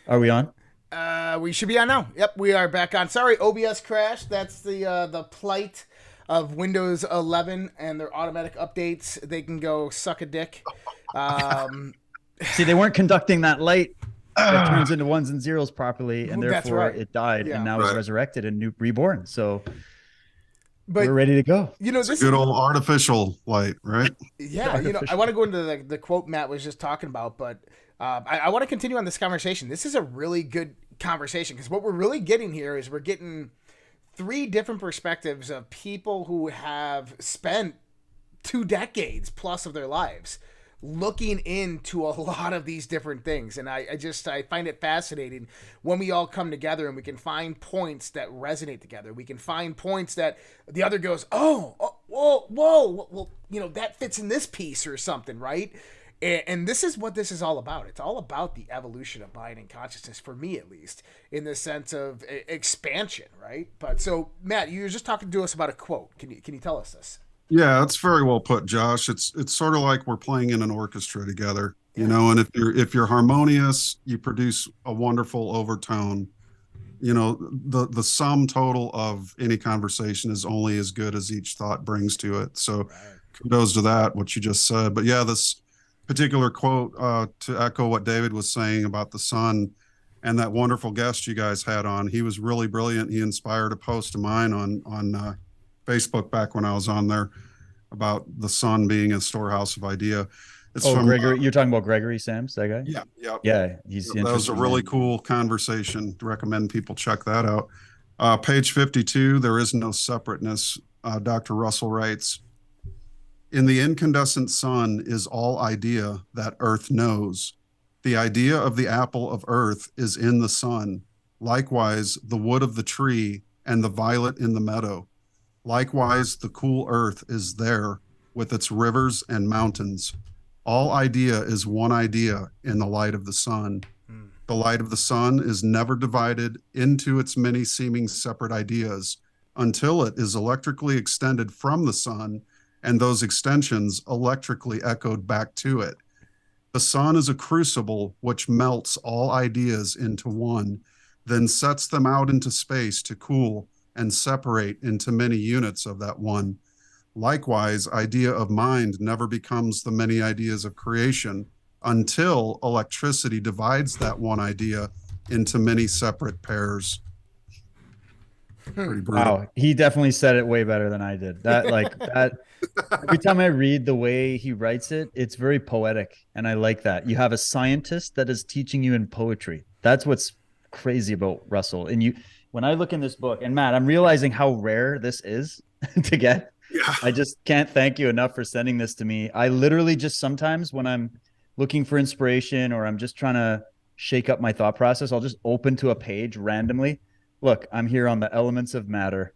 Are we on? We should be on now. Yep, we are back on. Sorry, OBS crashed. That's the plight of Windows 11 and their automatic updates. They can go suck a dick. Um, See, they weren't conducting that light that turns into ones and zeros properly, and that's therefore right. it died, and Yeah, now is Right. resurrected and new reborn. So but we're ready to go. It's a this good old artificial light, right? yeah, I Artificial. want to go into the quote Matt was just talking about, but I want to continue on this conversation. This is a really good conversation because what we're really getting here is we're getting three different perspectives of people who have spent 2 decades plus of their lives looking into a lot of these different things. And I find it fascinating when we all come together and we can find points that resonate together. We can find points that the other goes, whoa, well, that fits in this piece or something, right? And this is what this is all about. It's all about the evolution of mind and consciousness, for me at least, in the sense of expansion, right? But so, Matt, you were just talking to us about a quote. Can you tell us this? Yeah, that's very well put, Josh. It's sort of like we're playing in an orchestra together, Yeah. and if you're harmonious, you produce a wonderful overtone. The sum total of any conversation is only as good as each thought brings to it. So Right. kudos to that, what you just said. But yeah, this particular quote, to echo what David was saying about the sun and that wonderful guest you guys had on, he was really brilliant. He inspired a post of mine on Facebook back when I was on there about the sun being a storehouse of idea. It's Oh, from Gregory, you're talking about Gregory Sams, that guy? yeah. Yeah, he's That was a interesting. really Man. cool conversation. Recommend people check that out. Page 52, there is no separateness. Dr. Russell writes, in the incandescent sun is all idea that earth knows. The idea of the apple of earth is in the sun. Likewise, the wood of the tree and the violet in the meadow. Likewise, the cool earth is there with its rivers and mountains. All idea is one idea in the light of the sun. Hmm. The light of the sun is never divided into its many seeming separate ideas until it is electrically extended from the sun and those extensions electrically echoed back to it. The sun is a crucible which melts all ideas into one, then sets them out into space to cool and separate into many units of that one. Likewise, idea of mind never becomes the many ideas of creation until electricity divides that one idea into many separate pairs. Pretty brutal. Wow, he definitely said it way better than I did. That every time I read the way he writes it, it's very poetic, and I like that. You have a scientist that is teaching you in poetry. That's what's crazy about Russell. And when I look in this book, and Matt, I'm realizing how rare this is to get. Yeah. I just can't thank you enough for sending this to me. I literally just sometimes when I'm looking for inspiration or I'm just trying to shake up my thought process, I'll just open to a page randomly. Look, I'm here on the elements of matter,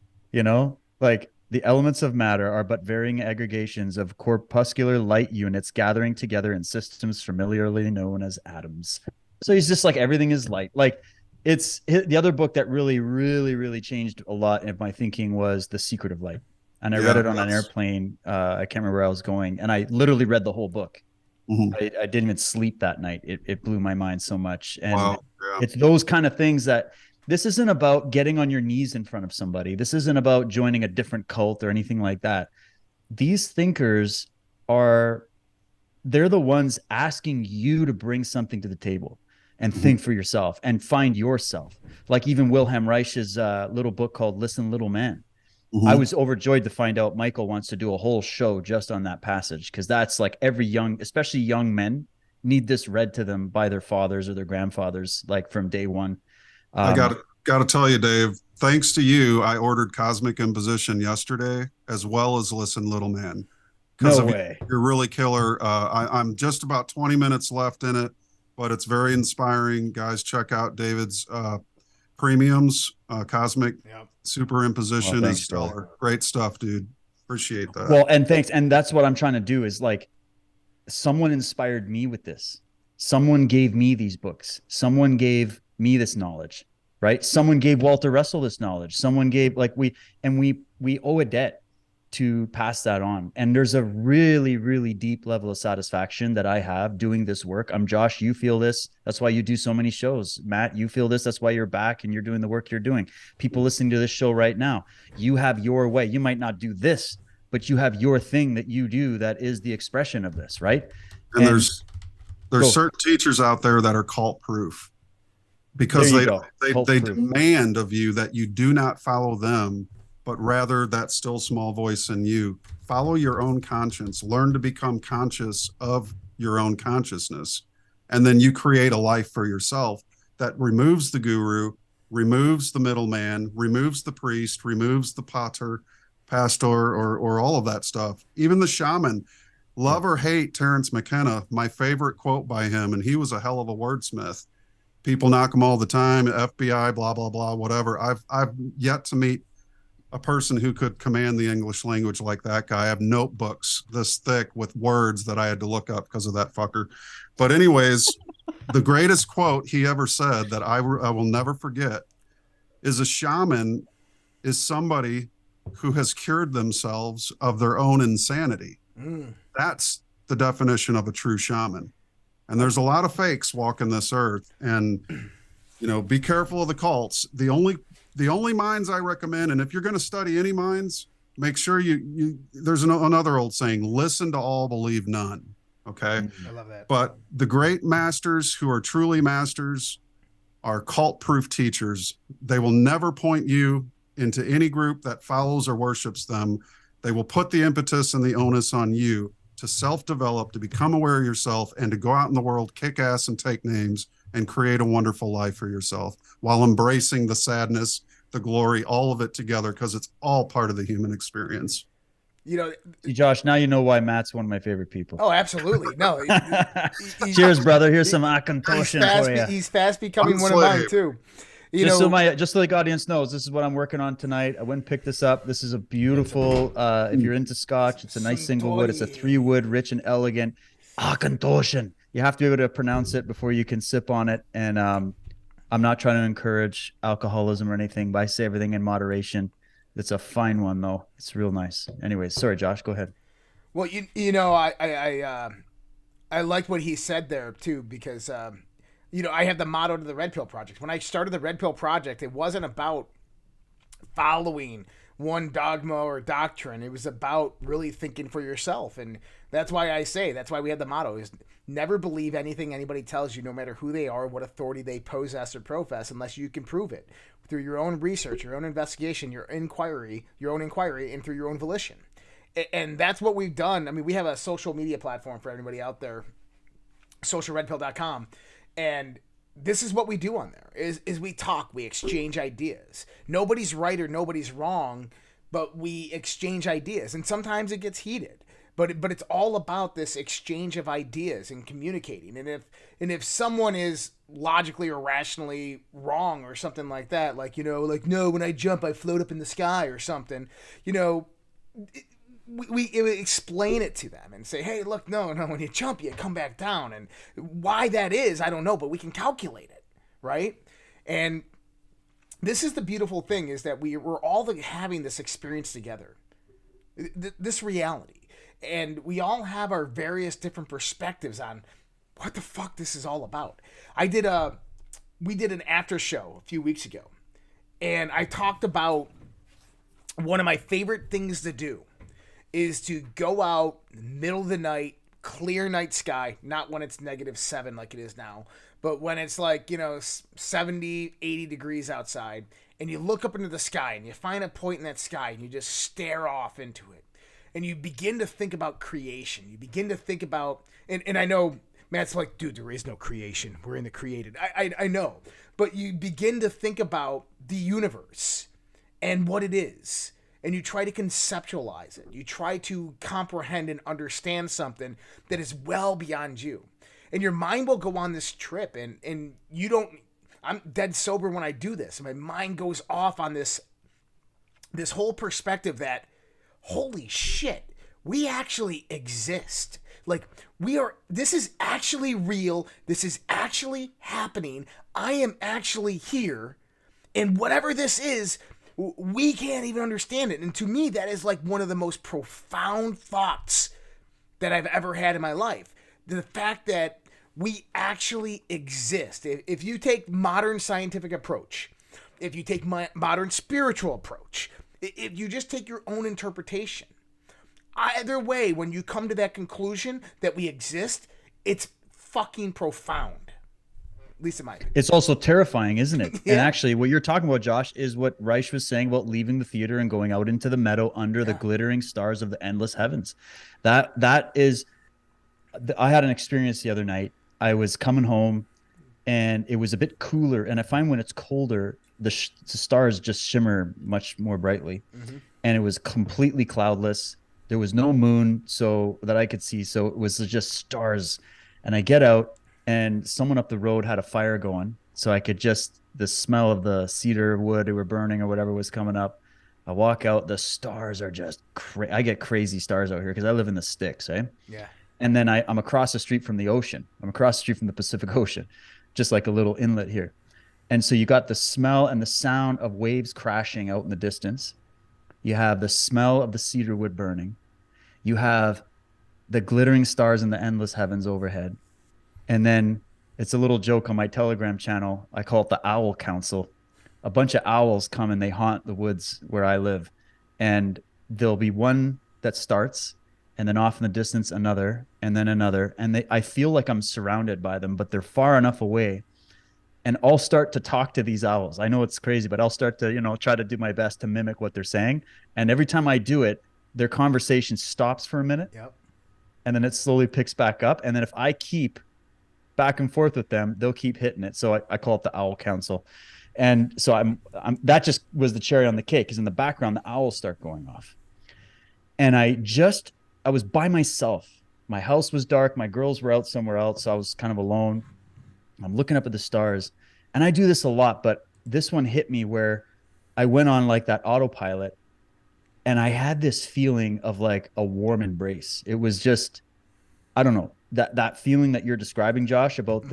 like the elements of matter are but varying aggregations of corpuscular light units gathering together in systems familiarly known as atoms. So he's just like, everything is light. Like it's the other book that really, really, really changed a lot of my thinking was The Secret of Light. And I read it on an airplane. I can't remember where I was going. And I literally read the whole book. Mhm. I didn't even sleep that night. It blew my mind so much. And Wow. Yeah. it's those kind of things that this isn't about getting on your knees in front of somebody. This isn't about joining a different cult or anything like that. These thinkers they're the ones asking you to bring something to the table and think for yourself and find yourself. Like even Wilhelm Reich's little book called Listen, Little Man. I was overjoyed to find out Michael wants to do a whole show just on that passage, because that's like every especially young men, need this read to them by their fathers or their grandfathers, like from day one. I got to tell you, Dave, thanks to you, I ordered Cosmic Imposition yesterday, as well as Listen, Little Man. Because No way. You're really killer. I'm just about 20 minutes left in it, but it's very inspiring. Guys, check out David's premiums. Cosmic Superimposition Well, thanks, is stellar. brother. Great stuff, dude. Appreciate that. Well, and thanks. And that's what I'm trying to do is like, someone inspired me with this. Someone gave me these books. Someone gave me this knowledge, right? Someone gave Walter Russell this knowledge. Someone gave we owe a debt to pass that on. And there's a really, really deep level of satisfaction that I have doing this work. I'm Josh, you feel this. That's why you do so many shows. Matt, you feel this. That's why you're back and you're doing the work you're doing. People listening to this show right now, you have your way. You might not do this, but you have your thing that you do that is the expression of this, right? And there's certain teachers out there that are cult proof, because they demand of you that you do not follow them, but rather that still small voice in you. Follow your own conscience, learn to become conscious of your own consciousness. And then you create a life for yourself that removes the guru, removes the middleman, removes the priest, removes the pastor, or all of that stuff. Even the shaman. Love or hate Terence McKenna, my favorite quote by him, and he was a hell of a wordsmith. People knock him all the time, FBI, blah, blah, blah, whatever. I've yet to meet a person who could command the English language like that guy. I have notebooks this thick with words that I had to look up because of that fucker. But anyways, the greatest quote he ever said that I will never forget is, a shaman is somebody who has cured themselves of their own insanity. That's the definition of a true shaman. And there's a lot of fakes walking this earth. And, be careful of the cults. The only minds I recommend, and if you're going to study any minds, make sure there's another old saying, listen to all, believe none. Okay. I love that. But the great masters who are truly masters are cult proof teachers. They will never point you into any group that follows or worships them. They will put the impetus and the onus on you to self-develop, to become aware of yourself, and to go out in the world, kick ass and take names, and create a wonderful life for yourself while embracing the sadness, the glory, all of it together, because it's all part of the human experience. Josh, now you know why Matt's one of my favorite people. Oh, absolutely. No. Cheers, brother. Here's some Occult for you. He's fast becoming one of mine, too. Just so the audience knows, this is what I'm working on tonight. I went and picked this up. This is a beautiful, if you're into Scotch, it's a nice single wood. It's a 3-wood, rich and elegant. Occult. You have to be able to pronounce it before you can sip on it. And I'm not trying to encourage alcoholism or anything, but I say everything in moderation. It's a fine one, though. It's real nice. Anyways, sorry, Josh, go ahead. Well, I liked what he said there, too, because I have the motto to the Red Pill Project. When I started the Red Pill Project, it wasn't about following one dogma or doctrine. It was about really thinking for yourself. And that's why we have the motto is never believe anything anybody tells you, no matter who they are, what authority they possess or profess, unless you can prove it through your own research, your own investigation, your own inquiry, and through your own volition. And that's what we've done. I mean, we have a social media platform for everybody out there, socialredpill.com. And this is what we do on there is we talk, we exchange ideas. Nobody's right or nobody's wrong, but we exchange ideas. And sometimes it gets heated, but it's all about this exchange of ideas and communicating. And if someone is logically or rationally wrong or something like that, no, when I jump, I float up in the sky or something, we explain it to them and say, hey, look, no, when you jump, you come back down. And why that is, I don't know, but we can calculate it, right? And this is the beautiful thing, is that we're all having this experience together, this reality. And we all have our various different perspectives on what the fuck this is all about. We did an after show a few weeks ago, and I talked about one of my favorite things to do is to go out middle of the night, clear night sky, not when it's -7 like it is now, but when it's 70, 80 degrees outside, and you look up into the sky and you find a point in that sky and you just stare off into it. And you begin to think about creation. You begin to think about, and I know Matt's like, dude, there is no creation. We're in the created. I know. But you begin to think about the universe and what it is. And you try to conceptualize it. You try to comprehend and understand something that is well beyond you. And your mind will go on this trip. And you don't, I'm dead sober when I do this. My mind goes off on this whole perspective that, holy shit, we actually exist. This is actually real. This is actually happening. I am actually here. And whatever this is, We can't even understand it. And to me, that is like one of the most profound thoughts that I've ever had in my life. The fact that we actually exist. If you take modern scientific approach, if you take modern spiritual approach, if you just take your own interpretation, either way, when you come to that conclusion that we exist, it's fucking profound. At least in my opinion. It's also terrifying, isn't it? Yeah. And actually, what you're talking about, Josh, is what Reich was saying about leaving the theater and going out into the meadow under the glittering stars of the endless heavens. That is, I had an experience the other night. I was coming home, and it was a bit cooler. And I find when it's colder, the stars just shimmer much more brightly. Mm-hmm. And it was completely cloudless. There was no moon so that I could see. So it was just stars. And I get out, and someone up the road had a fire going. So I could just, the smell of the cedar wood they were burning or whatever was coming up. I walk out, the stars are just I get crazy stars out here because I live in the sticks, eh? Yeah. And then I'm across the street from the ocean. I'm across the street from the Pacific Ocean, just like a little inlet here. And so you got the smell and the sound of waves crashing out in the distance. You have the smell of the cedar wood burning. You have the glittering stars in the endless heavens overhead. And then it's a little joke on my Telegram channel. I call it the Owl Council. A bunch of owls come and they haunt the woods where I live. And there'll be one that starts, and then off in the distance, another, and then another. And I feel like I'm surrounded by them, but they're far enough away. And I'll start to talk to these owls. I know it's crazy, but I'll start to, try to do my best to mimic what they're saying. And every time I do it, their conversation stops for a minute. Yep. And then it slowly picks back up. And then if I keep back and forth with them, they'll keep hitting it. So I call it the Owl Council. And so I'm that just was the cherry on the cake, because in the background, the owls start going off. And I was by myself. My house was dark. My girls were out somewhere else. So I was kind of alone. I'm looking up at the stars, and I do this a lot, but this one hit me where I went on like that autopilot, and I had this feeling of like a warm embrace. It was just, I don't know, that feeling that you're describing, Josh, about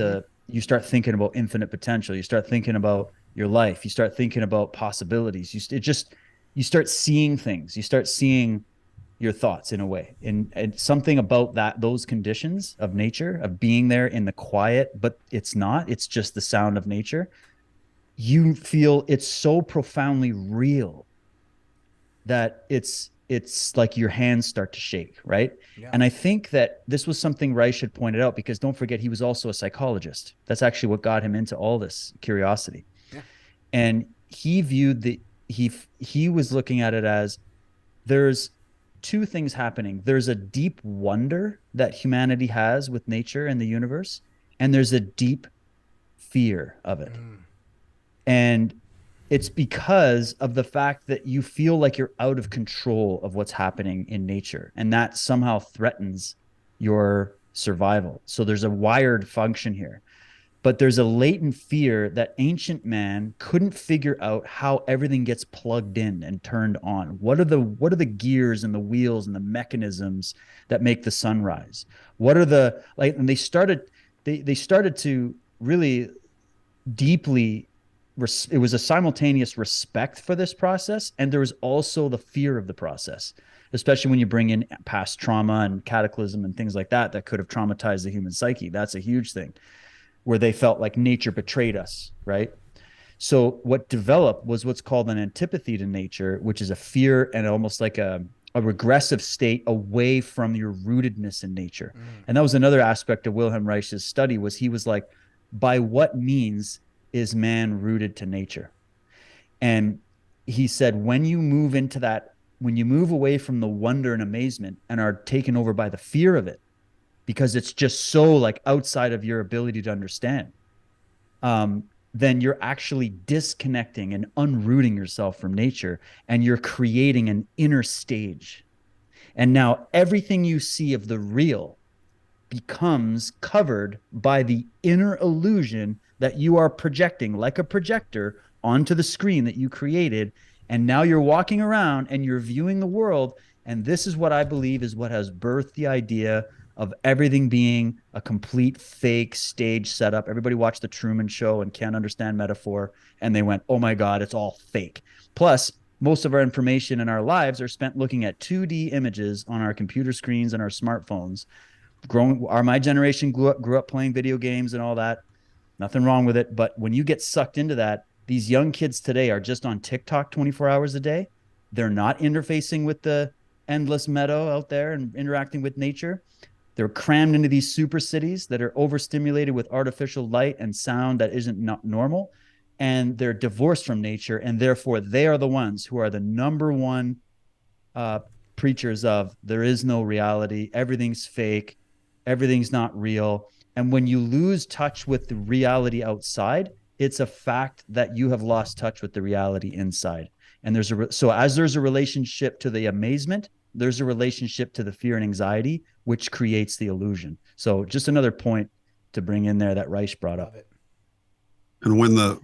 you start thinking about infinite potential. You start thinking about your life. You start thinking about possibilities. You start seeing things. You start seeing your thoughts in a way, and something about those conditions of nature, of being there in the quiet, but it's just the sound of nature. You feel it's so profoundly real that it's like your hands start to shake, right? Yeah. And I think that this was something Reich had pointed out, because don't forget, he was also a psychologist. That's actually what got him into all this curiosity. Yeah. And he viewed he was looking at it as, there's two things happening. There's a deep wonder that humanity has with nature and the universe, and there's a deep fear of it. And it's because of the fact that you feel like you're out of control of what's happening in nature, and that somehow threatens your survival. So there's a wired function here. But there's a latent fear that ancient man couldn't figure out how everything gets plugged in and turned on. What are the gears and the wheels and the mechanisms that make the sun rise? What are and they started to really deeply, it was a simultaneous respect for this process, and there was also the fear of the process, especially when you bring in past trauma and cataclysm and things like that could have traumatized the human psyche. That's a huge thing, where they felt like nature betrayed us, right? So what developed was what's called an antipathy to nature, which is a fear and almost like a regressive state away from your rootedness in nature. And that was another aspect of Wilhelm Reich's study, was he was like, by what means is man rooted to nature? And he said, when you move into that, when you move away from the wonder and amazement and are taken over by the fear of it, because it's just so like outside of your ability to understand, then you're actually disconnecting and unrooting yourself from nature, and you're creating an inner stage. And now everything you see of the real becomes covered by the inner illusion that you are projecting like a projector onto the screen that you created. And now you're walking around and you're viewing the world. And this is what I believe is what has birthed the idea of everything being a complete fake stage setup. Everybody watched the Truman Show and can't understand metaphor, and they went, oh my God, it's all fake. Plus, most of our information in our lives are spent looking at 2D images on our computer screens and our smartphones. My generation grew up playing video games and all that. Nothing wrong with it. But when you get sucked into that, these young kids today are just on TikTok 24 hours a day. They're not interfacing with the endless meadow out there and interacting with nature. They're crammed into these super cities that are overstimulated with artificial light and sound that isn't not normal. And they're divorced from nature. And therefore, they are the ones who are the number one preachers of there is no reality. Everything's fake. Everything's not real. And when you lose touch with the reality outside, it's a fact that you have lost touch with the reality inside. And so as there's a relationship to the amazement, there's a relationship to the fear and anxiety, which creates the illusion. So just another point to bring in there that Reich brought up. And when the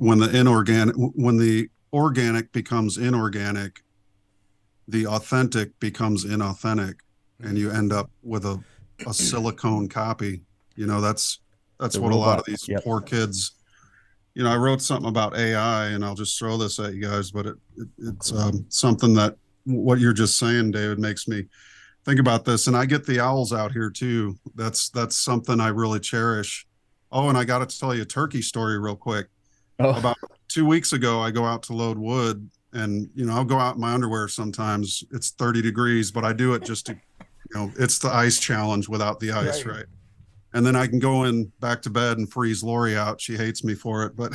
organic becomes inorganic, the authentic becomes inauthentic, and you end up with a silicone copy. You know, that's what a lot of these poor kids. You know, I wrote something about AI, and I'll just throw this at you guys, but it's something that what you're just saying, David, makes me think about this. And I get the owls out here too. That's something I really cherish. Oh, and I got to tell you a turkey story real quick. Oh. About 2 weeks ago, I go out to load wood, and you know, I'll go out in my underwear sometimes. It's 30 degrees, but I do it just to, you know, it's the ice challenge without the ice, right? And then I can go in back to bed and freeze Lori out. She hates me for it. But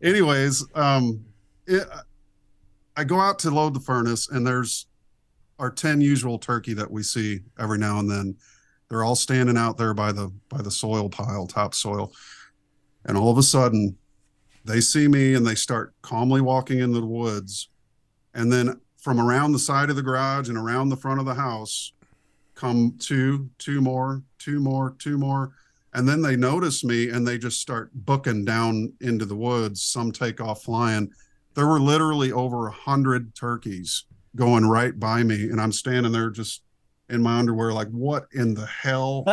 anyways, I go out to load the furnace, and there's our 10 usual turkey that we see every now and then. They're all standing out there by the soil pile, topsoil. And all of a sudden, they see me and they start calmly walking into the woods. And then from around the side of the garage and around the front of the house come two more. And then they notice me and they just start booking down into the woods. Some take off flying. There were literally over 100 turkeys going right by me. And I'm standing there just in my underwear, like, what in the hell?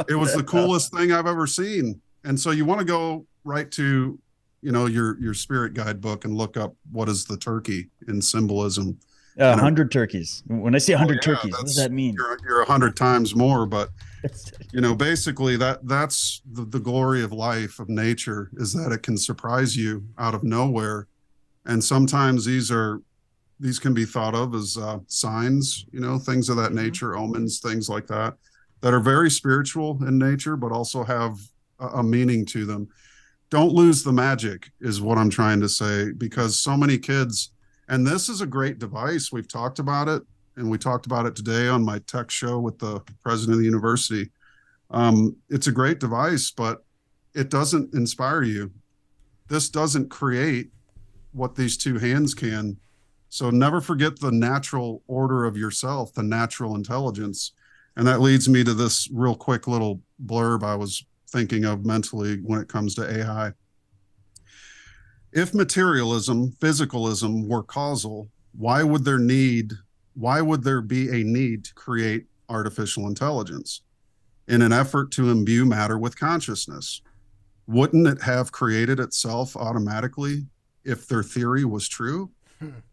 It was the coolest thing I've ever seen. And so you want to go right to, you know, your spirit guidebook and look up what is the turkey in symbolism. 100 turkeys. When I say 100 turkeys, what does that mean? You're 100 times more, but you know, basically that's the glory of life, of nature, is that it can surprise you out of nowhere. And sometimes these can be thought of as signs, you know, things of that nature, omens, things like that are very spiritual in nature, but also have a meaning to them. Don't lose the magic is what I'm trying to say, because so many kids, and this is a great device. We've talked about it, and we talked about it today on my tech show with the president of the university. It's a great device, but it doesn't inspire you. This doesn't create what these two hands can. So never forget the natural order of yourself, the natural intelligence. And that leads me to this real quick little blurb I was thinking of mentally when it comes to AI. If materialism, physicalism were causal, why would there be a need to create artificial intelligence in an effort to imbue matter with consciousness? Wouldn't it have created itself automatically if their theory was true?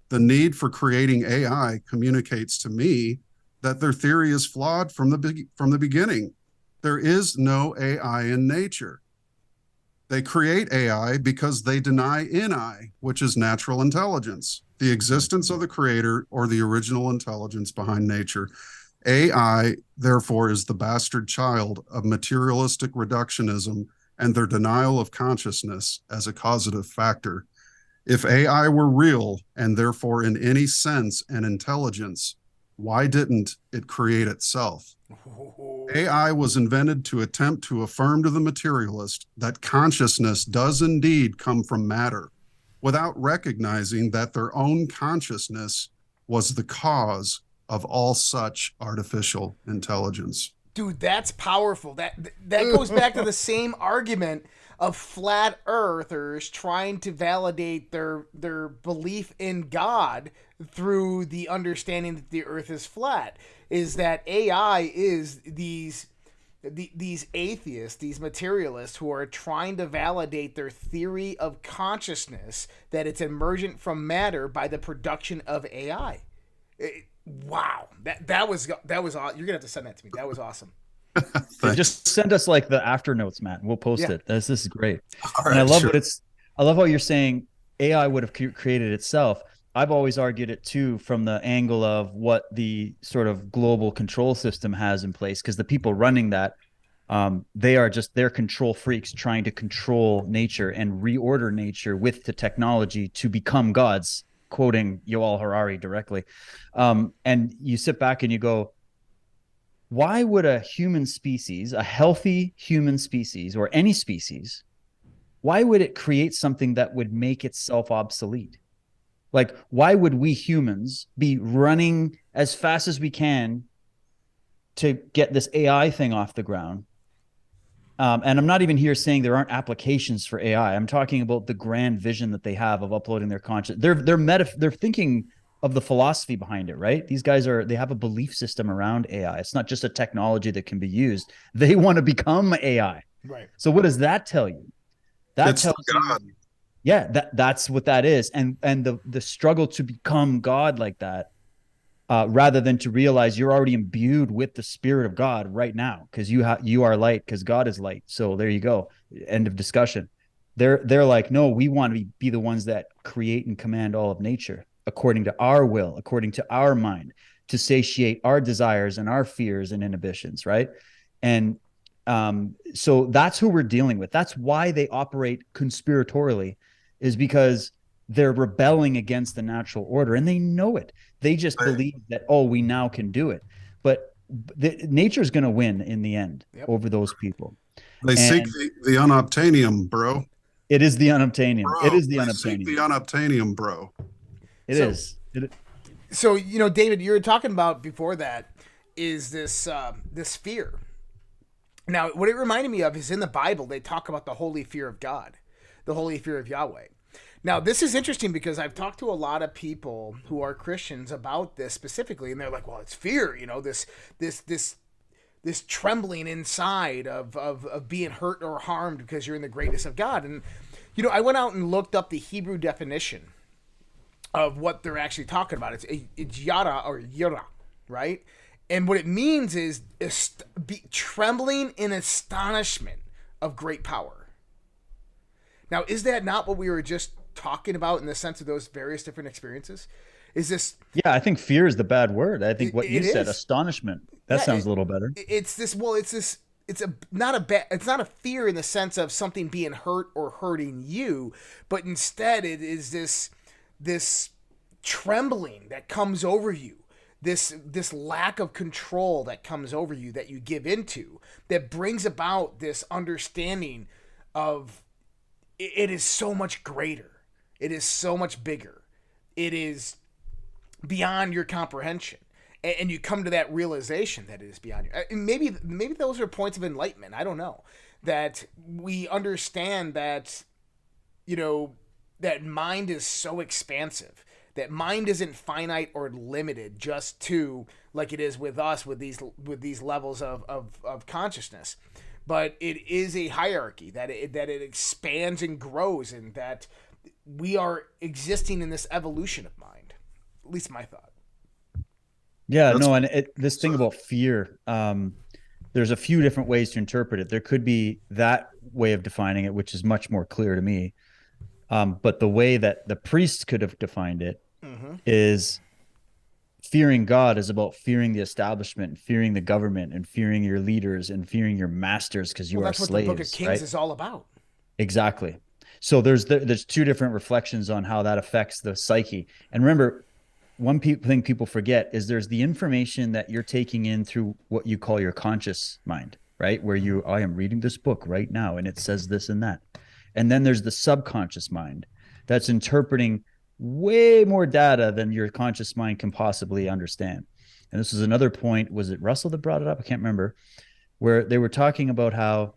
The need for creating AI communicates to me that their theory is flawed from the beginning. There is no AI in nature. They create AI because they deny NI, which is natural intelligence, the existence of the creator or the original intelligence behind nature. AI, therefore, is the bastard child of materialistic reductionism and their denial of consciousness as a causative factor. If AI were real and therefore in any sense an intelligence, why didn't it create itself? AI was invented to attempt to affirm to the materialist that consciousness does indeed come from matter, without recognizing that their own consciousness was the cause of all such artificial intelligence. Dude, that's powerful. That goes back to the same argument of flat earthers trying to validate their belief in God through the understanding that the earth is flat. is that AI is these atheists, these materialists who are trying to validate their theory of consciousness that it's emergent from matter by the production of AI. Wow, that was awesome. You're gonna have to send that to me. That was awesome. Just send us like the after notes, Matt. We'll post Yeah. it. This is great. All And I right, love sure. what it's. I love how you're saying AI would have created itself. I've always argued it too from the angle of what the sort of global control system has in place, because the people running that, they're control freaks trying to control nature and reorder nature with the technology to become gods, quoting Yuval Harari directly. And you sit back and you go, why would a human species, a healthy human species or any species, why would it create something that would make itself obsolete? Like, why would we humans be running as fast as we can to get this AI thing off the ground? And I'm not even here saying there aren't applications for AI. I'm talking about the grand vision that they have of uploading their conscious. They're thinking of the philosophy behind it, right? These guys they have a belief system around AI. It's not just a technology that can be used. They want to become AI. Right. So what does that tell you? That It's tells God. you, yeah, that's what that is. And the struggle to become God like that, rather than to realize you're already imbued with the spirit of God right now, because you are light, because God is light. So there you go. End of discussion. They're like, no, we want to be the ones that create and command all of nature according to our will, according to our mind, to satiate our desires and our fears and inhibitions, right? And so that's who we're dealing with. That's why they operate conspiratorially, is because they're rebelling against the natural order, and they know it. They just believe that, oh, we now can do it. But nature is going to win in the end. Yep. Over those people. They seek the unobtainium, bro. It is the unobtainium. Bro, it is the they unobtainium. seek the unobtainium, bro. It is. So, David, you were talking about before that is this fear. Now, what it reminded me of is in the Bible, they talk about the holy fear of God, the holy fear of Yahweh. Now, this is interesting because I've talked to a lot of people who are Christians about this specifically, and they're like, well, it's fear, this trembling inside of being hurt or harmed because you're in the greatness of God. And, I went out and looked up the Hebrew definition of what they're actually talking about. It's yara or yara, right? And what it means is trembling in astonishment of great power. Now, is that not what we were just talking about in the sense of those various different experiences? Is this? Yeah, I think fear is the bad word. I think what you said, astonishment, that sounds a little better. It's not a fear in the sense of something being hurt or hurting you, but instead it is this trembling that comes over you. This lack of control that comes over you, that you give into, that brings about this understanding of it is so much greater. It is so much bigger. It is beyond your comprehension. And you come to that realization that it is beyond you. Maybe those are points of enlightenment. I don't know. That we understand that, that mind is so expansive. That mind isn't finite or limited just to, like it is with us, with these levels of consciousness, but it is a hierarchy that it expands and grows, and that we are existing in this evolution of mind. At least my thought. Yeah, no, and this thing about fear, there's a few different ways to interpret it. There could be that way of defining it, which is much more clear to me. But the way that the priests could have defined it is fearing God is about fearing the establishment, and fearing the government, and fearing your leaders, and fearing your masters, because you are slaves. That's what the Book of Kings is all about. Exactly. So there's two different reflections on how that affects the psyche. And remember, one thing people forget is there's the information that you're taking in through what you call your conscious mind, right? Where I am reading this book right now, and it says this and that. And then there's the subconscious mind that's interpreting way more data than your conscious mind can possibly understand. And this is another point. Was it Russell that brought it up? I can't remember. Where they were talking about how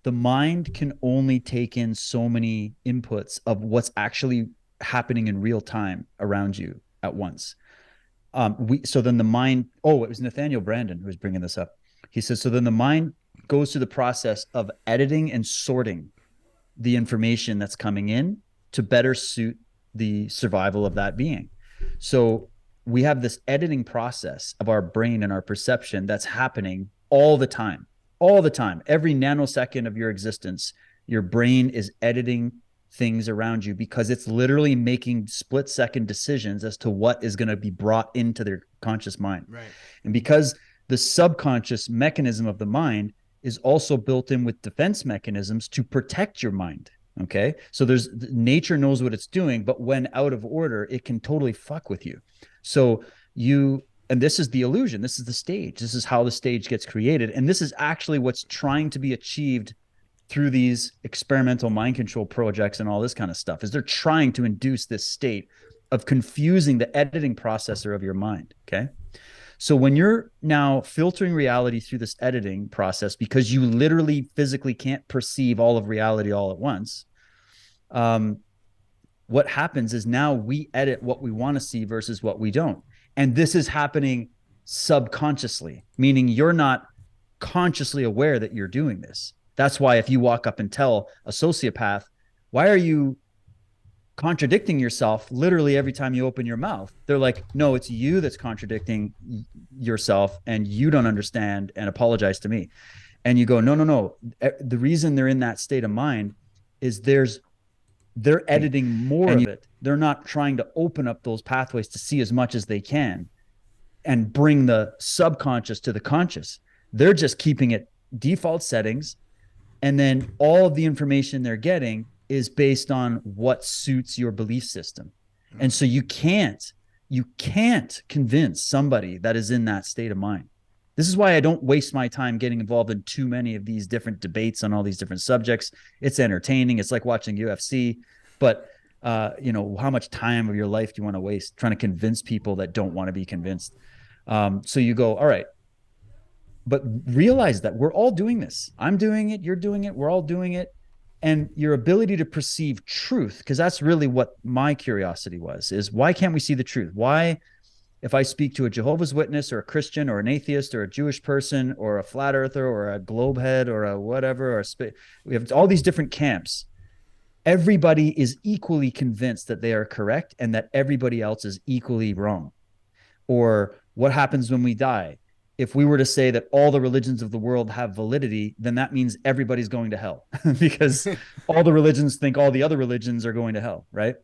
the mind can only take in so many inputs of what's actually happening in real time around you at once. So then the mind, oh, it was Nathaniel Brandon who was bringing this up. He says, so then the mind goes through the process of editing and sorting the information that's coming in to better suit the survival of that being. So we have this editing process of our brain and our perception that's happening all the time, every nanosecond of your existence. Your brain is editing things around you because it's literally making split-second decisions as to what is going to be brought into their conscious mind. Right. And because the subconscious mechanism of the mind is also built in with defense mechanisms to protect your mind. Okay. So nature knows what it's doing, but when out of order, it can totally fuck with you. So and this is the illusion. This is the stage. This is how the stage gets created. And this is actually what's trying to be achieved through these experimental mind control projects and all this kind of stuff, is they're trying to induce this state of confusing the editing processor of your mind. Okay. So when you're now filtering reality through this editing process, because you literally physically can't perceive all of reality all at once, what happens is now we edit what we want to see versus what we don't. And this is happening subconsciously, meaning you're not consciously aware that you're doing this. That's why if you walk up and tell a sociopath, why are you contradicting yourself literally every time you open your mouth? They're like, no, it's you that's contradicting yourself and you don't understand, and apologize to me. And you go, no. The reason they're in that state of mind is they're editing more of it. They're not trying to open up those pathways to see as much as they can and bring the subconscious to the conscious. They're just keeping it default settings. And then all of the information they're getting is based on what suits your belief system. And so you can't convince somebody that is in that state of mind. This is why I don't waste my time getting involved in too many of these different debates on all these different subjects. It's entertaining. It's like watching UFC, but how much time of your life do you want to waste trying to convince people that don't want to be convinced? So you go, all right, but realize that we're all doing this. I'm doing it. You're doing it. We're all doing it. And your ability to perceive truth, because that's really what my curiosity was, is why can't we see the truth? Why, if I speak to a Jehovah's Witness or a Christian or an atheist or a Jewish person or a flat earther or a globehead or a whatever, we have all these different camps. Everybody is equally convinced that they are correct and that everybody else is equally wrong. Or what happens when we die? If we were to say that all the religions of the world have validity, then that means everybody's going to hell because all the religions think all the other religions are going to hell, right?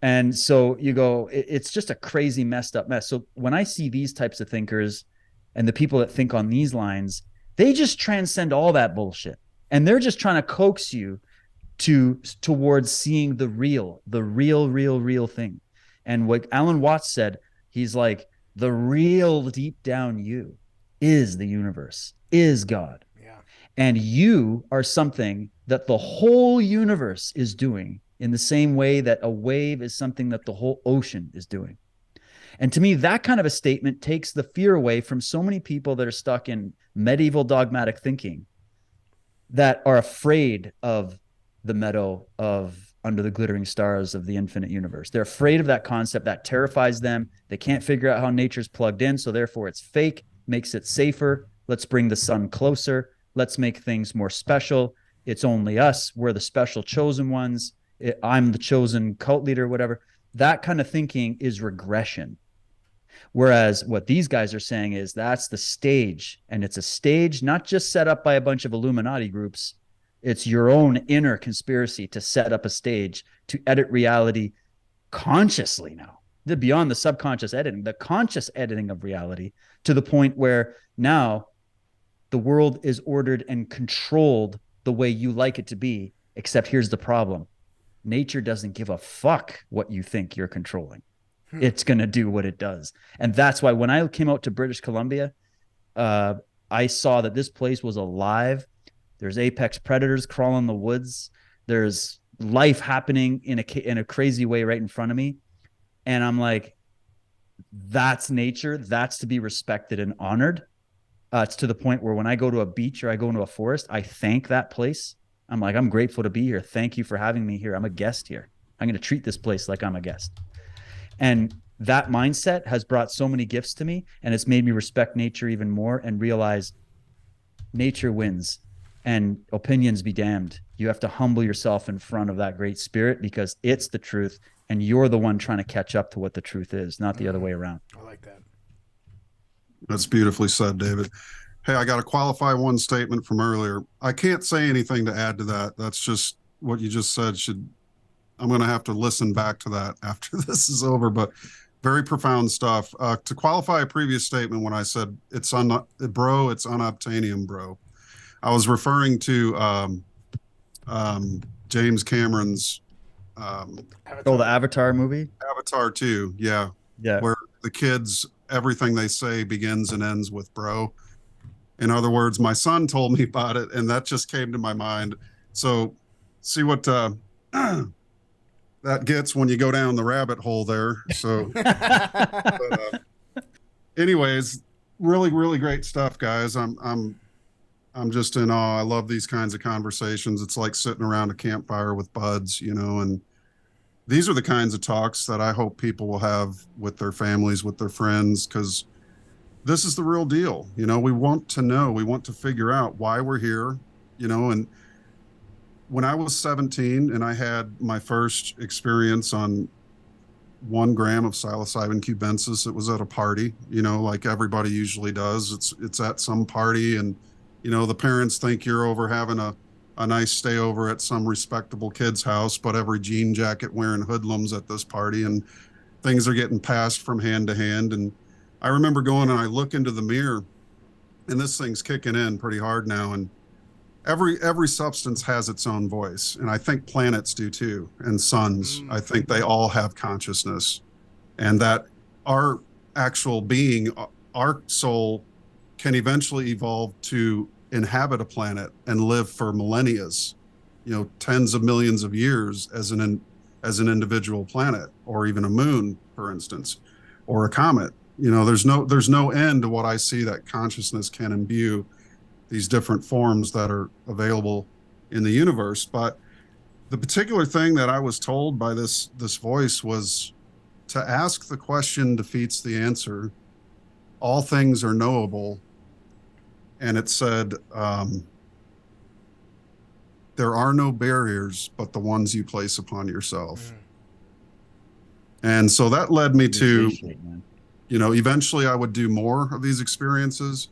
And so you go, it's just a crazy messed up mess. So when I see these types of thinkers and the people that think on these lines, they just transcend all that bullshit. And they're just trying to coax you towards seeing the real thing. And what Alan Watts said, he's like, the real deep down you is the universe, is God. Yeah. And you are something that the whole universe is doing, in the same way that a wave is something that the whole ocean is doing. And to me, that kind of a statement takes the fear away from so many people that are stuck in medieval dogmatic thinking, that are afraid of the meadow of under the glittering stars of the infinite universe. They're afraid of that concept. That terrifies them. They can't figure out how nature's plugged in, so therefore it's fake, makes it safer. Let's bring the sun closer. Let's make things more special. It's only us. We're the special chosen ones. I'm the chosen cult leader, whatever. That kind of thinking is regression. Whereas what these guys are saying is that's the stage, and it's a stage not just set up by a bunch of Illuminati groups. It's your own inner conspiracy to set up a stage to edit reality consciously now. Beyond the subconscious editing, the conscious editing of reality, to the point where now the world is ordered and controlled the way you like it to be. Except here's the problem. Nature doesn't give a fuck what you think you're controlling. It's going to do what it does. And that's why when I came out to British Columbia, I saw that this place was alive. There's apex predators crawling the woods. There's life happening in a crazy way right in front of me. And I'm like, that's nature. That's to be respected and honored. It's to the point where when I go to a beach or I go into a forest, I thank that place. I'm like, I'm grateful to be here. Thank you for having me here. I'm a guest here. I'm going to treat this place like I'm a guest. And that mindset has brought so many gifts to me, and it's made me respect nature even more and realize nature wins and opinions be damned. You have to humble yourself in front of that great spirit because it's the truth and you're the one trying to catch up to what the truth is, not the other way around. I like that. That's beautifully said, David. Hey, I got to qualify one statement from earlier. I can't say anything to add to that. That's just what you just said. I'm going to have to listen back to that after this is over, but very profound stuff. To qualify a previous statement when I said it's unobtainium, bro. I was referring to James Cameron's the Avatar movie? Avatar 2, yeah. Yeah. Where the kids, everything they say begins and ends with bro. In other words, my son told me about it, and that just came to my mind. So see what that gets when you go down the rabbit hole there. So anyways, really, really great stuff, guys. I'm just in awe. I love these kinds of conversations. It's like sitting around a campfire with buds, and these are the kinds of talks that I hope people will have with their families, with their friends, because this is the real deal. We want to know, we want to figure out why we're here, and when I was 17 and I had my first experience on 1 gram of psilocybin cubensis, it was at a party, like everybody usually does. It's at some party, and the parents think you're over having a nice stay over at some respectable kid's house, but every jean jacket wearing hoodlums at this party, and things are getting passed from hand to hand. And I remember going and I look into the mirror, and this thing's kicking in pretty hard now. And every substance has its own voice. And I think planets do too. And suns, I think they all have consciousness, and that our actual being, our soul, can eventually evolve to inhabit a planet and live for millennia, tens of millions of years as an individual planet, or even a moon, for instance, or a comet. There's no end to what I see that consciousness can imbue these different forms that are available in the universe. But the particular thing that I was told by this voice was to ask the question defeats the answer. All things are knowable. And it said, there are no barriers but the ones you place upon yourself. And so that led me to, eventually I would do more of these experiences,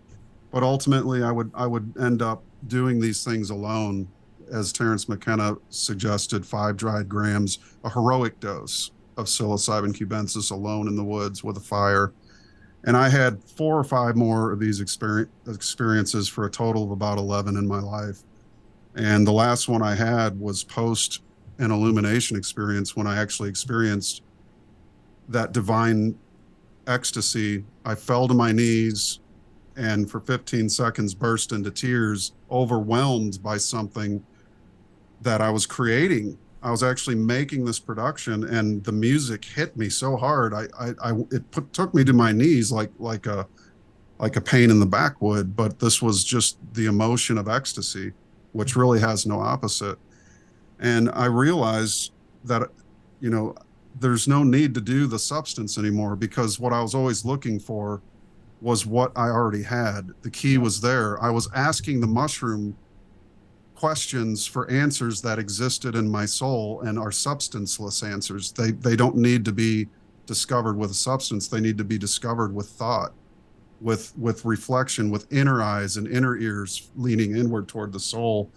but ultimately I would end up doing these things alone, as Terence McKenna suggested, 5 dried grams, a heroic dose of psilocybin cubensis alone in the woods with a fire. And I had 4 or 5 more of these experiences for a total of about 11 in my life. And the last one I had was post an illumination experience, when I actually experienced that divine ecstasy. I fell to my knees and for 15 seconds burst into tears, overwhelmed by something that I was creating. I was actually making this production, and the music hit me so hard. It took me to my knees like a pain in the back would. But this was just the emotion of ecstasy, which really has no opposite. And I realized that, there's no need to do the substance anymore, because what I was always looking for was what I already had. The key was there. I was asking the mushroom questions for answers that existed in my soul and are substanceless answers. They don't need to be discovered with a substance. They need to be discovered with thought, with reflection, with inner eyes and inner ears leaning inward toward the soul.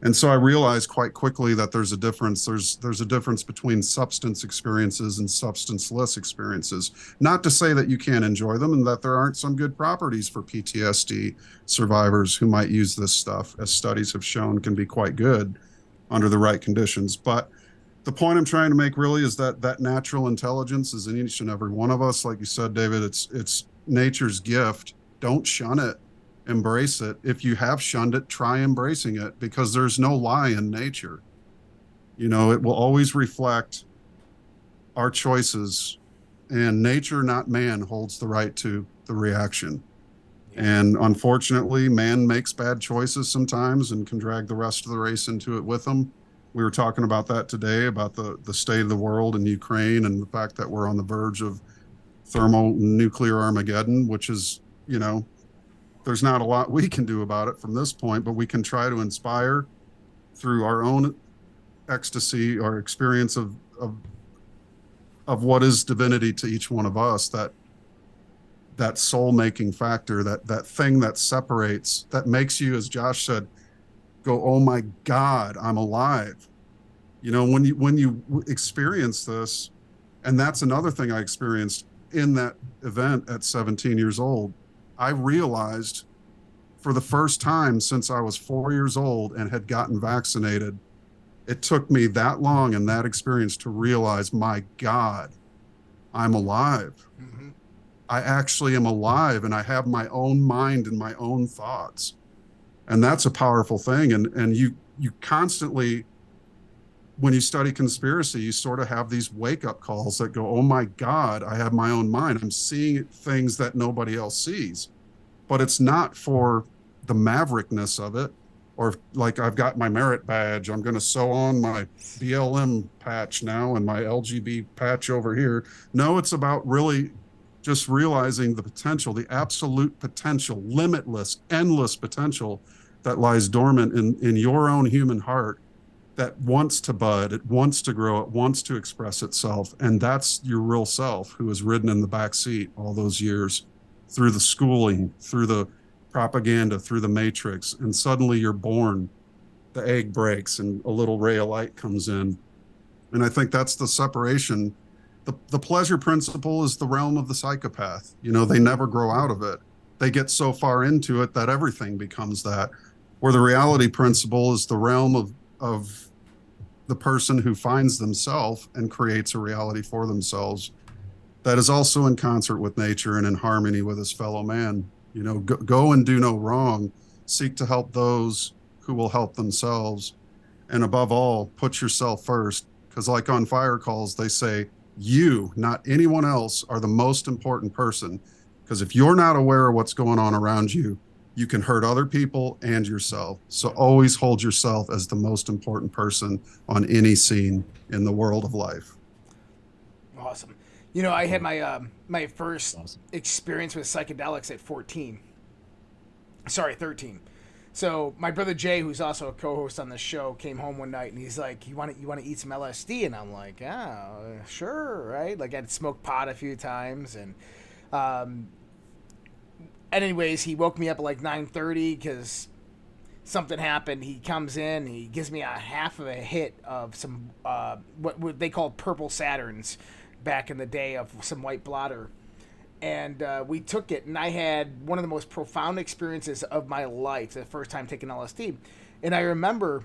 And so I realized quite quickly that there's a difference. There's a difference between substance experiences and substanceless experiences. Not to say that you can't enjoy them and that there aren't some good properties for PTSD survivors who might use this stuff, as studies have shown can be quite good under the right conditions. But the point I'm trying to make really is that natural intelligence is in each and every one of us. Like you said, David, it's nature's gift. Don't shun it. Embrace it. If you have shunned it, try embracing it, because there's no lie in nature. It will always reflect our choices, and nature, not man, holds the right to the reaction. And unfortunately, man makes bad choices sometimes and can drag the rest of the race into it with them. We were talking about that today, about the state of the world in Ukraine and the fact that we're on the verge of thermonuclear Armageddon, which is, there's not a lot we can do about it from this point, but we can try to inspire through our own ecstasy or experience of what is divinity to each one of us, that soul-making factor, that thing that separates, that makes you, as Josh said, go, oh my God, I'm alive. When you experience this, and that's another thing I experienced in that event at 17 years old. I realized for the first time since I was 4 years old and had gotten vaccinated, it took me that long in that experience to realize, my God, I'm alive. Mm-hmm. I actually am alive, and I have my own mind and my own thoughts. And that's a powerful thing. And you constantly, when you study conspiracy, you sort of have these wake-up calls that go, oh my God, I have my own mind. I'm seeing things that nobody else sees. But it's not for the maverickness of it, or like, I've got my merit badge, I'm going to sew on my BLM patch now and my LGB patch over here. No, it's about really just realizing the potential, the absolute potential, limitless, endless potential that lies dormant in your own human heart, that wants to bud, it wants to grow, it wants to express itself. And that's your real self, who has ridden in the back seat all those years through the schooling, through the propaganda, through the matrix. And suddenly you're born, the egg breaks, and a little ray of light comes in. And I think that's the separation. The pleasure principle is the realm of the psychopath. They never grow out of it. They get so far into it that everything becomes that. Where the reality principle is the realm of the person who finds themselves and creates a reality for themselves that is also in concert with nature and in harmony with his fellow man. Go and do no wrong. Seek to help those who will help themselves. And above all, put yourself first. Because like on fire calls, they say, you, not anyone else, are the most important person. Because if you're not aware of what's going on around you, you can hurt other people and yourself. So always hold yourself as the most important person on any scene in the world of life. Awesome. I had my first experience with psychedelics at 14. Sorry, 13. So my brother Jay, who's also a co-host on the show, came home one night and he's like, "You want to eat some LSD?" And I'm like, "Oh, sure, right?" Like, I'd smoked pot a few times, and anyways, he woke me up at like 9:30 because something happened. He comes in, he gives me a half of a hit of some what they called purple Saturns back in the day, of some white blotter. And we took it, and I had one of the most profound experiences of my life, the first time taking LSD. And I remember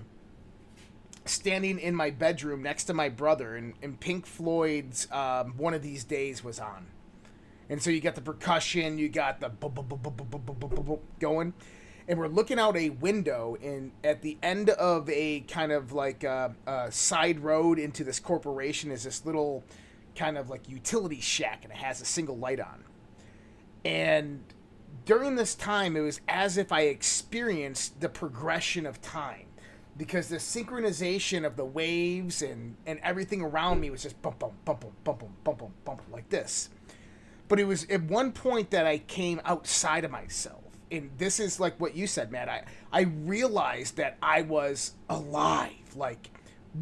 standing in my bedroom next to my brother, and Pink Floyd's One of These Days was on. And so you got the percussion, you got the going, and we're looking out a window, and at the end of a kind of like a side road into this corporation is this little kind of like utility shack, and it has a single light on. And during this time, it was as if I experienced the progression of time, because the synchronization of the waves and everything around me was just bump, bump, bump, bump, bump, bump, bump, bump, like this. But it was at one point that I came outside of myself. And this is like what you said, Matt. I realized that I was alive. Like,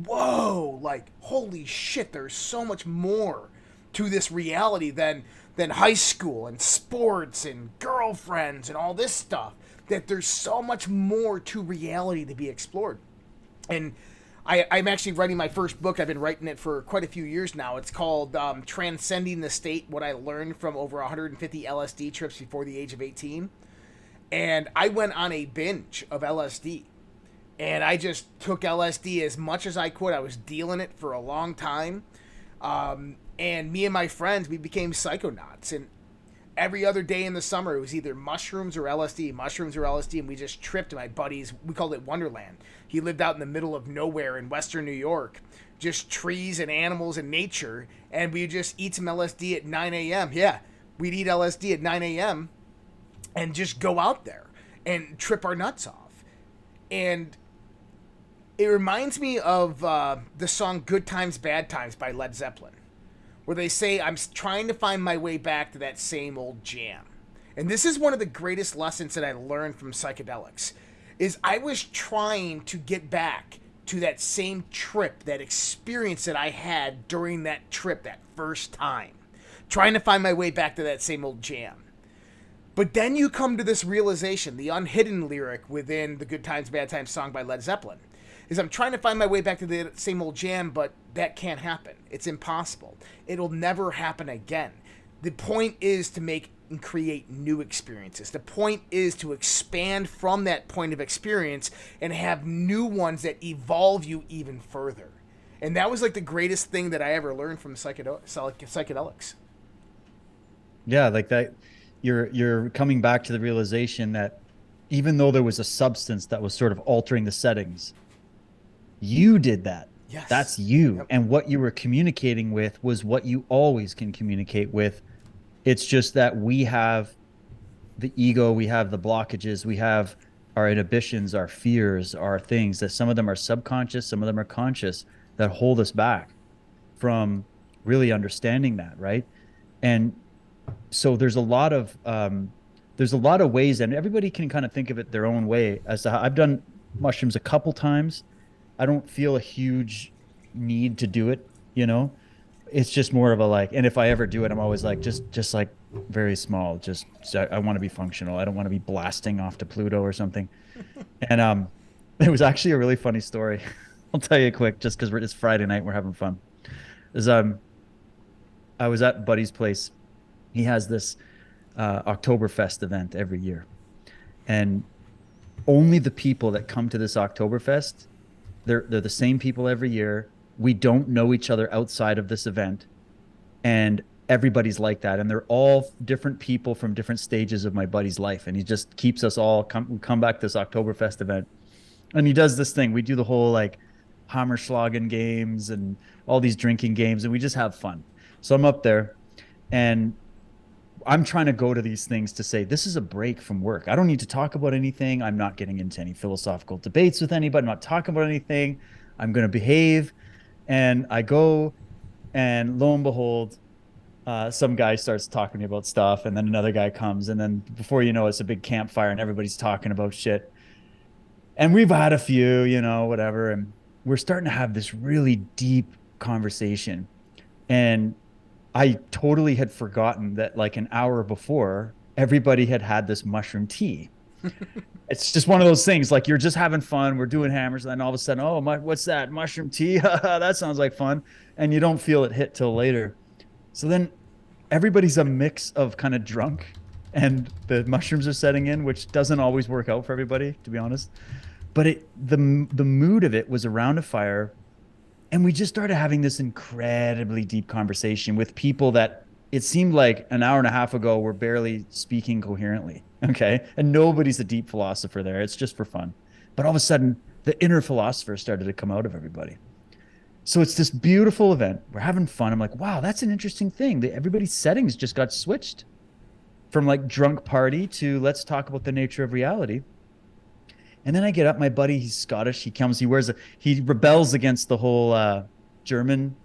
whoa, like, holy shit, there's so much more to this reality than high school and sports and girlfriends and all this stuff. That there's so much more to reality to be explored. And I'm actually writing my first book. I've been writing it for quite a few years now. It's called Transcending the State, What I Learned from Over 150 LSD Trips Before the Age of 18. And I went on a binge of LSD. And I just took LSD as much as I could. I was dealing it for a long time. And me and my friends, we became psychonauts. And every other day in the summer, it was either mushrooms or LSD, and we just tripped. My buddies, we called it Wonderland. He lived out in the middle of nowhere in western New York, just trees and animals and nature, and we just eat some LSD at 9 a.m. Yeah, we'd eat LSD at 9 a.m. and just go out there and trip our nuts off. And it reminds me of the song Good Times, Bad Times by Led Zeppelin, where they say, I'm trying to find my way back to that same old jam. And this is one of the greatest lessons that I learned from psychedelics, is I was trying to get back to that same trip, that experience that I had during that trip, that first time. Trying to find my way back to that same old jam. But then you come to this realization, the unhidden lyric within the Good Times, Bad Times song by Led Zeppelin, is I'm trying to find my way back to the same old jam, but that can't happen. It's impossible. It'll never happen again. The point is to make and create new experiences. The point is to expand from that point of experience and have new ones that evolve you even further. And that was like the greatest thing that I ever learned from psychedelics. Yeah, like that. You're coming back to the realization that even though there was a substance that was sort of altering the settings, you did that. Yes. That's you. Yep. And what you were communicating with was what you always can communicate with. It's just that we have the ego, we have the blockages, we have our inhibitions, our fears, our things that some of them are subconscious, some of them are conscious, that hold us back from really understanding that, right? And so there's a lot of ways, and everybody can kind of think of it their own way. As to how I've done mushrooms a couple times. I don't feel a huge need to do it, you know. It's just more of a like, and if I ever do it, I'm always like, just like very small. Just I want to be functional. I don't want to be blasting off to Pluto or something. And it was actually a really funny story. I'll tell you quick, just because it's Friday night, we're having fun. Is I was at Buddy's place. He has this Oktoberfest event every year, and only the people that come to this Oktoberfest, they're the same people every year. We don't know each other outside of this event, and everybody's like that. And they're all different people from different stages of my buddy's life. And he just keeps us all come back to this Oktoberfest event. And he does this thing. We do the whole like Hammerschlagen games and all these drinking games, and we just have fun. So I'm up there and I'm trying to go to these things to say, this is a break from work. I don't need to talk about anything. I'm not getting into any philosophical debates with anybody. I'm not talking about anything. I'm going to behave. And I go, and lo and behold, some guy starts talking to me about stuff, and then another guy comes, and then before you know, it's a big campfire, and everybody's talking about shit. And we've had a few, you know, whatever, and we're starting to have this really deep conversation. And I totally had forgotten that like an hour before, everybody had had this mushroom tea. It's just one of those things, like you're just having fun, we're doing hammers, and then all of a sudden, oh, what's that, mushroom tea? That sounds like fun. And you don't feel it hit till later. So then everybody's a mix of kind of drunk, and the mushrooms are setting in, which doesn't always work out for everybody, to be honest. But the mood of it was around a fire, and we just started having this incredibly deep conversation with people that it seemed like an hour and a half ago were barely speaking coherently. Okay. And nobody's a deep philosopher there. It's just for fun. But all of a sudden, the inner philosopher started to come out of everybody. So it's this beautiful event. We're having fun. I'm like, wow, that's an interesting thing. Everybody's settings just got switched from like drunk party to let's talk about the nature of reality. And then I get up, my buddy, he's Scottish. He comes, he rebels against the whole German,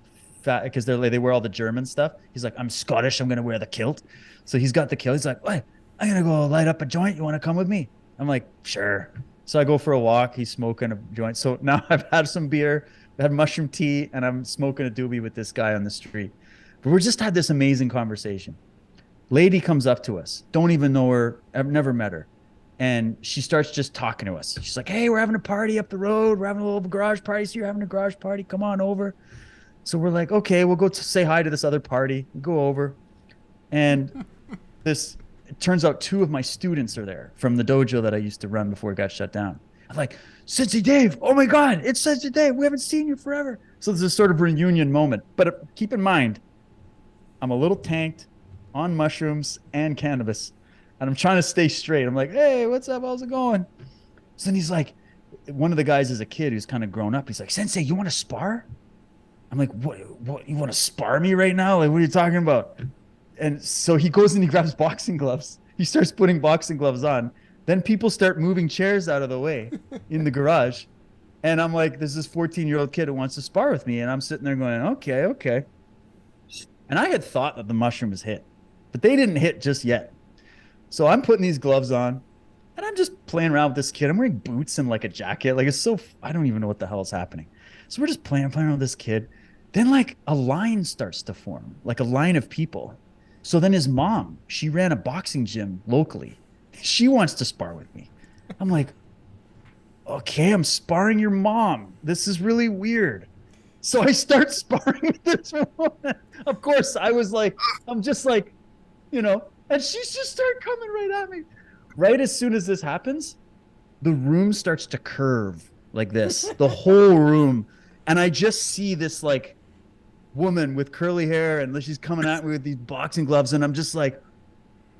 because they wear all the German stuff. He's like, I'm Scottish, I'm going to wear the kilt. So he's got the kilt. He's like, what? I'm going to go light up a joint. You want to come with me? I'm like, sure. So I go for a walk. He's smoking a joint. So now I've had some beer, I had mushroom tea, and I'm smoking a doobie with this guy on the street. But we just had this amazing conversation. Lady comes up to us. Don't even know her. I've never met her. And she starts just talking to us. She's like, hey, we're having a party up the road. We're having a little garage party. So you're having a garage party. Come on over. So we're like, okay, we'll go to say hi to this other party. We go over. And it turns out two of my students are there from the dojo that I used to run before it got shut down. I'm like, Sensei Dave, oh my God, it's Sensei Dave. We haven't seen you forever. So there's this sort of reunion moment. But keep in mind, I'm a little tanked on mushrooms and cannabis. And I'm trying to stay straight. I'm like, hey, what's up? How's it going? So then he's like, one of the guys is a kid who's kind of grown up. He's like, Sensei, you want to spar? I'm like, what? You want to spar me right now? Like, what are you talking about? And so he goes and he grabs boxing gloves. He starts putting boxing gloves on. Then people start moving chairs out of the way in the garage. And I'm like, there's this 14-year-old kid who wants to spar with me. And I'm sitting there going, okay. And I had thought that the mushrooms hit, but they didn't hit just yet. So I'm putting these gloves on and I'm just playing around with this kid. I'm wearing boots and like a jacket. Like it's so, I don't even know what the hell is happening. So we're just playing around with this kid. Then like a line starts to form, like a line of people. So then his mom, she ran a boxing gym locally. She wants to spar with me. I'm like, okay, I'm sparring your mom. This is really weird. So I start sparring with this woman. Of course, I was like, I'm just like, and she's just started coming right at me. Right as soon as this happens, the room starts to curve like this, the whole room. And I just see this like woman with curly hair and she's coming at me with these boxing gloves. And I'm just like,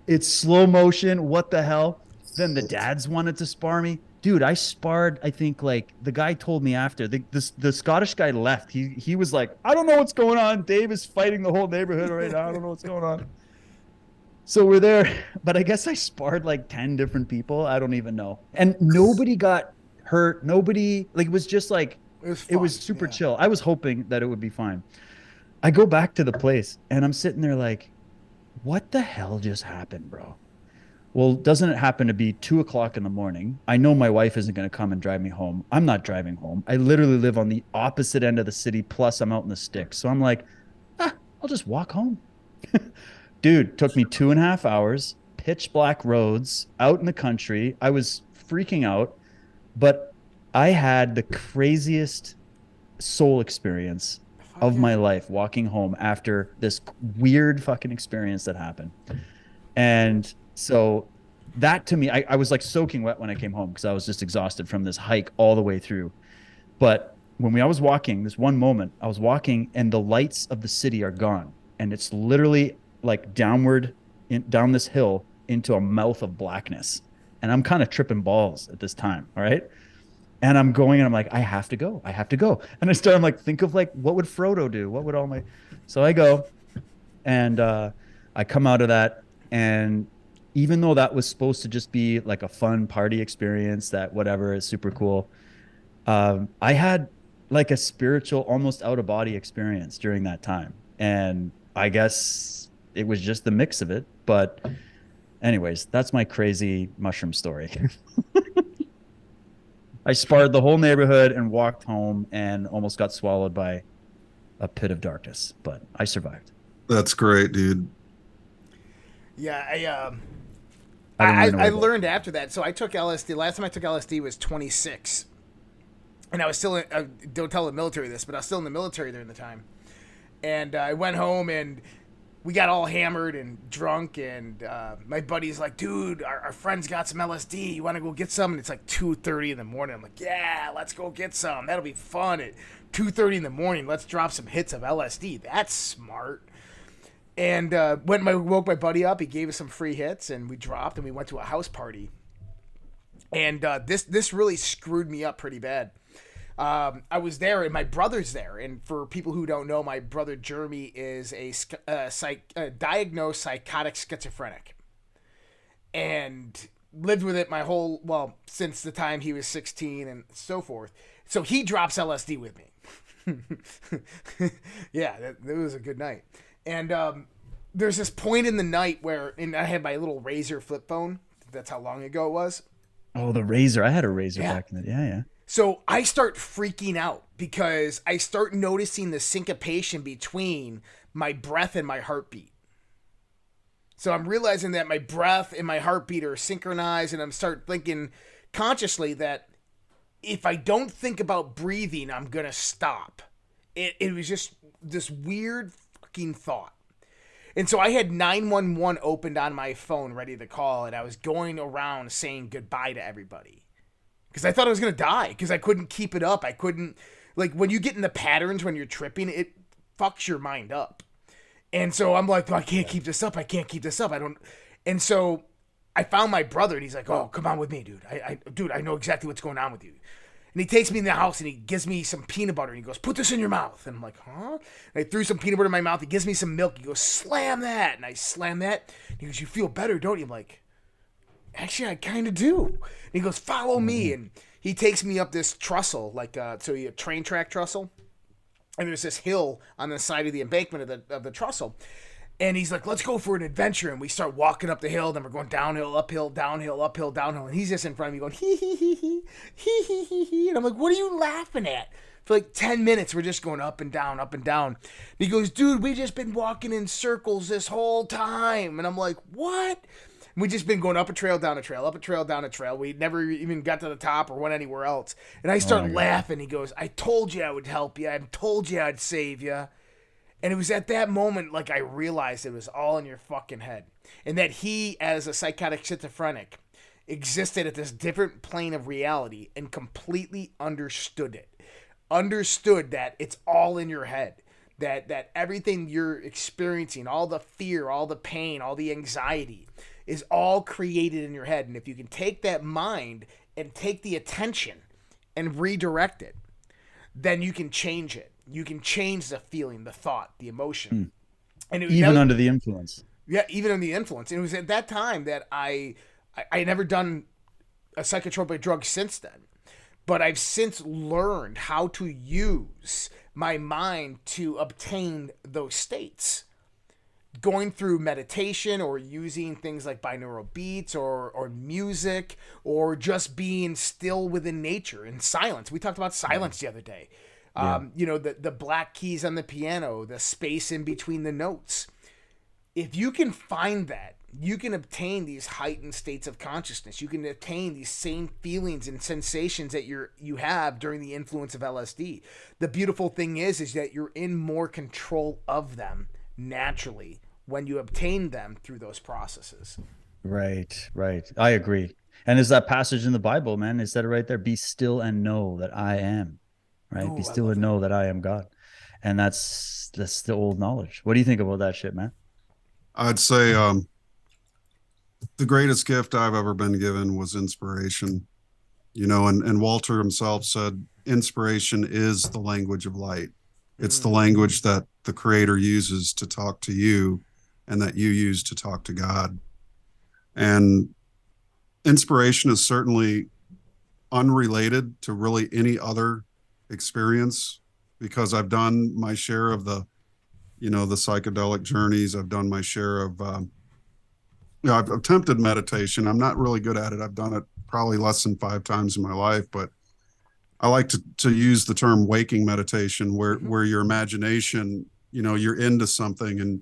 it's slow motion. What the hell? Then the dads wanted to spar me. Dude, I sparred, I think like the guy told me after the Scottish guy left. He was like, I don't know what's going on. Dave is fighting the whole neighborhood right now. I don't know what's going on. So we're there, but I guess I sparred like 10 different people. I don't even know. And nobody got hurt. Nobody, like, it was just like, it was super chill. I was hoping that it would be fine. I go back to the place and I'm sitting there like, what the hell just happened, bro? Well, doesn't it happen to be 2:00 in the morning? I know my wife isn't going to come and drive me home. I'm not driving home. I literally live on the opposite end of the city. Plus I'm out in the sticks. So I'm like, I'll just walk home. Dude, took me 2.5 hours, pitch black roads out in the country. I was freaking out, but I had the craziest soul experience of my life walking home after this weird fucking experience that happened. And so that to me, I was like soaking wet when I came home because I was just exhausted from this hike all the way through. But when I was walking, this one moment, I was walking and the lights of the city are gone. And it's literally like downward down this hill into a mouth of blackness. And I'm kind of tripping balls at this time. All right. And I'm going and I'm like, I have to go. And I start, I'm like, think of like, what would Frodo do? What would so I go and I come out of that. And even though that was supposed to just be like a fun party experience that whatever is super cool, I had like a spiritual, almost out of body experience during that time. And I guess it was just the mix of it. But anyways, that's my crazy mushroom story. I sparred the whole neighborhood and walked home and almost got swallowed by a pit of darkness, but I survived. That's great, dude. Yeah, I learned after that. So I took LSD. Last time I took LSD was 26. And I was still don't tell the military this, but I was still in the military during the time. And I went home and we got all hammered and drunk, and my buddy's like, dude, our friend's got some LSD. You want to go get some? And it's like 2:30 in the morning. I'm like, yeah, let's go get some. That'll be fun. At 2:30 in the morning, let's drop some hits of LSD. That's smart. And woke my buddy up. He gave us some free hits, and we dropped, and we went to a house party. And this really screwed me up pretty bad. I was there, and my brother's there. And for people who don't know, my brother Jeremy is a diagnosed psychotic schizophrenic, and lived with it since the time he was 16 and so forth. So he drops LSD with me. Yeah, that was a good night. And there's this point in the night where, and I had my little Razor flip phone. That's how long ago it was. Oh, the Razor. I had a Razor back in the day. Yeah. So I start freaking out because I start noticing the syncopation between my breath and my heartbeat. So I'm realizing that my breath and my heartbeat are synchronized, and I'm start thinking consciously that if I don't think about breathing, I'm going to stop. It was just this weird fucking thought. And so I had 911 opened on my phone ready to call, and I was going around saying goodbye to everybody. Because I thought I was going to die, because I couldn't keep it up. I couldn't, like, when you get in the patterns when you're tripping, it fucks your mind up. And so I'm like, I can't keep this up. And so I found my brother, and he's like, oh, come on with me, dude. Dude, I know exactly what's going on with you. And he takes me in the house, and he gives me some peanut butter, and he goes, put this in your mouth. And I'm like, huh? And I threw some peanut butter in my mouth. He gives me some milk. He goes, slam that. And I slam that. And he goes, you feel better, don't you? I'm like, actually, I kind of do. And he goes, follow me. And he takes me up this trestle, like a train track trestle. and there's this hill on the side of the embankment of the trestle. And he's like, let's go for an adventure. And we start walking up the hill. Then we're going downhill, uphill, downhill, uphill, downhill. And he's just in front of me going, hee, hee, hee, hee, hee, hee, hee, hee. And I'm like, what are you laughing at? For like 10 minutes, we're just going up and down, up and down. And he goes, dude, we just been walking in circles this whole time. And I'm like, what? And we just been going up a trail, down a trail, up a trail, down a trail. We never even got to the top or went anywhere else. And I start laughing. He goes, I told you I would help you. I told you I'd save you. And it was at that moment, like, I realized it was all in your fucking head. And that he, as a psychotic schizophrenic, existed at this different plane of reality and completely understood it. Understood that it's all in your head. That everything you're experiencing, all the fear, all the pain, all the anxiety, is all created in your head. And if you can take that mind and take the attention and redirect it, then you can change it. You can change the feeling, the thought, the emotion. And even under the influence. Yeah, even under the influence. And it was at that time that I never done a psychotropic drug since then. But I've since learned how to use my mind to obtain those states. Going through meditation or using things like binaural beats or music or just being still within nature and silence. We talked about silence the other day. You know, the black keys on the piano, the space in between the notes. If you can find that, you can obtain these heightened states of consciousness. You can attain these same feelings and sensations that you have during the influence of LSD. The beautiful thing is that you're in more control of them naturally when you obtain them through those processes. Right. I agree. And there's that passage in the Bible, man. It said it right there. Be still and know that I am. Right. Ooh, be still and know that I am God. And that's the old knowledge. What do you think about that shit, man? I'd say the greatest gift I've ever been given was inspiration. You know, and Walter himself said inspiration is the language of light. It's the language that the Creator uses to talk to you and that you use to talk to God. And inspiration is certainly unrelated to really any other experience, because I've done my share of the psychedelic journeys. I've done my share of, I've attempted meditation. I'm not really good at it. I've done it probably less than 5 times in my life, but I like to use the term waking meditation, where your imagination, you know, you're into something and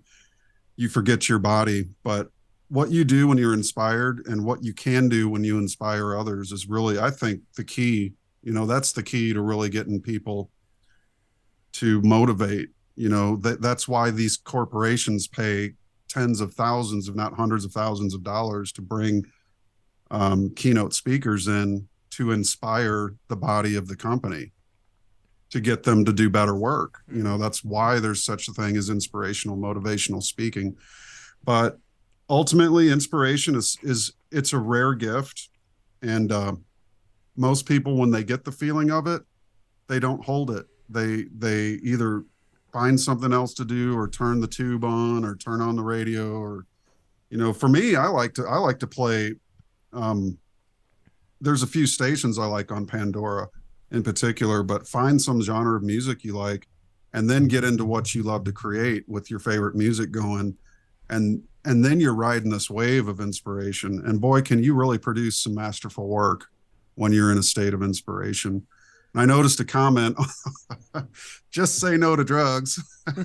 you forget your body. But what you do when you're inspired and what you can do when you inspire others is really, I think, the key. You know, that's the key to really getting people to motivate. You know, that's why these corporations pay tens of thousands, if not hundreds of thousands of dollars to bring keynote speakers in to inspire the body of the company, to get them to do better work. You know, that's why there's such a thing as inspirational, motivational speaking. But ultimately, inspiration is it's a rare gift. And most people, when they get the feeling of it, they don't hold it. They either find something else to do, or turn the tube on, or turn on the radio, or, you know, for me, I like to play. There's a few stations I like on Pandora in particular, but find some genre of music you like, and then get into what you love to create with your favorite music going. And then you're riding this wave of inspiration. And boy, can you really produce some masterful work when you're in a state of inspiration. And I noticed a comment, just say no to drugs,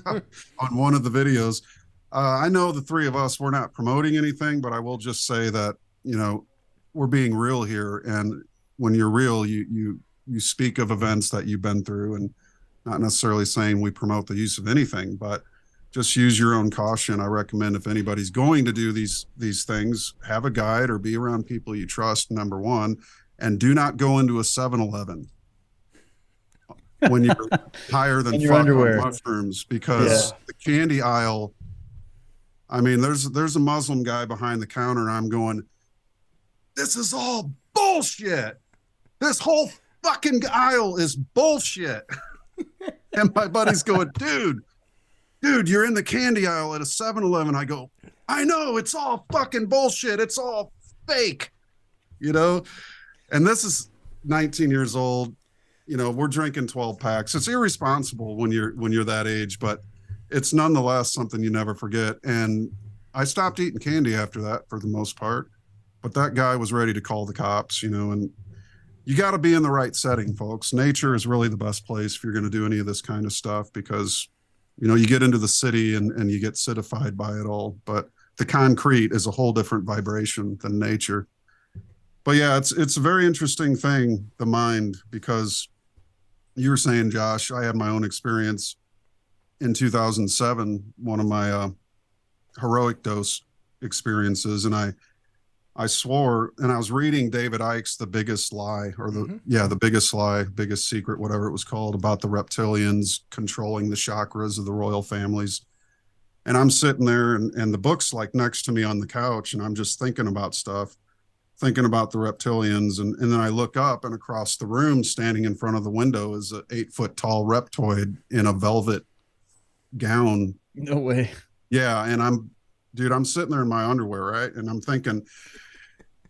on one of the videos. I know the three of us, we're not promoting anything, but I will just say that, you know, we're being real here. And when you're real, you speak of events that you've been through, and not necessarily saying we promote the use of anything, but just use your own caution. I recommend, if anybody's going to do these things, have a guide or be around people you trust, number one, and do not go into a 7-Eleven when you're higher than your underwear on mushrooms, because the candy aisle, I mean, there's a Muslim guy behind the counter, and I'm going, this is all bullshit. This whole fucking aisle is bullshit. And my buddy's going, dude, you're in the candy aisle at a 7-Eleven. I go, I know, it's all fucking bullshit. It's all fake, you know? And this is 19 years old. we're drinking 12 packs. It's irresponsible when you're that age, but it's nonetheless something you never forget. And I stopped eating candy after that for the most part, but that guy was ready to call the cops, and you got to be in the right setting, folks. Nature is really the best place if you're going to do any of this kind of stuff, because you get into the city and you get citified by it all, but the concrete is a whole different vibration than nature. But yeah, it's a very interesting thing, the mind, because you were saying, Josh, I had my own experience in 2007, one of my heroic dose experiences, and I swore, and I was reading David Icke's The Biggest Lie, or the Biggest Lie, Biggest Secret, whatever it was called, about the reptilians controlling the chakras of the royal families. And I'm sitting there, and the book's like next to me on the couch, and I'm just thinking about stuff, thinking about the reptilians. And then I look up, and across the room, standing in front of the window, is an 8-foot tall reptoid in a velvet gown. No way. Yeah. And I'm sitting there in my underwear, right? And I'm thinking,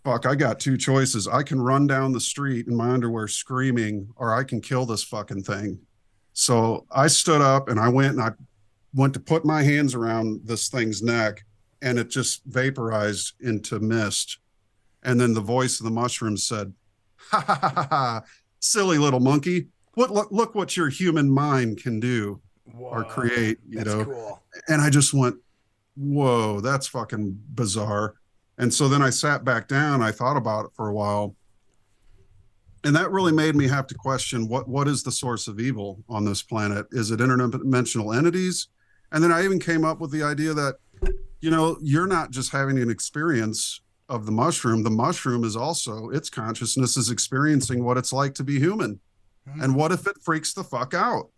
fuck, I got two choices. I can run down the street in my underwear screaming, or I can kill this fucking thing. So I stood up and I went to put my hands around this thing's neck, and it just vaporized into mist. And then the voice of the mushroom said, ha ha ha ha, ha, silly little monkey. Look what your human mind can do. Whoa, or create, cool. And I just went, whoa, that's fucking bizarre. And so then I sat back down, I thought about it for a while. And that really made me have to question what is the source of evil on this planet? Is it interdimensional entities? And then I even came up with the idea that, you're not just having an experience of the mushroom. The mushroom is also, its consciousness is experiencing what it's like to be human. Mm-hmm. And what if it freaks the fuck out?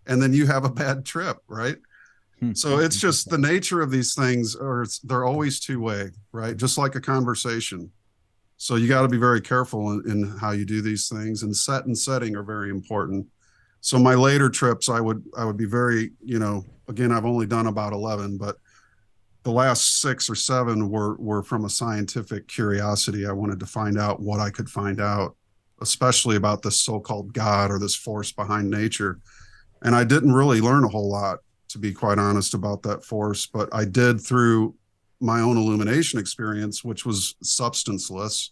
And then you have a bad trip, right? So it's just the nature of these things, they're always two-way, right? Just like a conversation. So you got to be very careful in how you do these things, and set and setting are very important. So my later trips, I would be very, again, I've only done about 11, but the last 6 or 7 were from a scientific curiosity. I wanted to find out what I could find out, especially about this so-called God or this force behind nature. And I didn't really learn a whole lot, to be quite honest, about that force, but I did through my own illumination experience, which was substanceless.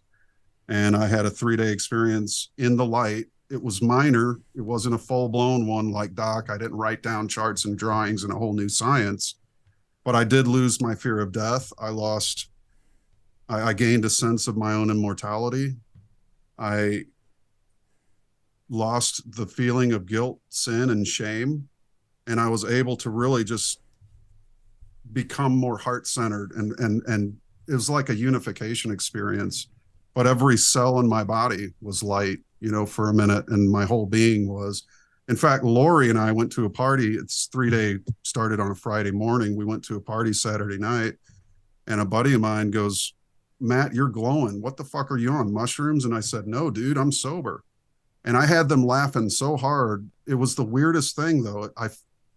And I had a 3-day experience in the light. It was minor. It wasn't a full-blown one like Doc. I didn't write down charts and drawings and a whole new science, but I did lose my fear of death. I gained a sense of my own immortality. I lost the feeling of guilt, sin, and shame. And I was able to really just become more heart-centered, and it was like a unification experience. But every cell in my body was light, for a minute, and my whole being was. In fact, Lori and I went to a party. It's 3-day, started on a Friday morning. We went to a party Saturday night, and a buddy of mine goes, Matt, you're glowing. What the fuck are you on, mushrooms? And I said, no, dude, I'm sober. And I had them laughing so hard. It was the weirdest thing, though.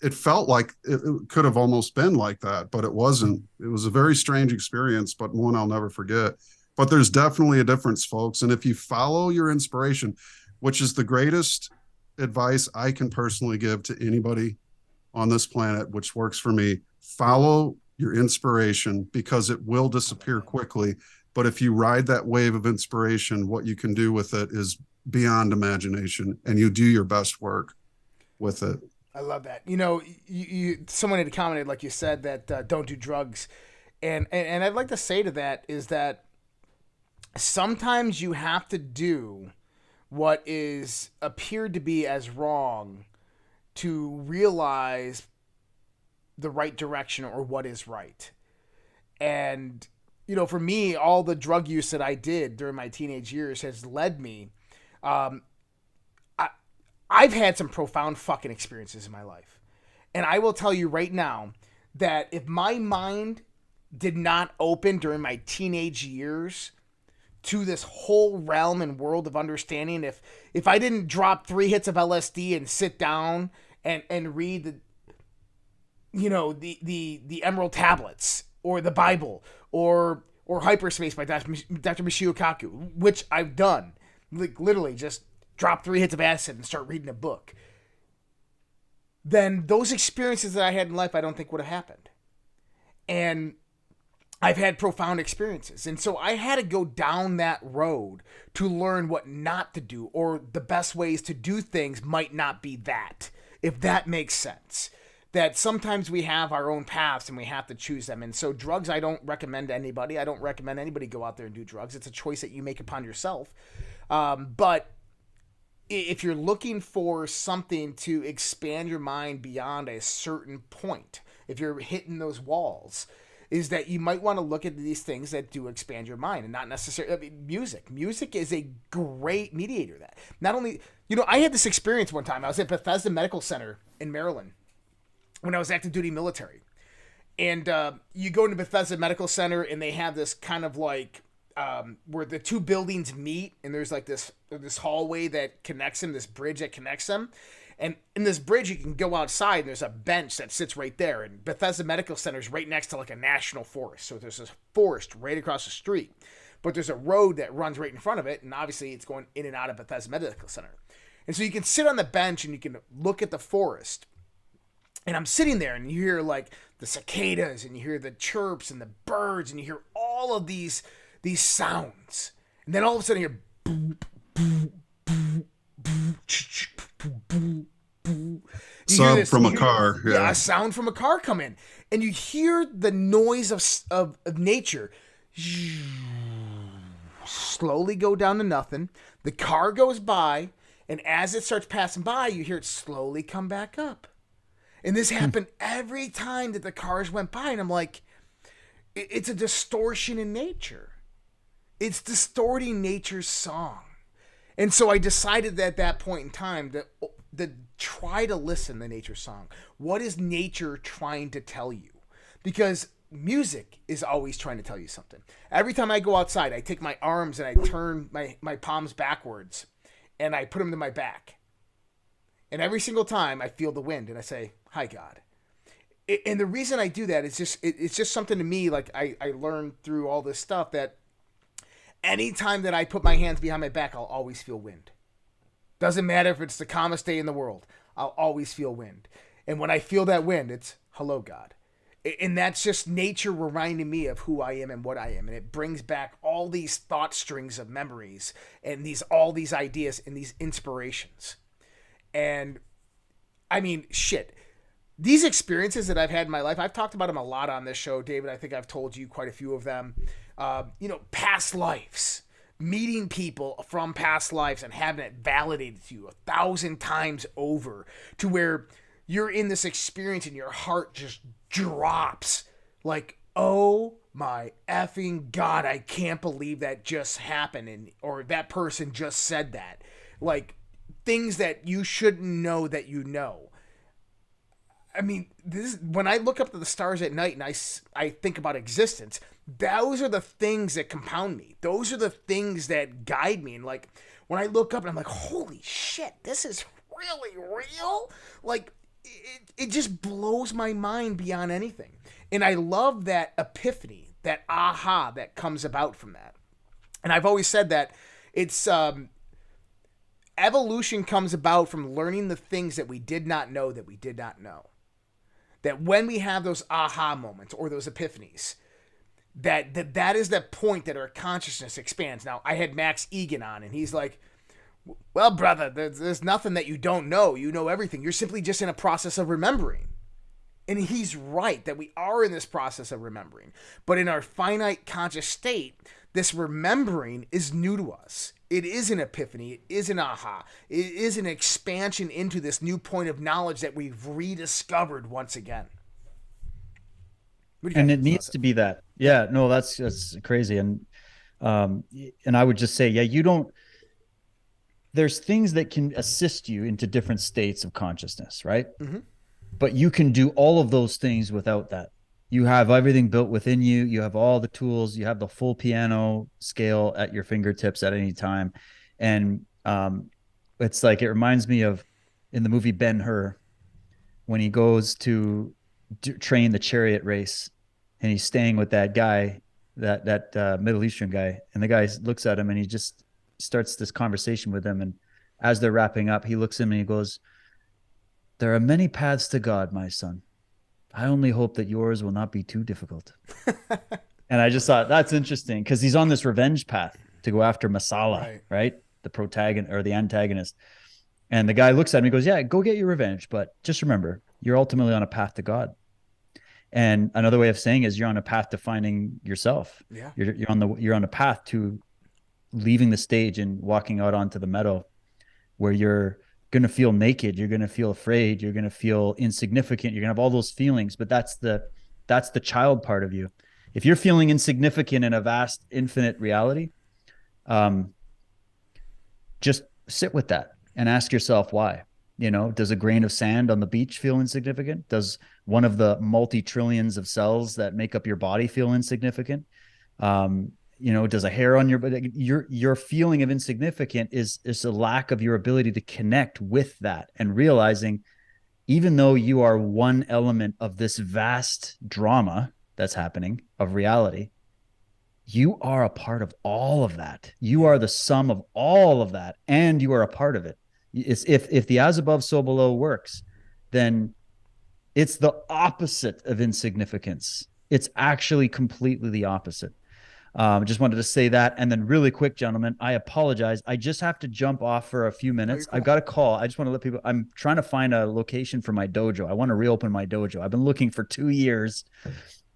It felt like it could have almost been like that, but it wasn't. It was a very strange experience, but one I'll never forget. But there's definitely a difference, folks. And if you follow your inspiration, which is the greatest advice I can personally give to anybody on this planet, which works for me, follow your inspiration, because it will disappear quickly. But if you ride that wave of inspiration, what you can do with it is beyond imagination, and you do your best work with it. I love that. Someone had commented, like you said, that don't do drugs. And I'd like to say to that is that sometimes you have to do what is appeared to be as wrong to realize the right direction or what is right. And, for me, all the drug use that I did during my teenage years has led me. I've had some profound fucking experiences in my life. And I will tell you right now that if my mind did not open during my teenage years to this whole realm and world of understanding, if I didn't drop 3 hits of LSD and sit down and read the Emerald Tablets or the Bible or Hyperspace by Dr. Michio Kaku, which I've done, like literally just drop 3 hits of acid and start reading a book, then those experiences that I had in life, I don't think would have happened. And I've had profound experiences. And so I had to go down that road to learn what not to do, or the best ways to do things might not be that, if that makes sense. That sometimes we have our own paths and we have to choose them. And so drugs, I don't recommend to anybody. I don't recommend anybody go out there and do drugs. It's a choice that you make upon yourself. But if you're looking for something to expand your mind beyond a certain point, if you're hitting those walls, is that you might want to look at these things that do expand your mind, and not necessarily, I mean, music. Music is a great mediator of that. Not only, I had this experience one time. I was at Bethesda Medical Center in Maryland when I was active duty military. And you go into Bethesda Medical Center and they have this kind of like, where the two buildings meet, and there's like this hallway that connects them, this bridge that connects them. And in this bridge, you can go outside, and there's a bench that sits right there. And Bethesda Medical Center is right next to like a national forest. So there's this forest right across the street. But there's a road that runs right in front of it, and obviously it's going in and out of Bethesda Medical Center. And so you can sit on the bench, and you can look at the forest. And I'm sitting there, and you hear like the cicadas, and you hear the chirps and the birds, and you hear all of these sounds. And then all of a sudden you hear boop, boop, boop, boop, boop. Sound from a car. Yeah, a sound from a car come in. And you hear the noise of nature slowly go down to nothing. The car goes by, and as it starts passing by, you hear it slowly come back up. And this happened every time that the cars went by. And I'm like, it's a distortion in nature. It's distorting nature's song. And so I decided at that point in time to try to listen to nature's song. What is nature trying to tell you? Because music is always trying to tell you something. Every time I go outside, I take my arms and I turn my palms backwards and I put them to my back. And every single time I feel the wind and I say, "Hi, God." And the reason I do that is it's just something to me, like I learned through all this stuff, that anytime that I put my hands behind my back, I'll always feel wind. Doesn't matter if it's the calmest day in the world, I'll always feel wind. And when I feel that wind, it's hello, God. And that's just nature reminding me of who I am and what I am. And it brings back all these thought strings of memories and all these ideas and these inspirations. And I mean, shit. These experiences that I've had in my life, I've talked about them a lot on this show, David. I think I've told you quite a few of them. Past lives, meeting people from past lives and having it validated to you 1,000 times over, to where you're in this experience and your heart just drops like, oh my effing God, I can't believe that just happened. Or that person just said that. Like, things that you shouldn't know that you know. I mean, when I look up to the stars at night and I think about existence, those are the things that compound me. Those are the things that guide me. And like, when I look up and I'm like, holy shit, this is really real. Like, it just blows my mind beyond anything. And I love that epiphany, that aha that comes about from that. And I've always said that it's, evolution comes about from learning the things that we did not know that we did not know. That when we have those aha moments or those epiphanies, that is the point that our consciousness expands. Now, I had Max Egan on, and he's like, well, brother, there's nothing that you don't know. You know everything. You're simply just in a process of remembering. And he's right, that we are in this process of remembering. But in our finite conscious state, this remembering is new to us. It is an epiphany. It is an aha. It is an expansion into this new point of knowledge that we've rediscovered once again. And it needs to be that. Yeah, no, that's crazy. And I would just say, yeah, there's things that can assist you into different states of consciousness, right? Mm-hmm. But you can do all of those things without that. You have everything built within you. You have all the tools. You have the full piano scale at your fingertips at any time. And it's like, it reminds me of in the movie Ben-Hur, when he goes to train the chariot race and he's staying with that guy, that Middle Eastern guy. And the guy looks at him and he just starts this conversation with him. And as they're wrapping up, he looks at me and he goes, "There are many paths to God, my son. I only hope that yours will not be too difficult." And I just thought that's interesting because he's on this revenge path to go after Masala, right? The protagonist or the antagonist. And the guy looks at me and goes, "Yeah, go get your revenge. But just remember, you're ultimately on a path to God." And another way of saying is you're on a path to finding yourself. Yeah. You're on a path to leaving the stage and walking out onto the meadow where you're going to feel naked. You're going to feel afraid. You're going to feel insignificant. You're going to have all those feelings, but that's the child part of you. If you're feeling insignificant in a vast, infinite reality, just sit with that and ask yourself why. Does a grain of sand on the beach feel insignificant? Does one of the multi-trillions of cells that make up your body feel insignificant? Does a hair on your body? Your feeling of insignificant is a lack of your ability to connect with that and realizing, even though you are one element of this vast drama that's happening of reality, you are a part of all of that. You are the sum of all of that, and you are a part of it. If the as above, so below works, then it's the opposite of insignificance. It's actually completely the opposite. Just wanted to say that. And then really quick, gentlemen, I apologize. I just have to jump off for a few minutes. Cool. I've got a call. I just want to let people, I'm trying to find a location for my dojo. I want to reopen my dojo. I've been looking for 2 years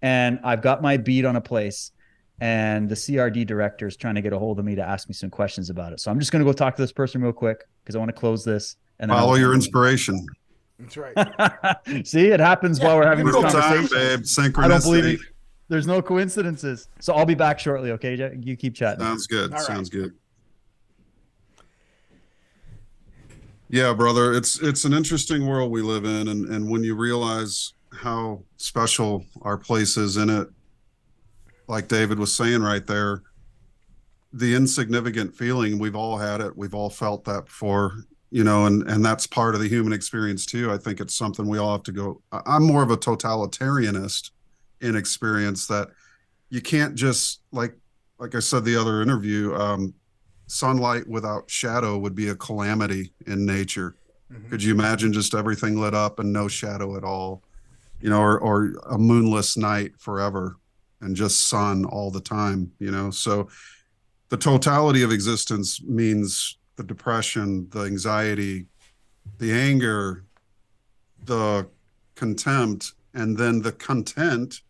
and I've got my beat on a place. And the CRD director is trying to get a hold of me to ask me some questions about it. So I'm just going to go talk to this person real quick because I want to close this. And then follow your inspiration. That's right. See, it happens while we're having this conversation. Time, babe. Synchronicity. I don't believe it. There's no coincidences. So I'll be back shortly. Okay, you keep chatting. Sounds good. All Sounds right. good. Yeah, brother. It's an interesting world we live in, and when you realize how special our place is in it, like David was saying right there, the insignificant feeling, we've all had it. We've all felt that before, and that's part of the human experience too. I think it's something we all have to go. I'm more of a totalitarianist in experience that you can't just like I said, the other interview, sunlight without shadow would be a calamity in nature. Mm-hmm. Could you imagine just everything lit up and no shadow at all, or a moonless night forever? And just sun all the time, So the totality of existence means the depression, the anxiety, the anger, the contempt, and then the content,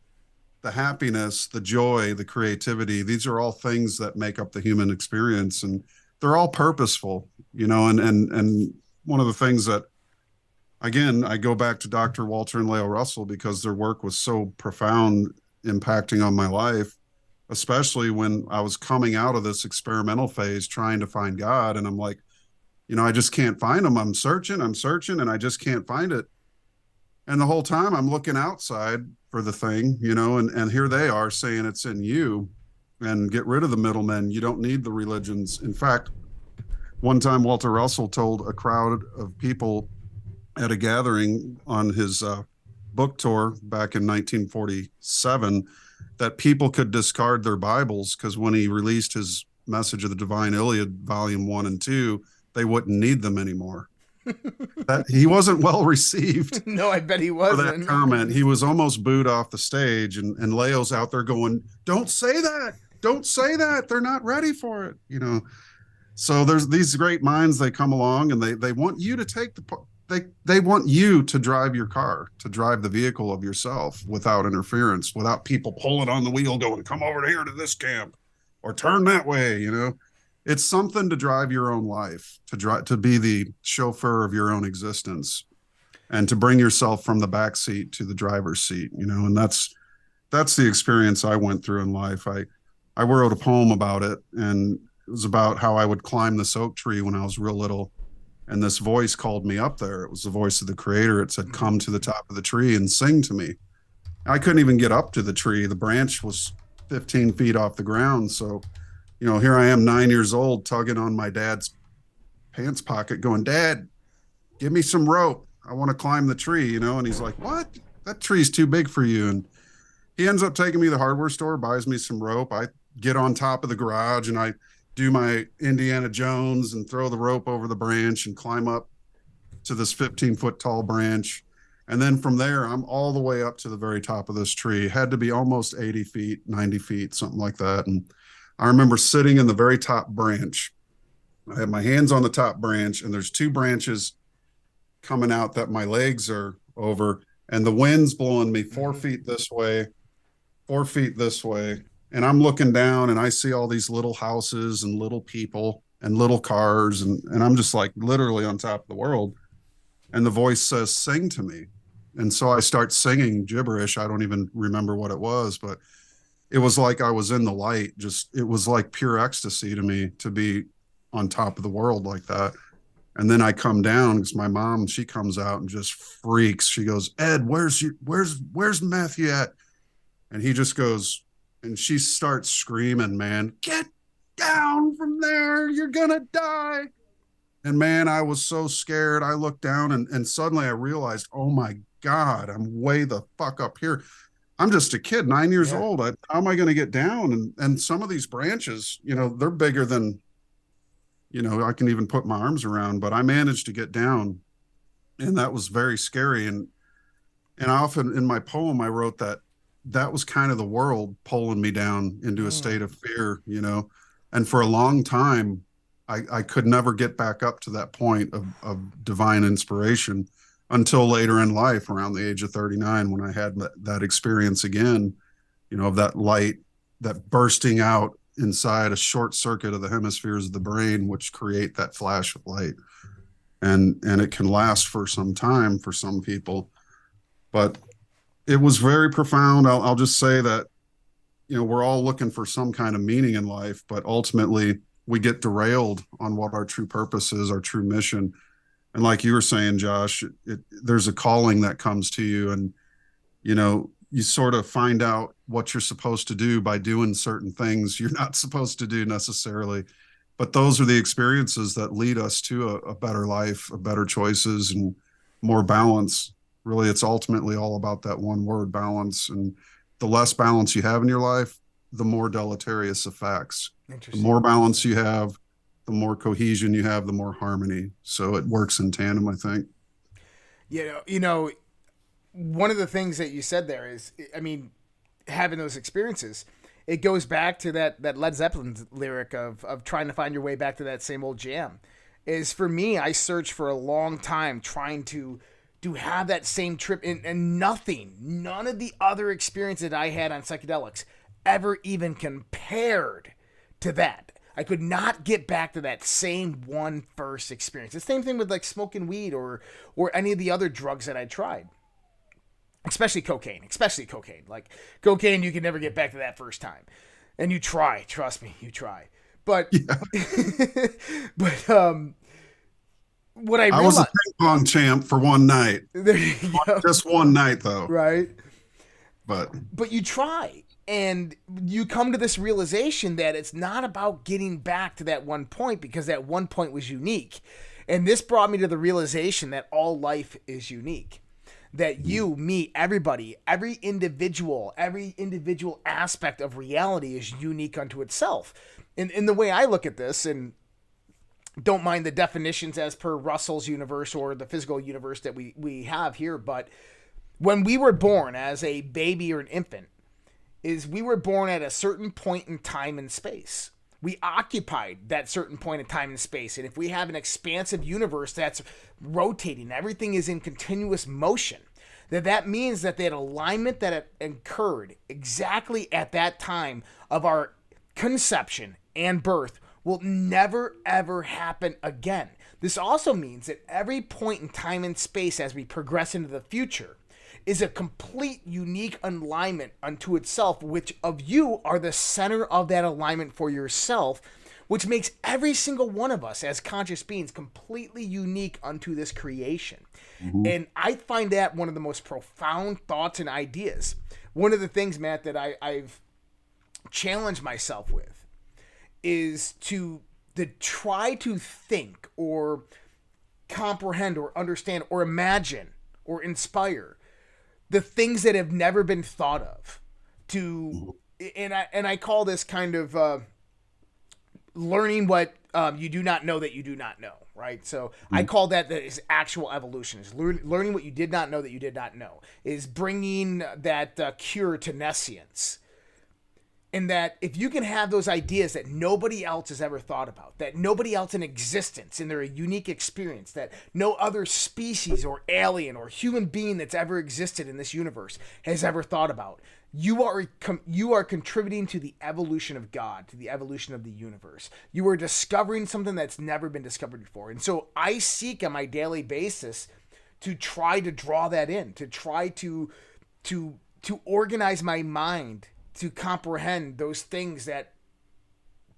the happiness, the joy, the creativity. These are all things that make up the human experience, and they're all purposeful, and one of the things that, again, I go back to Dr. Walter and Leo Russell because their work was so profound, impacting on my life, especially when I was coming out of this experimental phase trying to find God. And I'm like, I just can't find him. I'm searching, and I just can't find it. And the whole time I'm looking outside for the thing, and here they are saying it's in you, and get rid of the middlemen. You don't need the religions. In fact, one time Walter Russell told a crowd of people at a gathering on his book tour back in 1947 that people could discard their Bibles because when he released his Message of the Divine Iliad, Volume 1 and 2, they wouldn't need them anymore. That he wasn't well received. No, I bet he wasn't. For that comment, he was almost booed off the stage, and Leo's out there going, "Don't say that! Don't say that! They're not ready for it." So there's these great minds. They come along and they want you to take they want you to drive your car, to drive the vehicle of yourself without interference, without people pulling on the wheel going, "Come over here to this camp," or "Turn that way." It's something to drive your own life, to be the chauffeur of your own existence, and to bring yourself from the back seat to the driver's seat. And that's the experience I went through in life. I wrote a poem about it, and it was about how I would climb this oak tree when I was real little. And this voice called me up there. It was the voice of the Creator. It said, "Come to the top of the tree and sing to me." I couldn't even get up to the tree. The branch was 15 feet off the ground. So, here I am, 9 years old, tugging on my dad's pants pocket going, "Dad, give me some rope. I want to climb the tree," And he's like, "What? That tree's too big for you." And he ends up taking me to the hardware store, buys me some rope. I get on top of the garage and I do my Indiana Jones and throw the rope over the branch and climb up to this 15-foot tall branch. And then from there, I'm all the way up to the very top of this tree. It had to be almost 80 feet, 90 feet, something like that. And I remember sitting in the very top branch. I have my hands on the top branch, and there's two branches coming out that my legs are over, and the wind's blowing me 4 feet this way, 4 feet this way. And I'm looking down and I see all these little houses and little people and little cars. And I'm just like literally on top of the world. And the voice says, sing to me. And so I start singing gibberish. I don't even remember what it was, but it was like I was in the light. It was like pure ecstasy to me to be on top of the world like that. And then I come down because my mom, she comes out and just freaks. She goes, Ed, where's Matthew at? And he just goes, and she starts screaming, man, get down from there. You're going to die. And man, I was so scared. I looked down and suddenly I realized, oh my God, I'm way the fuck up here. I'm just a kid, 9 years old. How am I going to get down? And some of these branches, they're bigger than, I can even put my arms around, but I managed to get down. And that was very scary. And I often in my poem, I wrote that was kind of the world pulling me down into a state of fear, and for a long time, I could never get back up to that point of divine inspiration until later in life, around the age of 39, when I had that experience again, of that light, that bursting out inside a short circuit of the hemispheres of the brain, which create that flash of light. And it can last for some time for some people, but it was very profound. I'll just say that, we're all looking for some kind of meaning in life, but ultimately we get derailed on what our true purpose is, our true mission. And like you were saying, Josh, there's a calling that comes to you, and, you sort of find out what you're supposed to do by doing certain things you're not supposed to do necessarily. But those are the experiences that lead us to a better life, a better choices, and more balance. Really, it's ultimately all about that one word, balance. And the less balance you have in your life, the more deleterious effects. The more balance you have, the more cohesion you have, the more harmony. So it works in tandem, I think. One of the things that you said there is, having those experiences, it goes back to that Led Zeppelin lyric of trying to find your way back to that same old jam. Is for me, I searched for a long time trying to have that same trip, and none of the other experiences that I had on psychedelics ever even compared to that. I could not get back to that same one first experience. The same thing with like smoking weed or any of the other drugs that I tried. Especially cocaine. Like cocaine, you can never get back to that first time. And you try, trust me, you try. But what I was a ping pong champ for one night. There you go. Just one night though. Right. But you try. And you come to this realization that it's not about getting back to that one point, because that one point was unique. And this brought me to the realization that all life is unique. That you, me, everybody, every individual aspect of reality is unique unto itself. In the way I look at this, and don't mind the definitions as per Russell's universe or the physical universe that we have here, but when we were born as a baby or an infant, we were born at a certain point in time and space. We occupied that certain point in time and space. And if we have an expansive universe that's rotating, everything is in continuous motion, that means that that alignment that occurred exactly at that time of our conception and birth will never, ever happen again. This also means that every point in time and space as we progress into the future is a complete unique alignment unto itself, which of you are the center of that alignment for yourself, which makes every single one of us as conscious beings completely unique unto this creation. Mm-hmm. And I find that one of the most profound thoughts and ideas. One of the things, Matt, that I've challenged myself with is to try to think or comprehend or understand or imagine or inspire the things that have never been thought of. And I call this kind of learning what you do not know that you do not know, right? So I call that is actual evolution, is learning what you did not know that you did not know, is bringing that cure to nescience. And that if you can have those ideas that nobody else has ever thought about, that nobody else in existence, in their unique experience, that no other species or alien or human being that's ever existed in this universe has ever thought about, you are contributing to the evolution of God, to the evolution of the universe. You are discovering something that's never been discovered before. And so I seek on my daily basis to try to draw that in, to try to organize my mind to comprehend those things that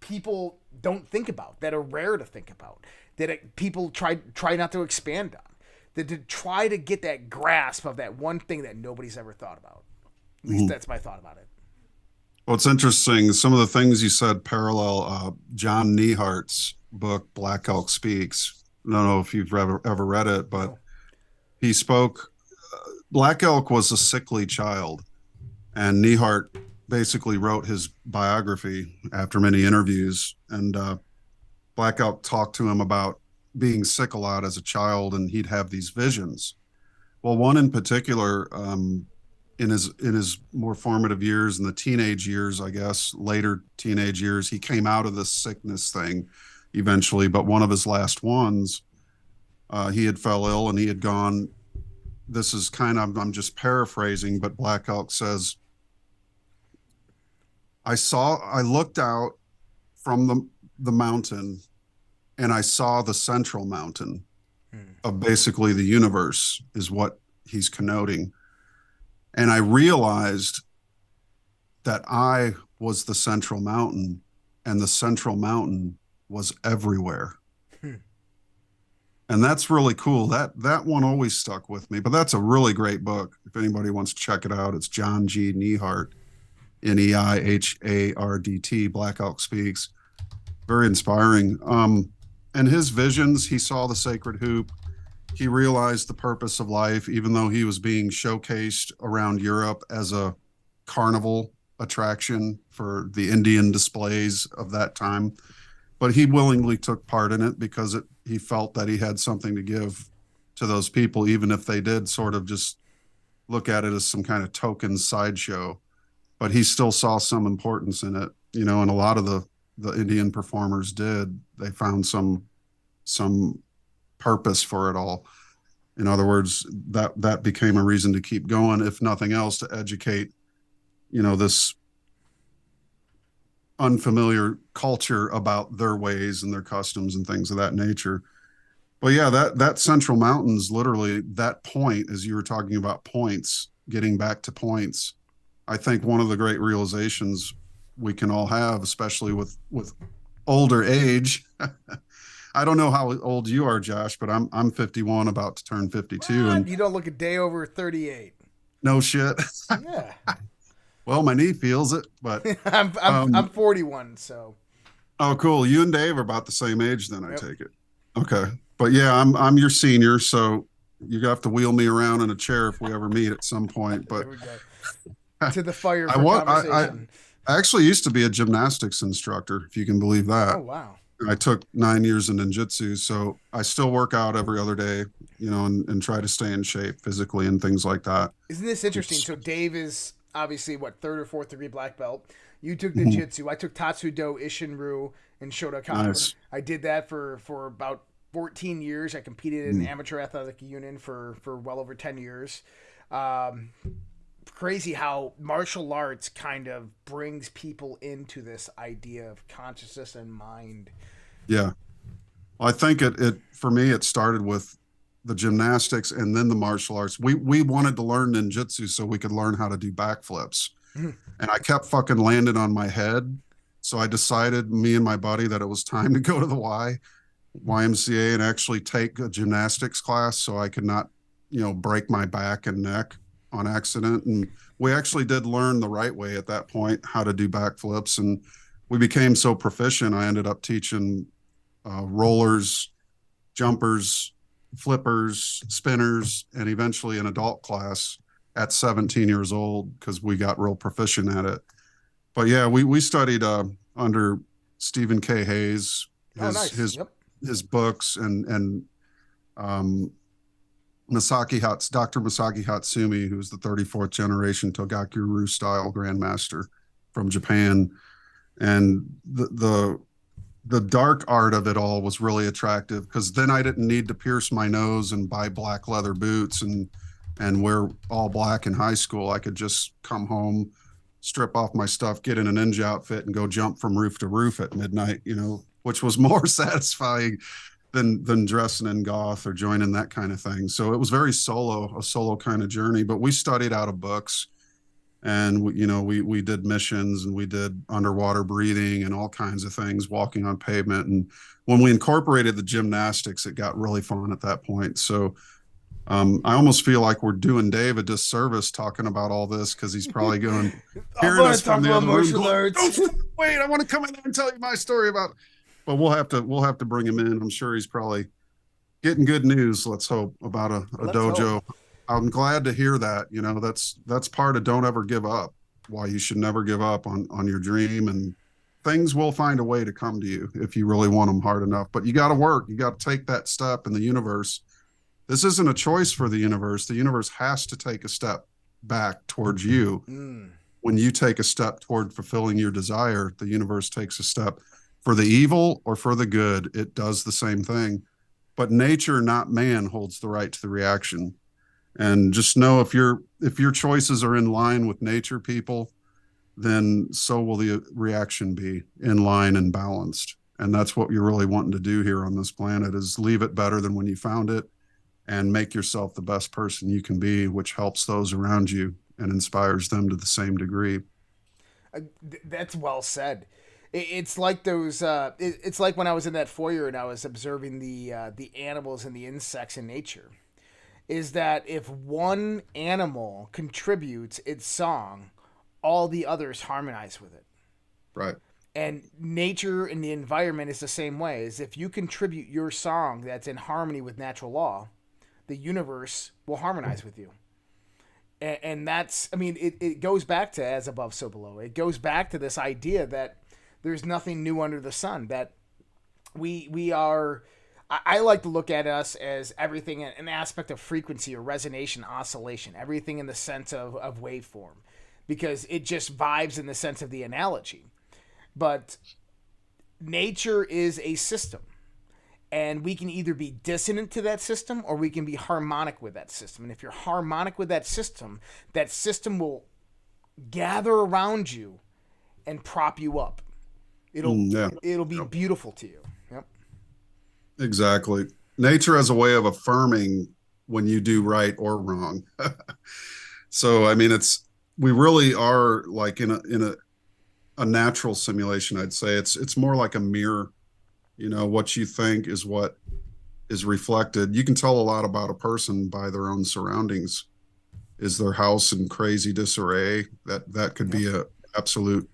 people don't think about, that are rare to think about, that people try not to expand on, that to try to get that grasp of that one thing that nobody's ever thought about. At least that's my thought about it. Well, it's interesting. Some of the things you said parallel John Nehart's book, Black Elk Speaks. I don't know if you've ever read it, but he spoke. Black Elk was a sickly child, and Nehart basically wrote his biography after many interviews. And Black Elk talked to him about being sick a lot as a child, and he'd have these visions. Well, one in particular, in his more formative years, in the teenage years, I guess, later teenage years, he came out of this sickness thing eventually. But one of his last ones, he had fell ill and he had gone. This is kind of, I'm just paraphrasing, but Black Elk says, I looked out from the mountain and I saw the central mountain of basically the universe, is what he's connoting. And I realized that I was the central mountain, and the central mountain was everywhere. And that's really cool. That one always stuck with me, but that's a really great book. If anybody wants to check it out, it's John G. Nehart, Neihardt, Black Elk Speaks. Very inspiring. And his visions, he saw the sacred hoop. He realized the purpose of life, even though he was being showcased around Europe as a carnival attraction for the Indian displays of that time. But he willingly took part in it because he felt that he had something to give to those people, even if they did sort of just look at it as some kind of token sideshow. But he still saw some importance in it, and a lot of the Indian performers did. They found some purpose for it all. In other words, that became a reason to keep going, if nothing else, to educate, this unfamiliar culture about their ways and their customs and things of that nature. But yeah, that Central Mountains, literally that point, as you were talking about points, getting back to points, I think one of the great realizations we can all have, especially with older age. I don't know how old you are, Josh, but I'm 51, about to turn 52. What? And you don't look a day over 38. No shit. Yeah. Well, my knee feels it, but I'm 41, so. Oh, cool. You and Dave are about the same age then, I Yep. take it. Okay. But yeah, I'm your senior, so you have to wheel me around in a chair if we ever meet at some point. But There we go. To the fire for I conversation. I actually used to be a gymnastics instructor, if you can believe that. Oh, wow. I took 9 years in ninjutsu, so I still work out every other day, and try to stay in shape physically and things like that. Isn't this interesting? So Dave is obviously, third or fourth degree black belt. You took ninjutsu. I took Tatsudo, Ishinryu, and Shotokan. Nice. I did that for about 14 years. I competed in amateur athletic union for well over 10 years. Crazy how martial arts kind of brings people into this idea of consciousness and mind. Yeah. Well, I think it for me, it started with the gymnastics and then the martial arts. We wanted to learn ninjutsu so we could learn how to do backflips. And I kept fucking landing on my head. So I decided, me and my buddy, that it was time to go to the YMCA and actually take a gymnastics class so I could not, break my back and neck on accident. And we actually did learn the right way at that point, how to do backflips. And we became so proficient, I ended up teaching rollers, jumpers, flippers, spinners, and eventually an adult class at 17 years old because we got real proficient at it. But yeah, we studied under Stephen K. Hayes, Oh, his nice. his Yep. his books, and um, Dr. Masaki Hatsumi, who's the 34th generation Togakuru style grandmaster from Japan, and the dark art of it all was really attractive because then I didn't need to pierce my nose and buy black leather boots and wear all black in high school. I could just come home, strip off my stuff, get in a ninja outfit, and go jump from roof to roof at midnight, which was more satisfying than dressing in goth or joining that kind of thing. So it was a solo kind of journey, but we studied out of books, and we did missions, and we did underwater breathing and all kinds of things, walking on pavement. And when we incorporated the gymnastics, it got really fun at that point. So I almost feel like we're doing Dave a disservice talking about all this, because he's probably going, hearing us from the other room, going, wait, I want to come in there and tell you my story about. But we'll have to bring him in. I'm sure he's probably getting good news. Let's hope, about a dojo. Hope. I'm glad to hear that. That's part of don't ever give up. Why you should never give up on your dream, and things will find a way to come to you if you really want them hard enough. But you got to work. You got to take that step in the universe. This isn't a choice for the universe. The universe has to take a step back towards you. When you take a step toward fulfilling your desire, the universe takes a step. For the evil or for the good, it does the same thing. But nature, not man, holds the right to the reaction. And just know, if your choices are in line with nature, people, then so will the reaction be in line and balanced. And that's what you're really wanting to do here on this planet, is leave it better than when you found it, and make yourself the best person you can be, which helps those around you and inspires them to the same degree. That's well said. It's like those. It's like when I was in that foyer and I was observing the animals and the insects in nature. Is that if one animal contributes its song, all the others harmonize with it. Right. And nature and the environment is the same way. Is if you contribute your song that's in harmony with natural law, the universe will harmonize with you. And that's, I mean, it goes back to as above, so below. It goes back to this idea that there's nothing new under the sun, that we are, I like to look at us as everything, an aspect of frequency or resonation, oscillation, everything in the sense of waveform, because it just vibes in the sense of the analogy. But nature is a system, and we can either be dissonant to that system or we can be harmonic with that system. And if you're harmonic with that system will gather around you and prop you up. It'll be beautiful to you. Yep. Exactly. Nature has a way of affirming when you do right or wrong. So, I mean, we really are like in a natural simulation. I'd say it's more like a mirror. What you think is what is reflected. You can tell a lot about a person by their own surroundings. Is their house in crazy disarray? That could be a absolute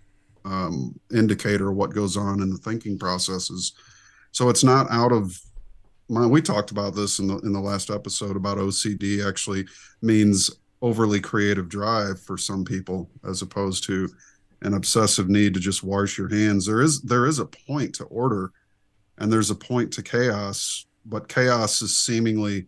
indicator of what goes on in the thinking processes. So it's not out of we talked about this in the last episode about OCD actually means overly creative drive for some people, as opposed to an obsessive need to just wash your hands. There is a point to order, and there's a point to chaos, but chaos is seemingly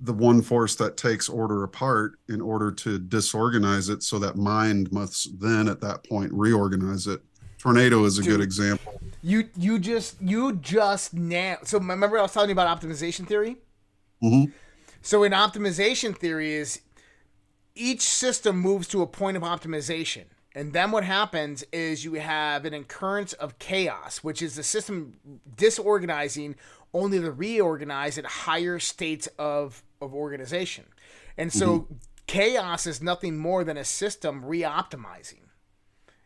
the one force that takes order apart in order to disorganize it, so that mind must then at that point reorganize it. Tornado is a good example. You just now. So remember I was telling you about optimization theory? Mm-hmm. So in optimization theory is each system moves to a point of optimization. And then what happens is you have an occurrence of chaos, which is the system disorganizing only to reorganize at higher states of organization. And so chaos is nothing more than a system re-optimizing.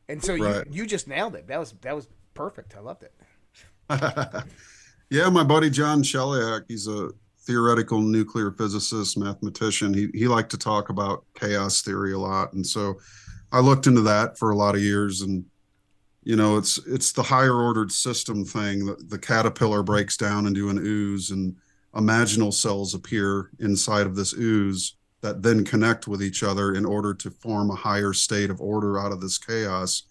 And so you just nailed it. That was perfect. I loved it. Yeah, my buddy John Cheliak, he's a theoretical nuclear physicist, mathematician. He liked to talk about chaos theory a lot. And so I looked into that for a lot of years, and it's the higher ordered system thing. The caterpillar breaks down into an ooze, and imaginal cells appear inside of this ooze that then connect with each other in order to form a higher state of order out of this chaos.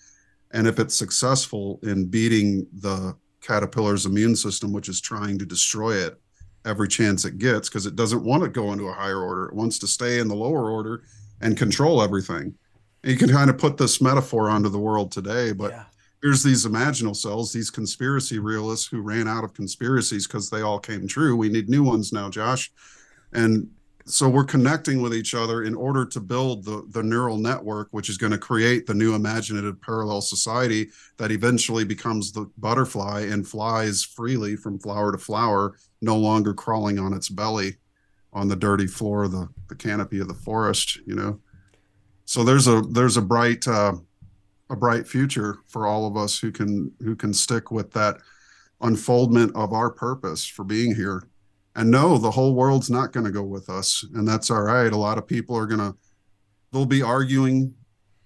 And if it's successful in beating the caterpillar's immune system, which is trying to destroy it every chance it gets, because it doesn't want to go into a higher order. It wants to stay in the lower order and control everything. And you can kind of put this metaphor onto the world today, but Yeah. here's these imaginal cells, these conspiracy realists who ran out of conspiracies because they all came true. We need new ones now, Josh. And so we're connecting with each other in order to build the neural network, which is going to create the new imaginative parallel society that eventually becomes the butterfly and flies freely from flower to flower, no longer crawling on its belly on the dirty floor of the canopy of the forest, you know. So there's a bright future for all of us who can stick with that unfoldment of our purpose for being here. And no, the whole world's not going to go with us, and that's all right. A lot of people they'll be arguing,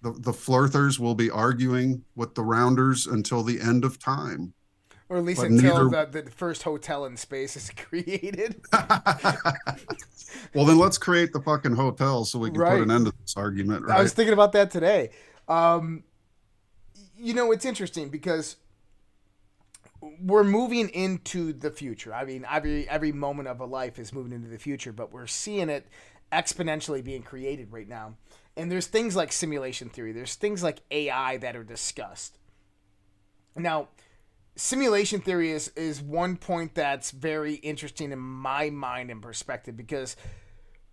the flirters will be arguing with the rounders until the end of time. Or at least But until neither... the first hotel in space is created. Well, then let's create the fucking hotel so we can put Right. an end to this argument, I right? was thinking about that today. You know, it's interesting because we're moving into the future. I mean, every moment of a life is moving into the future, but we're seeing it exponentially being created right now. And there's things like simulation theory. There's things like AI that are discussed. Now, simulation theory is one point that's very interesting in my mind and perspective, because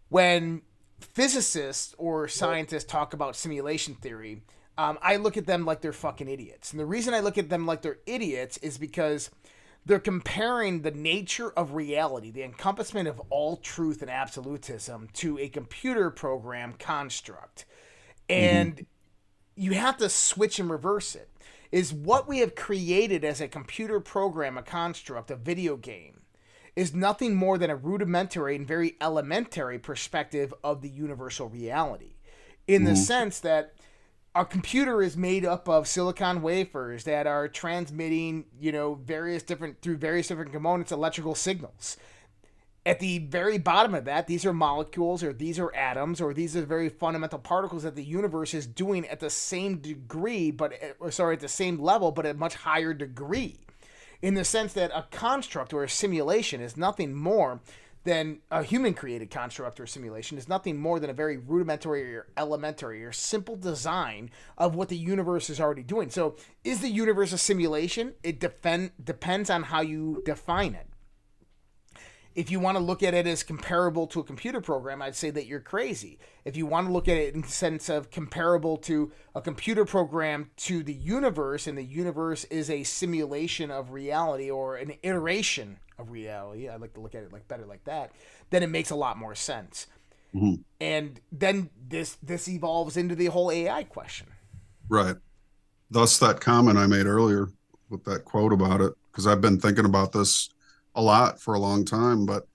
when physicists or scientists talk about simulation theory, I look at them like they're fucking idiots. And the reason I look at them like they're idiots is because they're comparing the nature of reality, the encompassment of all truth and absolutism, to a computer program construct. And you have to switch and reverse it. Is what we have created as a computer program, a construct, a video game, is nothing more than a rudimentary and very elementary perspective of the universal reality. In the sense that our computer is made up of silicon wafers that are transmitting, you know, through various different components, electrical signals. At the very bottom of that, these are molecules, or these are atoms, or these are very fundamental particles that the universe is doing at the same degree, at the same level, but at a much higher degree. In the sense that a construct or a simulation is nothing more than a human-created construct or simulation is nothing more than a very rudimentary or elementary or simple design of what the universe is already doing. So, is the universe a simulation? It depends on how you define it. If you want to look at it as comparable to a computer program, I'd say that you're crazy. If you want to look at it in the sense of comparable to a computer program to the universe, and the universe is a simulation of reality or an iteration of reality, I like to look at it better like that, then it makes a lot more sense. Mm-hmm. And then this evolves into the whole AI question. Right. Thus that comment I made earlier with that quote about it, because I've been thinking about this a lot for a long time. But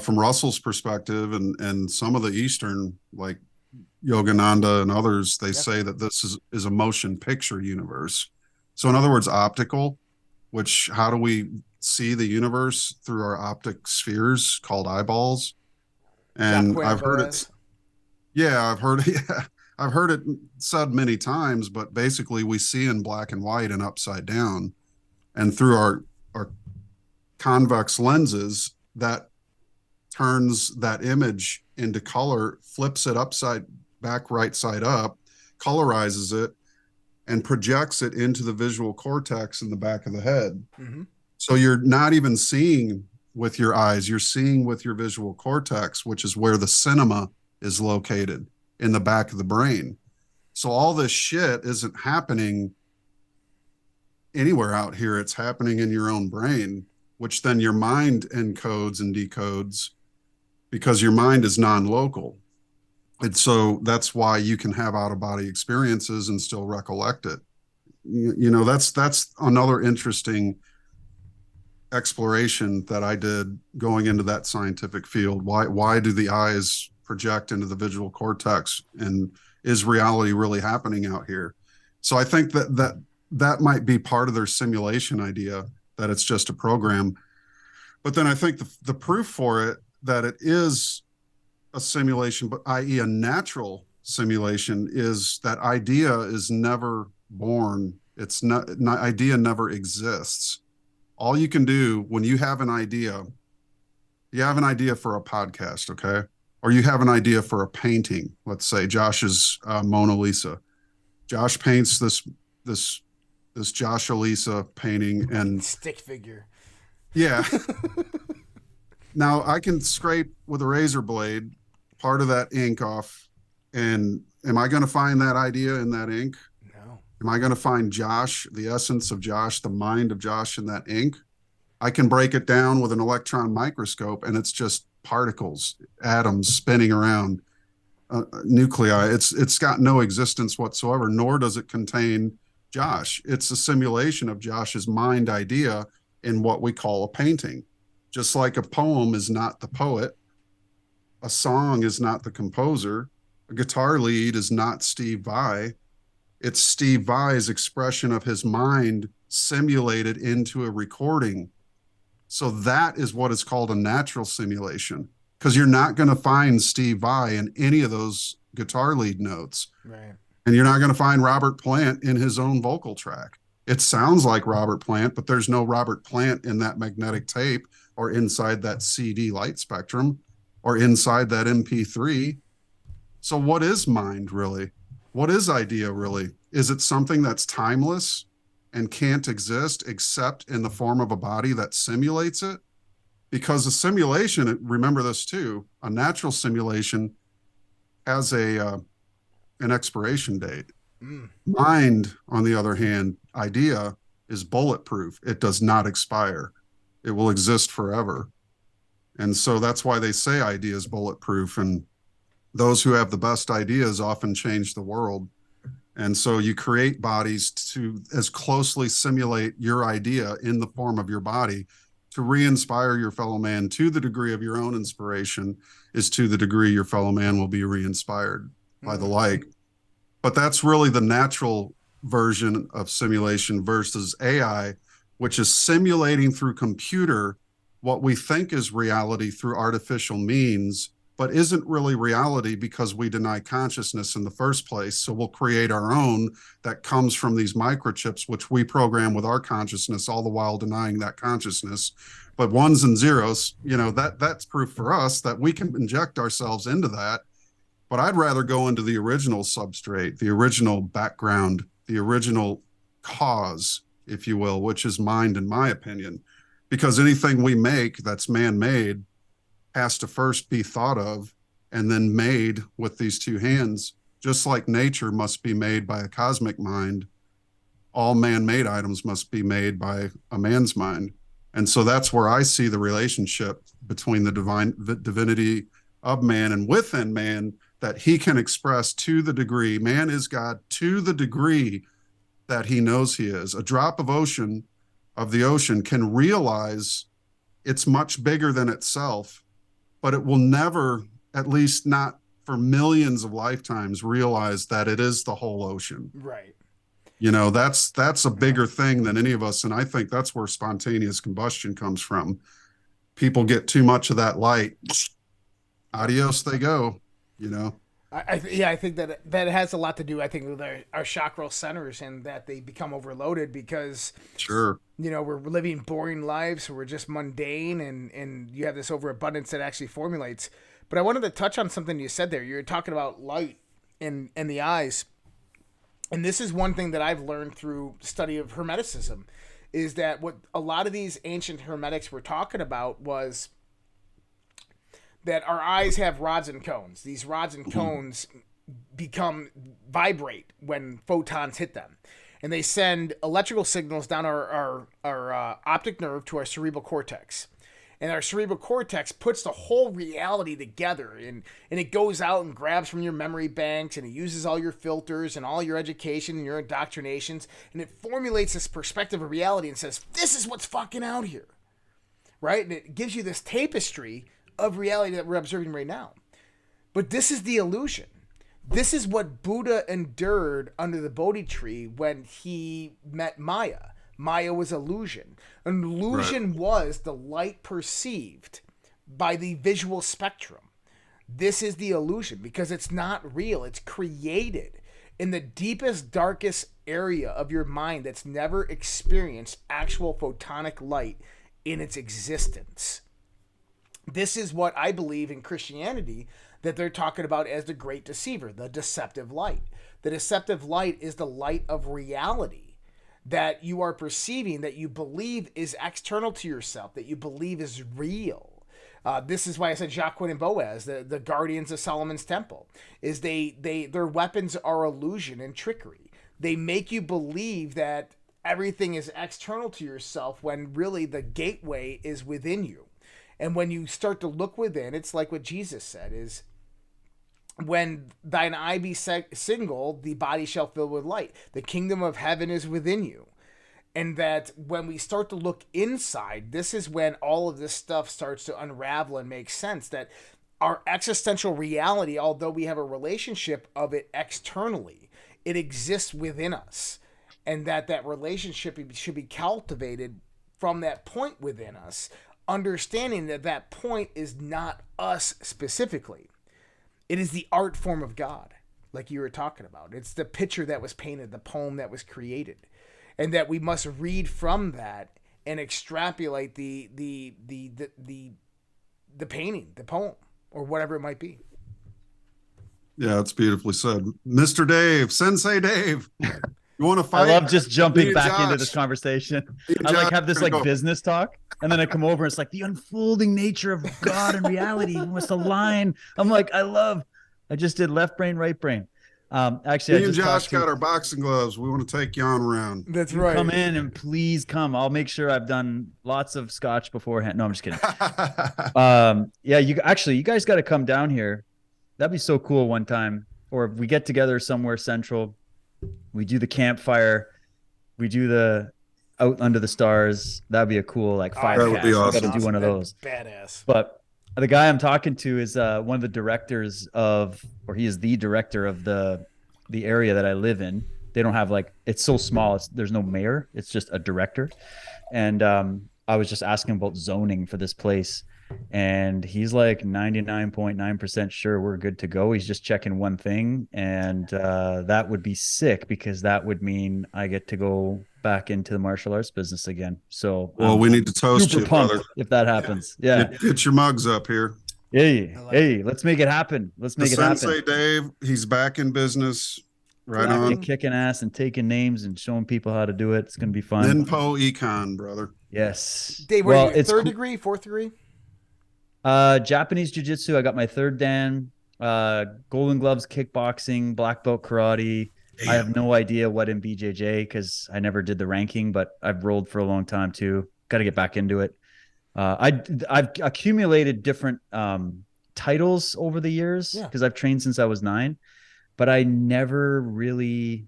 from Russell's perspective and some of the Eastern, like Yogananda and others, they say that this is a motion picture universe. So in other words, optical, which how do we see the universe? Through our optic spheres called eyeballs. And I've heard it. Yeah, I've heard it. Yeah, I've heard it said many times, but basically we see in black and white and upside down. And through our convex lenses, that turns that image into color, flips it upside back, right side up, colorizes it, and projects it into the visual cortex in the back of the head. Mm-hmm. So you're not even seeing with your eyes, you're seeing with your visual cortex, which is where the cinema is located, in the back of the brain. So all this shit isn't happening anywhere out here. It's happening in your own brain, which then your mind encodes and decodes, because your mind is non-local. And so that's why you can have out-of-body experiences and still recollect it. You know, that's another interesting exploration that I did going into that scientific field. Why do the eyes project into the visual cortex, and is reality really happening out here? So I think that might be part of their simulation idea, that it's just a program. But then I think the proof for it, that it is a simulation, but i.e. a natural simulation, is that idea is never born. It's not idea never exists. All you can do when you have an idea, you have an idea for a podcast, okay? Or you have an idea for a painting. Let's say Josh's Mona Lisa. Josh paints this Josh Elisa painting and stick figure. Yeah. Now I can scrape with a razor blade part of that ink off, and am I going to find that idea in that ink? No. Am I going to find Josh, the essence of Josh, the mind of Josh in that ink? I can break it down with an electron microscope, and it's just particles, atoms spinning around, nuclei. It's got no existence whatsoever, nor does it contain Josh. It's a simulation of Josh's mind idea in what we call a painting. Just like a poem is not the poet, a song is not the composer, a guitar lead is not Steve Vai. It's Steve Vai's expression of his mind simulated into a recording. So that is what is called a natural simulation, because you're not going to find Steve Vai in any of those guitar lead notes. Right. And you're not going to find Robert Plant in his own vocal track. It sounds like Robert Plant, but there's no Robert Plant in that magnetic tape or inside that CD light spectrum or inside that MP3. So what is mind really? What is idea really? Is it something that's timeless and can't exist except in the form of a body that simulates it? Because a simulation, remember this too, a natural simulation has an expiration date. Mind, on the other hand, idea is bulletproof. It does not expire. It will exist forever. And so that's why they say idea is bulletproof. And those who have the best ideas often change the world. And so you create bodies to as closely simulate your idea in the form of your body to re-inspire your fellow man to the degree of your own inspiration is to the degree your fellow man will be re-inspired by the like. But that's really the natural version of simulation versus AI, which is simulating through computer what we think is reality through artificial means, but isn't really reality because we deny consciousness in the first place. So we'll create our own that comes from these microchips, which we program with our consciousness, all the while denying that consciousness. But ones and zeros, that's proof for us that we can inject ourselves into that. But I'd rather go into the original substrate, the original background, the original cause, if you will, which is mind, in my opinion. Because anything we make that's man-made has to first be thought of and then made with these two hands. Just like nature must be made by a cosmic mind, all man-made items must be made by a man's mind. And so that's where I see the relationship between the divinity of man and within man, that he can express to the degree, man is God to the degree that he knows he is. A drop of the ocean can realize it's much bigger than itself, but it will never, at least not for millions of lifetimes, realize that it is the whole ocean. Right. That's a bigger thing than any of us. And I think that's where spontaneous combustion comes from. People get too much of that light. Adios, they go. I think that has a lot to do, I think, with our chakral centers, and that they become overloaded because, sure, we're living boring lives, so we're just mundane, and you have this overabundance that actually formulates. But I wanted to touch on something you said there. You were talking about light and the eyes, and this is one thing that I've learned through study of Hermeticism, is that what a lot of these ancient Hermetics were talking about was that our eyes have rods and cones. These rods and cones vibrate when photons hit them. And they send electrical signals down our optic nerve to our cerebral cortex. And our cerebral cortex puts the whole reality together. And it goes out and grabs from your memory banks, and it uses all your filters and all your education and your indoctrinations. And it formulates this perspective of reality and says, this is what's fucking out here. Right? And it gives you this tapestry of reality that we're observing right now. But this is the illusion. This is what Buddha endured under the Bodhi tree when he met Maya. Maya was illusion. An illusion was the light perceived by the visual spectrum. This is the illusion because it's not real. It's created. in the deepest, darkest area of your mind that's never experienced actual photonic light in its existence. This is what I believe in Christianity that they're talking about as the great deceiver, the deceptive light. The deceptive light is the light of reality that you are perceiving, that you believe is external to yourself, that you believe is real. This is why I said Jacqueline and Boaz, the guardians of Solomon's temple, is their weapons are illusion and trickery. They make you believe that everything is external to yourself when really the gateway is within you. And when you start to look within, it's like what Jesus said is, when thine eye be single, the body shall fill with light. The kingdom of heaven is within you. And that when we start to look inside, this is when all of this stuff starts to unravel and make sense. That our existential reality, although we have a relationship of it externally, it exists within us. And that relationship should be cultivated from that point within us, understanding that that point is not us specifically. It is the art form of God, like you were talking about. It's the picture that was painted, the poem that was created. And that we must read from that and extrapolate the painting, the poem, or whatever it might be. Yeah, it's beautifully said. Mr. Dave, Sensei Dave, you want to fight? I love just jumping back Josh. into this conversation. I Josh like have this are gonna like go. business talk, and then I come over and it's like the unfolding nature of God and reality must align. I'm like, I just did left brain, right brain. Actually, Me I and just Josh talked to got our boxing gloves. We want to take you on around. That's you right. come in and please come. I'll make sure I've done lots of scotch beforehand. No, I'm just kidding. Yeah, you guys got to come down here. That'd be so cool one time. Or if we get together somewhere central, we do the campfire, we do the out under the stars. That'd be a cool like fire that would cast. be We awesome. got to do one of those. Badass. But the guy I'm talking to is one of the directors of, or he is the director of the area that I live in. They don't have like, it's so small. There's no mayor. It's just a director. And I was just asking about zoning for this place. And he's like 99.9% sure we're good to go. He's just checking one thing. And that would be sick because that would mean I get to go back into the martial arts business again. So Well, we need to toast super you, pumped brother. if that happens. Yeah. Get your mugs up here. Hey, let's make it happen. Let's make it happen. Sensei Dave, he's back in business. Right Back to on. kicking ass and taking names and showing people how to do it. It's going to be fun. Ninpo Econ, brother. Yes. Dave, what are you, third degree, fourth degree? Japanese jiu-jitsu. I got my third Dan, golden gloves, kickboxing, black belt karate. Damn. I have no idea what in BJJ because I never did the ranking, but I've rolled for a long time too. Got to get back into it. I've accumulated different titles over the years because I've trained since I was 9, but I never really,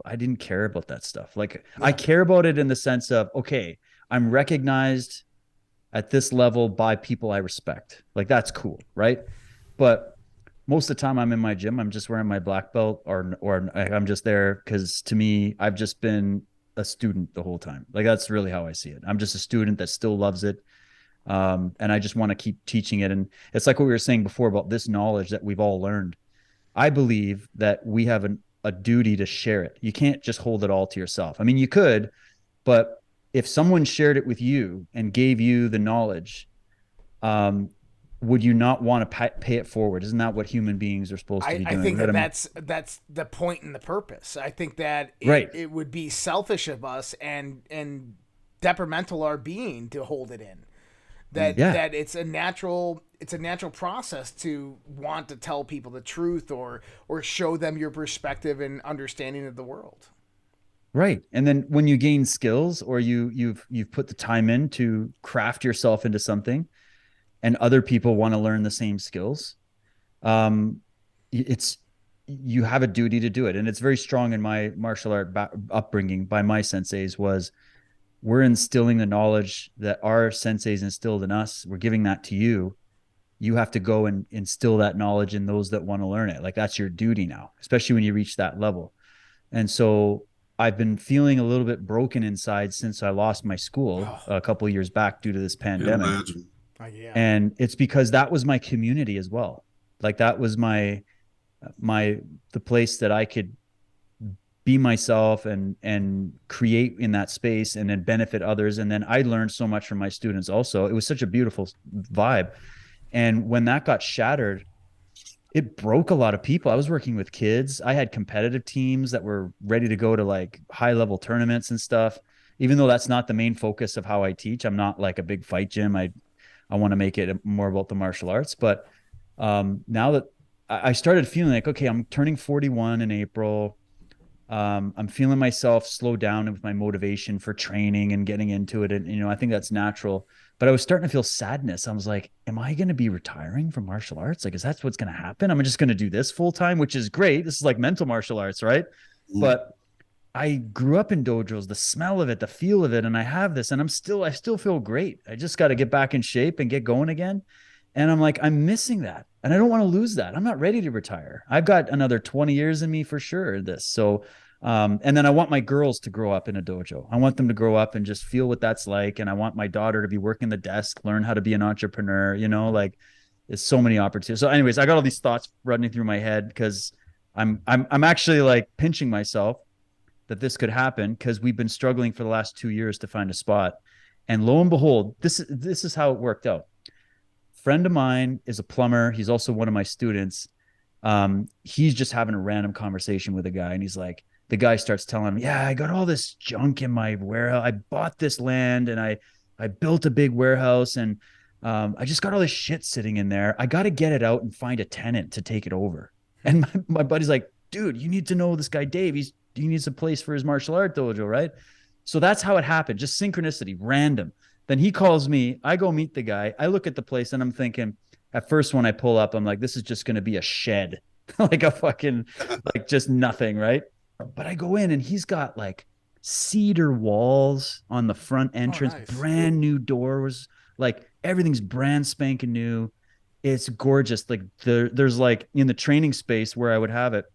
I didn't care about that stuff. Like I care about it in the sense of, okay, I'm recognized at this level by people I respect. Like that's cool, right? But most of the time I'm in my gym, I'm just wearing my black belt or I'm just there because to me, I've just been a student the whole time. Like that's really how I see it. I'm just a student that still loves it. And I just want to keep teaching it. And it's like what we were saying before about this knowledge that we've all learned. I believe that we have a duty to share it. You can't just hold it all to yourself. I mean, you could, but if someone shared it with you and gave you the knowledge, would you not want to pay it forward? Isn't that what human beings are supposed to be doing? I think that's the point and the purpose. I think that it would be selfish of us and detrimental our being to hold it in. That it's a natural process to want to tell people the truth or show them your perspective and understanding of the world. Right. And then when you gain skills or you've put the time in to craft yourself into something and other people want to learn the same skills, you have a duty to do it. And it's very strong in my martial art upbringing by my senseis was we're instilling the knowledge that our senseis instilled in us. We're giving that to you. You have to go and instill that knowledge in those that want to learn it. Like that's your duty now, especially when you reach that level. And so I've been feeling a little bit broken inside since I lost my school a couple of years back due to this pandemic. Yeah. And it's because that was my community as well. Like that was my the place that I could be myself and create in that space and then benefit others. And then I learned so much from my students also. It was such a beautiful vibe. And when that got shattered, it broke a lot of people. I was working with kids. I had competitive teams that were ready to go to like high level tournaments and stuff. Even though that's not the main focus of how I teach, I'm not like a big fight gym. I want to make it more about the martial arts. But now that I started feeling like, okay, I'm turning 41 in April. I'm feeling myself slow down with my motivation for training and getting into it. And, you know, I think that's natural, but I was starting to feel sadness. I was like, am I going to be retiring from martial arts? Like, is that what's going to happen? I'm just going to do this full time, which is great. This is like mental martial arts, right? But I grew up in dojos, the smell of it, the feel of it. And I have this, and I still feel great. I just got to get back in shape and get going again. And I'm like, I'm missing that. And I don't want to lose that. I'm not ready to retire. I've got another 20 years in me for sure. So, and then I want my girls to grow up in a dojo. I want them to grow up and just feel what that's like. And I want my daughter to be working the desk, learn how to be an entrepreneur, you know, like there's so many opportunities. So anyways, I got all these thoughts running through my head because I'm actually like pinching myself that this could happen because we've been struggling for the last 2 years to find a spot. And lo and behold, this is how it worked out. Friend of mine is a plumber. He's also one of my students. He's just having a random conversation with a guy, and he's like, the guy starts telling him, yeah, I got all this junk in my warehouse. I bought this land and I built a big warehouse, and I just got all this shit sitting in there. I got to get it out and find a tenant to take it over. And my buddy's like, dude, you need to know this guy, Dave. He needs a place for his martial art dojo, right? So that's how it happened. Just synchronicity, random. Then he calls me. I go meet the guy. I look at the place and I'm thinking, at first when I pull up, I'm like, this is just going to be a shed, like a fucking, like just nothing, right? But I go in and he's got like cedar walls on the front entrance, nice. Brand new doors, like everything's brand spanking new. It's gorgeous. Like there's like in the training space where I would have it,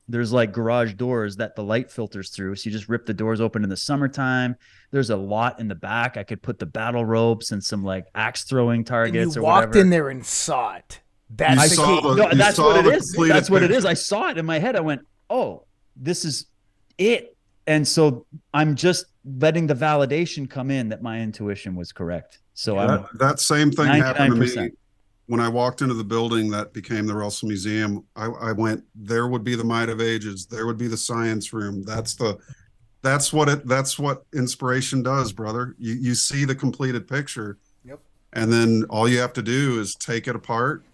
there's like garage doors that the light filters through. So you just rip the doors open in the summertime. There's a lot in the back. I could put the battle ropes and some like axe throwing targets. And you walked in there and saw it. That's the key. No, that's what it is. That's what it is. I saw it in my head. I went, oh, this is it. And so I'm just letting the validation come in that my intuition was correct. So that same thing happened to 99%. me. When I walked into the building that became the Russell Museum, I went, there would be the Might of Ages. There would be the science room. That's what inspiration does, brother. You see the completed picture. Yep. And then all you have to do is take it apart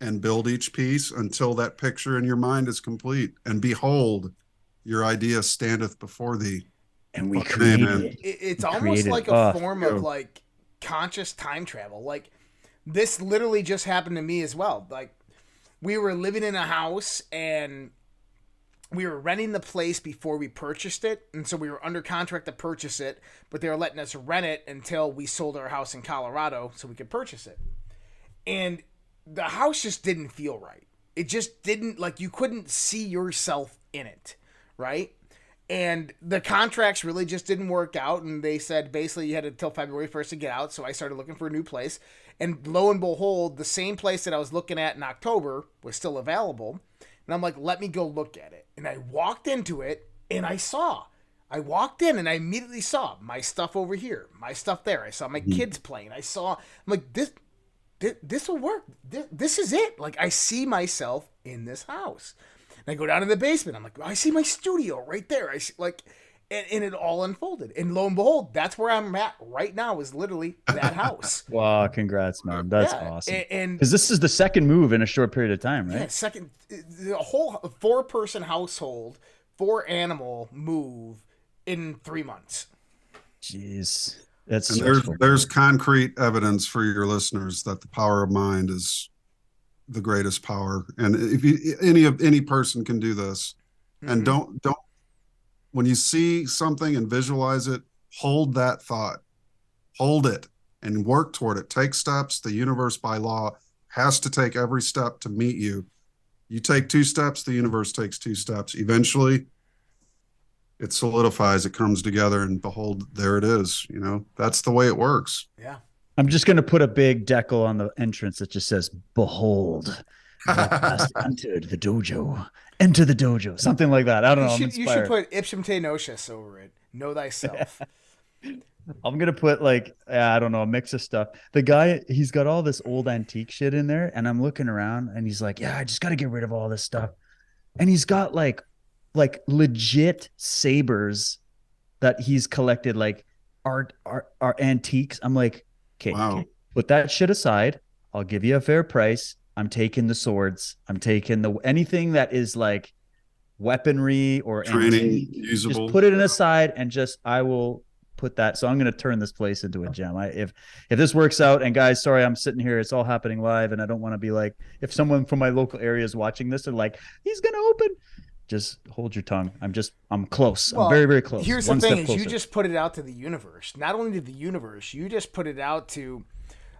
and build each piece until that picture in your mind is complete. And behold, your idea standeth before thee. And we created it. It's almost like a form of like conscious time travel. Like, this literally just happened to me as well. Like, we were living in a house and we were renting the place before we purchased it. And so we were under contract to purchase it, but they were letting us rent it until we sold our house in Colorado so we could purchase it. And the house just didn't feel right. It just didn't, like, you couldn't see yourself in it, right? And the contracts really just didn't work out. And they said basically you had until February 1st to get out. So I started looking for a new place. And lo and behold, the same place that I was looking at in October was still available. And I'm like, let me go look at it. And I walked into it and I walked in and I immediately saw my stuff over here, my stuff there. I saw my kids playing. I'm like, this will work. This is it. Like, I see myself in this house. And I go down in the basement. I'm like, I see my studio right there. I see, like, and it all unfolded. And lo and behold, that's where I'm at right now, is literally that house. Wow, congrats, man. That's awesome. And because this is the second move in a short period of time, right? Yeah, the whole 4-person household, 4-animal move in 3 months. Jeez. That's there's concrete evidence for your listeners that the power of mind is the greatest power. And if any person can do this, and don't when you see something and visualize it, hold that thought, hold it and work toward it. Take steps. The universe by law has to take every step to meet you. You take 2 steps, the universe takes 2 steps. Eventually it solidifies, it comes together, and behold, there it is. You know, that's the way it works. Yeah. I'm just going to put a big decal on the entrance that just says, behold. Thou hast entered the dojo. Enter the dojo. Something like that. I don't know. I'm You should inspired. put ipsum te nocius over it. Know thyself. I'm gonna put like I don't know, a mix of stuff. The guy, he's got all this old antique shit in there, and I'm looking around, and he's like, "Yeah, I just got to get rid of all this stuff." And he's got like legit sabers that he's collected, like art antiques. I'm like, okay, Wow. okay, put that shit aside. I'll give you a fair price. I'm taking the swords. I'm taking the anything that is like weaponry or Training antique. Just usable. put it in aside and just I will put that. So I'm going to turn this place into a gem. If this works out, and guys, sorry, I'm sitting here. It's all happening live, and I don't want to be like, if someone from my local area is watching this, they're like, he's going to open. Just hold your tongue. I'm close. I'm very, very close. Here's One the thing: step is closer. you just put it out to the universe. Not only to the universe, you just put it out to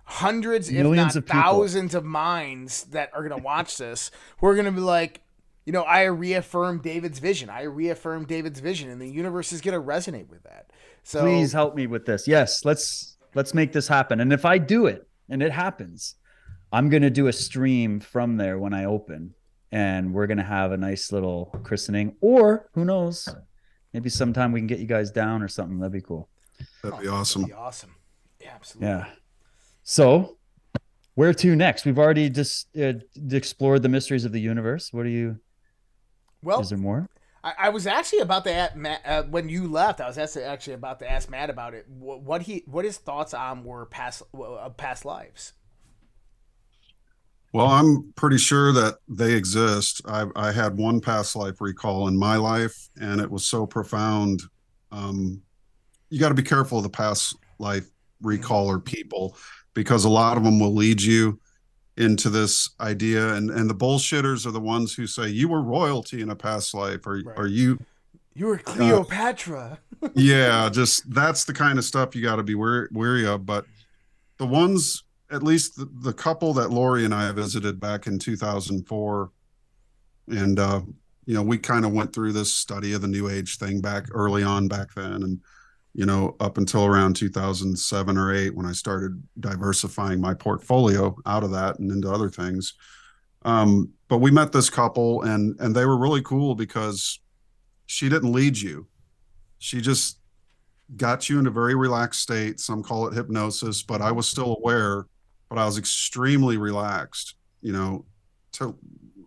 hundreds, Millions if of not people. thousands, of minds that are going to watch this. Who are going to be like, I reaffirm David's vision. I reaffirm David's vision, and the universe is going to resonate with that. So Please help me with this. Yes, let's make this happen. And if I do it and it happens, I'm going to do a stream from there when I open, and we're going to have a nice little christening, or who knows, maybe sometime we can get you guys down or something. That'd be cool. That'd be awesome. That'd be awesome. Yeah, absolutely. Yeah. So where to next? We've already just explored the mysteries of the universe. What do you, Well, is there more? I was actually about to ask Matt, when you left. I was actually about to ask Matt about it. What his thoughts on were past lives. Well, I'm pretty sure that they exist. I had one past life recall in my life, and it was so profound. You got to be careful of the past life recaller people, because a lot of them will lead you into this idea, and the bullshitters are the ones who say you were royalty in a past life, or Right. or you You were Cleopatra. yeah, just that's the kind of stuff you got to be wary of. But the ones, at least the couple that Lori and I visited back in 2004, and we kind of went through this study of the New Age thing back early on back then, and up until around 2007 or 8 when I started diversifying my portfolio out of that and into other things. But we met this couple, and they were really cool because she didn't lead you. She just got you in a very relaxed state. Some call it hypnosis, but I was still aware, but I was extremely relaxed, to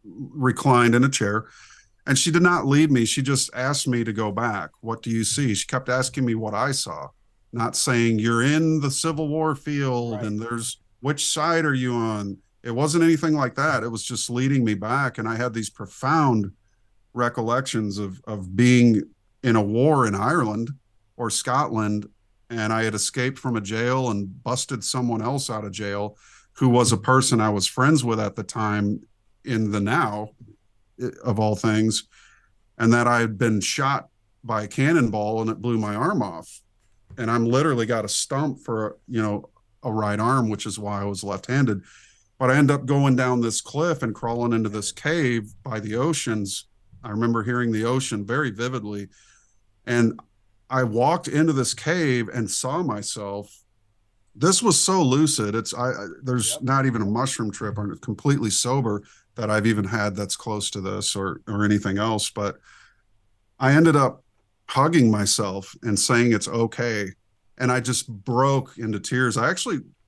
reclined in a chair. And she did not lead me. She just asked me to go back. What do you see? She kept asking me what I saw, not saying you're in the Civil War field, Right. and there's which side are you on? It wasn't anything like that. It was just leading me back. And I had these profound recollections of being in a war in Ireland or Scotland, and I had escaped from a jail and busted someone else out of jail who was a person I was friends with at the time in the now, of all things, and that I had been shot by a cannonball and it blew my arm off. And I'm literally got a stump for, a right arm, which is why I was left-handed. But I end up going down this cliff and crawling into this cave by the oceans. I remember hearing the ocean very vividly. And I walked into this cave and saw myself. This was so lucid. There's not even a mushroom trip. I'm completely sober that I've even had that's close to this or anything else. But I ended up hugging myself and saying it's okay. And I just broke into tears.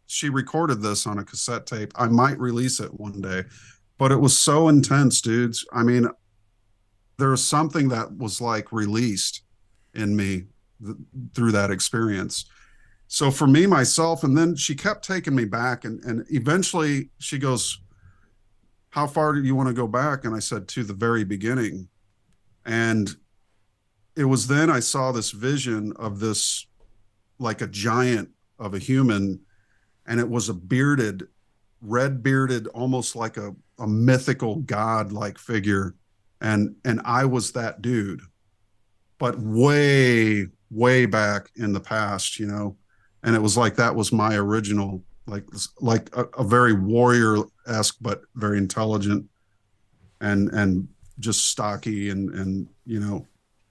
She recorded this on a cassette tape. I might release it one day, but it was so intense, dudes. I mean, there was something that was like released in me through that experience. So for me, myself, and then she kept taking me back, and eventually she goes, how far do you want to go back? And I said, to the very beginning. And it was then I saw this vision of this, like a giant of a human, and it was a red bearded, almost like a mythical god-like figure. And I was that dude, but way, way back in the past, and it was like, that was my original, like a very warrior-esque, but very intelligent and just stocky. And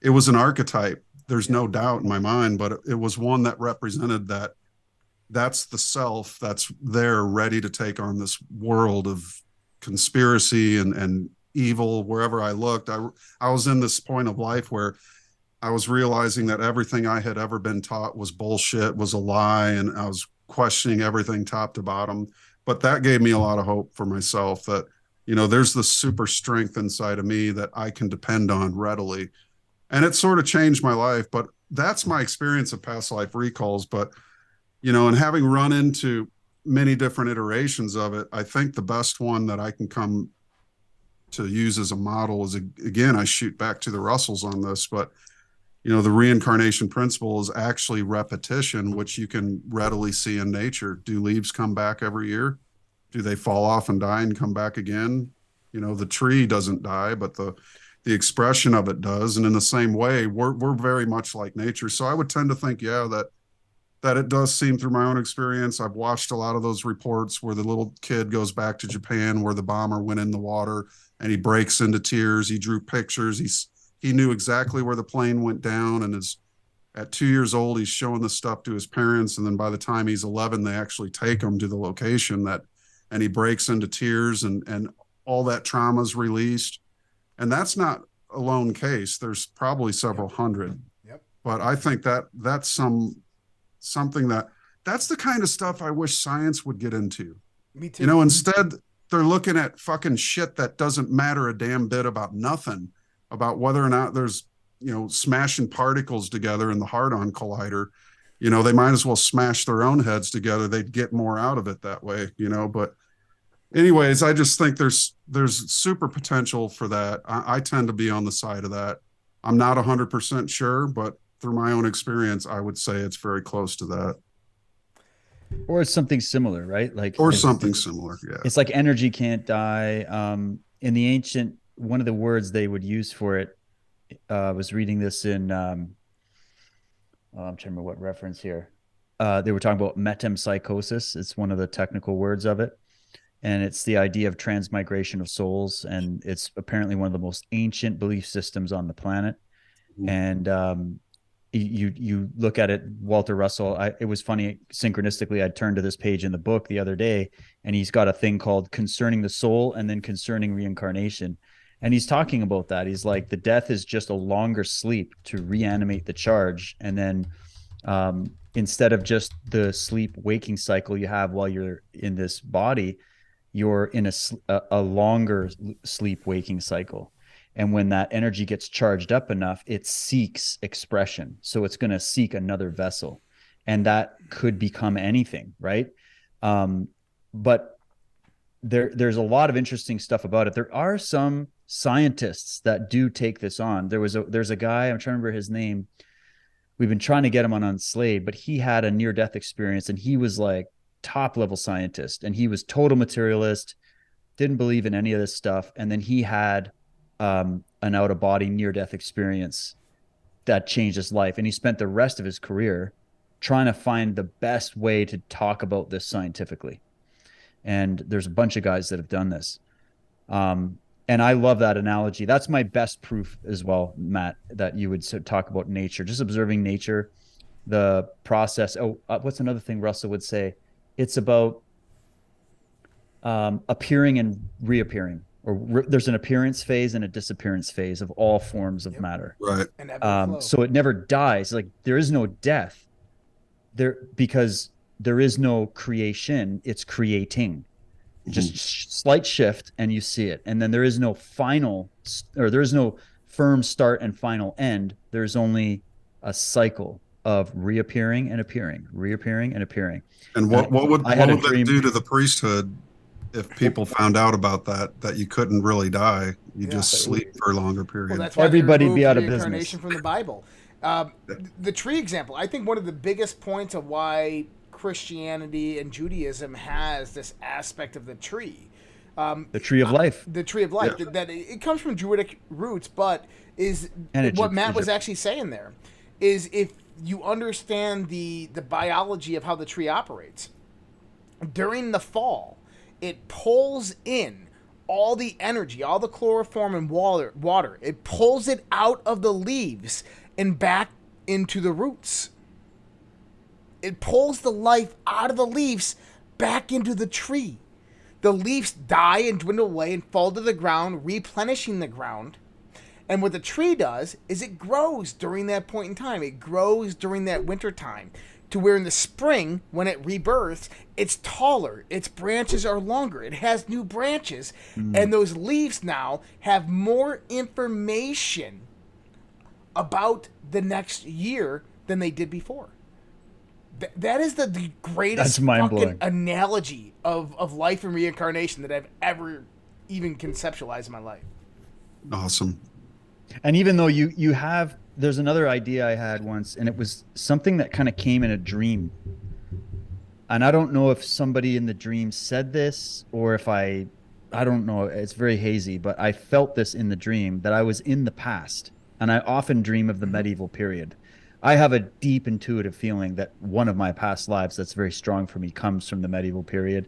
it was an archetype. There's no doubt in my mind, but it was one that represented that's the self that's there ready to take on this world of conspiracy and evil wherever I looked. I was in this point of life where I was realizing that everything I had ever been taught was bullshit, was a lie, and I was questioning everything top to bottom. But that gave me a lot of hope for myself that, there's this super strength inside of me that I can depend on readily. And it sort of changed my life. But that's my experience of past life recalls. But, and having run into many different iterations of it, I think the best one that I can come to use as a model is, again, I shoot back to the Russells on this, but the reincarnation principle is actually repetition, which you can readily see in nature. Do leaves come back every year? Do they fall off and die and come back again? The tree doesn't die, but the expression of it does. And in the same way, we're very much like nature. So I would tend to think, that it does seem through my own experience. I've watched a lot of those reports where the little kid goes back to Japan where the bomber went in the water and he breaks into tears. He drew pictures. He knew exactly where the plane went down, and at 2 years old, he's showing the stuff to his parents. And then by the time he's 11, they actually take him to the location and he breaks into tears, and all that trauma is released. And that's not a lone case. There's probably several hundred. Yep. But I think that's something that's the kind of stuff I wish science would get into. Me too. Instead they're looking at fucking shit that doesn't matter a damn bit about nothing, about whether or not there's, smashing particles together in the Hadron Collider. They might as well smash their own heads together. They'd get more out of it that way, but anyways, I just think there's super potential for that. I tend to be on the side of that. I'm not 100% sure, but through my own experience, I would say it's very close to that. Or it's something similar, right? Something similar. Yeah. It's like energy can't die. In the ancient, one of the words they would use for it, I was reading this in, I'm trying to remember what reference here. They were talking about metempsychosis. It's one of the technical words of it. And it's the idea of transmigration of souls. And it's apparently one of the most ancient belief systems on the planet. And you look at it, Walter Russell, it was funny, synchronistically, I turned to this page in the book the other day, and he's got a thing called Concerning the Soul and then Concerning Reincarnation. And he's talking about that. He's like, the death is just a longer sleep to reanimate the charge. And then instead of just the sleep waking cycle you have while you're in this body, you're in a longer sleep waking cycle. And when that energy gets charged up enough, it seeks expression. So it's going to seek another vessel. And that could become anything, right? But there's a lot of interesting stuff about it. There are some scientists that do take this on. There's a guy, I'm trying to remember his name. We've been trying to get him on Unslayed, but he had a near-death experience, and he was like top-level scientist, and he was total materialist, didn't believe in any of this stuff. And then he had an out-of-body near-death experience that changed his life. And he spent the rest of his career trying to find the best way to talk about this scientifically. And there's a bunch of guys that have done this. And I love that analogy. That's my best proof as well, Matt, that you would talk about nature, just observing nature, the process. What's another thing Russell would say? It's about appearing and reappearing. There's an appearance phase and a disappearance phase of all forms of matter. Right. So it never dies. Like, there is no death there because there is no creation. It's creating. Just slight shift and you see it. And then there is no there is no firm start and final end. There's only a cycle of reappearing and appearing, reappearing and appearing. And what would that do to the priesthood if people found out about that you couldn't really die? You just sleep for a longer period. Well, that's why everybody be out of business. Reincarnation from the Bible. The tree example, I think one of the biggest points of why Christianity and Judaism has this aspect of the tree. The tree of life. The tree of life. Yeah. That it comes from Druidic roots, but what Matt was actually saying there is if you understand the biology of how the tree operates, during the fall, it pulls in all the energy, all the chloroform and water. It pulls it out of the leaves and back into the roots. It pulls the life out of the leaves back into the tree. the leaves die and dwindle away and fall to the ground, replenishing the ground. And what the tree does is it grows during that point in time. It grows during that winter time to where in the spring, when it rebirths, it's taller. Its branches are longer. It has new branches. And those leaves now have more information about the next year than they did before. That is the greatest fucking analogy of life and reincarnation that I've ever even conceptualized in my life. Awesome. And even though you have, there's another idea I had once, and it was something that kind of came in a dream. And I don't know if somebody in the dream said this or if I don't know. It's very hazy, but I felt this in the dream that I was in the past. And I often dream of the medieval period. I have a deep intuitive feeling that one of my past lives that's very strong for me comes from the medieval period.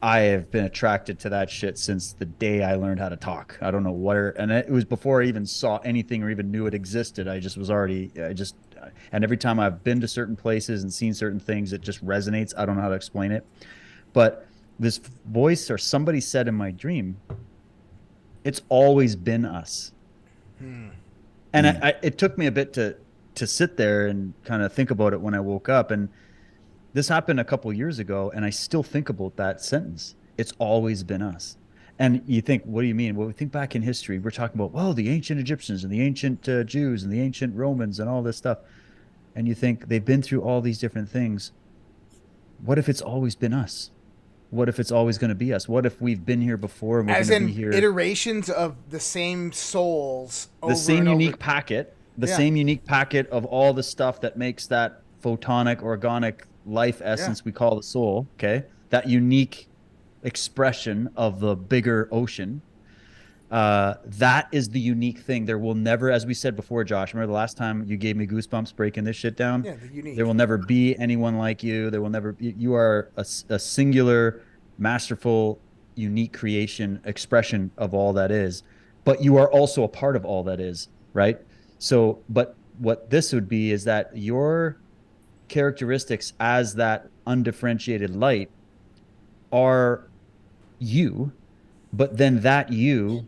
I have been attracted to that shit since the day I learned how to talk. I don't know where, and it was before I even saw anything or even knew it existed. And every time I've been to certain places and seen certain things, it just resonates. I don't know how to explain it. But this voice or somebody said in my dream, it's always been us. And it took me a bit to sit there and kind of think about it when I woke up. And this happened a couple years ago, and I still think about that sentence. It's always been us. And you think, what do you mean? Well, we think back in history. We're talking about, well, the ancient Egyptians and the ancient Jews and the ancient Romans and all this stuff. And you think they've been through all these different things. What if it's always been us? What if it's always going to be us? What if we've been here before and we're going to be here? Iterations of the same souls over the same and unique over. packet, the same unique packet of all the stuff that makes that photonic, organic life essence we call the soul, okay? That unique expression of the bigger ocean. That is the unique thing. There will never, as we said before, Josh, remember the last time you gave me goosebumps breaking this shit down? Yeah, the unique. There will never be anyone like you. There will never be, you are a singular, masterful, unique creation, expression of all that is. But you are also a part of all that is, right? So, but what this would be is that your characteristics as that undifferentiated light are you, but then that you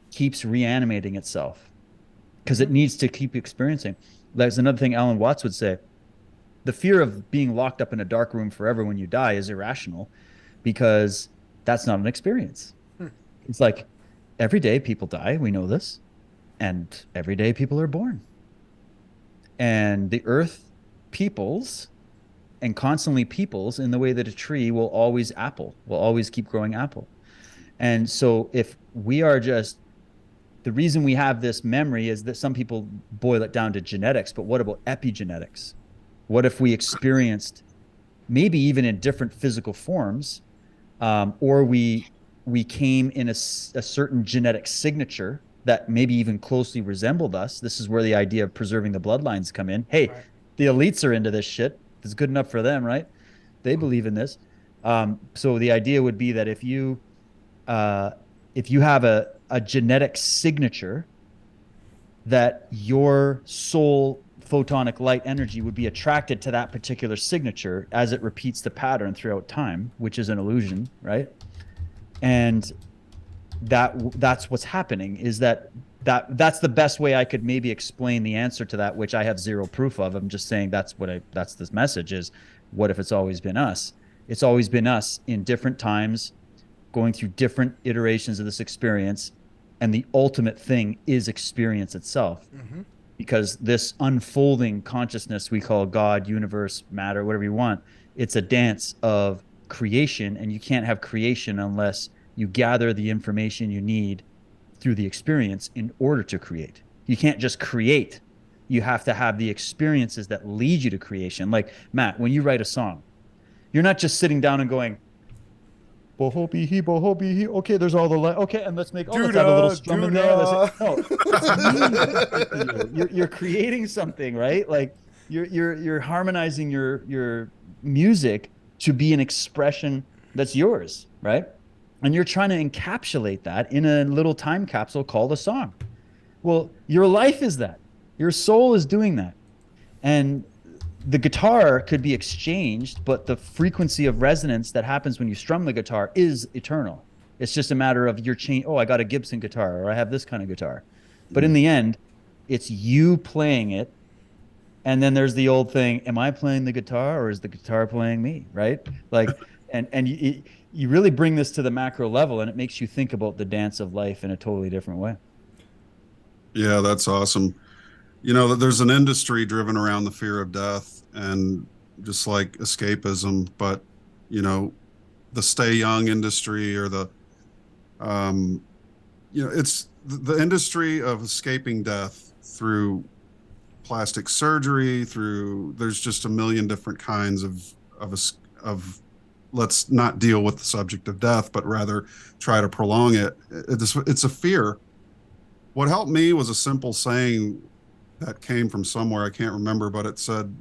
keeps reanimating itself because it needs to keep experiencing. There's another thing Alan Watts would say. The fear of being locked up in a dark room forever when you die is irrational because that's not an experience. It's like every day people die, we know this, and every day people are born. And the earth peoples and constantly peoples in the way that a tree will always keep growing apple. And so if we are just, the reason we have this memory is that some people boil it down to genetics, but what about epigenetics? What if we experienced maybe even in different physical forms, or we came in a certain genetic signature that maybe even closely resembled us? This is where the idea of preserving the bloodlines come in. Hey, right. The elites are into this shit. It's good enough for them, right? They believe in this. So the idea would be that if you have a genetic signature, that your soul photonic light energy would be attracted to that particular signature as it repeats the pattern throughout time, which is an illusion, right? And that's what's happening, is that's the best way I could maybe explain the answer to that, which I have zero proof of. I'm just saying that's this message is, what if it's always been us? It's always been us in different times, going through different iterations of this experience, and the ultimate thing is experience itself. Mm-hmm. Because this unfolding consciousness we call God, universe, matter, whatever you want, it's a dance of creation, and you can't have creation unless you gather the information you need through the experience in order to create. You can't just create. You have to have the experiences that lead you to creation. Like, Matt, when you write a song, you're not just sitting down and going, boho he, okay, there's all the okay, and let's make, let's add a little strum in there. No, you're creating something, right? Like you're harmonizing your music to be an expression that's yours, right? And you're trying to encapsulate that in a little time capsule called a song. Well, your life is that. Your soul is doing that. And the guitar could be exchanged, but the frequency of resonance that happens when you strum the guitar is eternal. It's just a matter of your change. Oh, I got a Gibson guitar, or I have this kind of guitar. But in the end, it's you playing it. And then there's the old thing: am I playing the guitar, or is the guitar playing me? Right? Like, and you really bring this to the macro level, and it makes you think about the dance of life in a totally different way. Yeah, that's awesome. You know, there's an industry driven around the fear of death and just like escapism, but you know, the stay young industry, or the it's the industry of escaping death through plastic surgery, through there's just a million different kinds of let's not deal with the subject of death, but rather try to prolong it. It's a fear. What helped me was a simple saying that came from somewhere, I can't remember, but it said,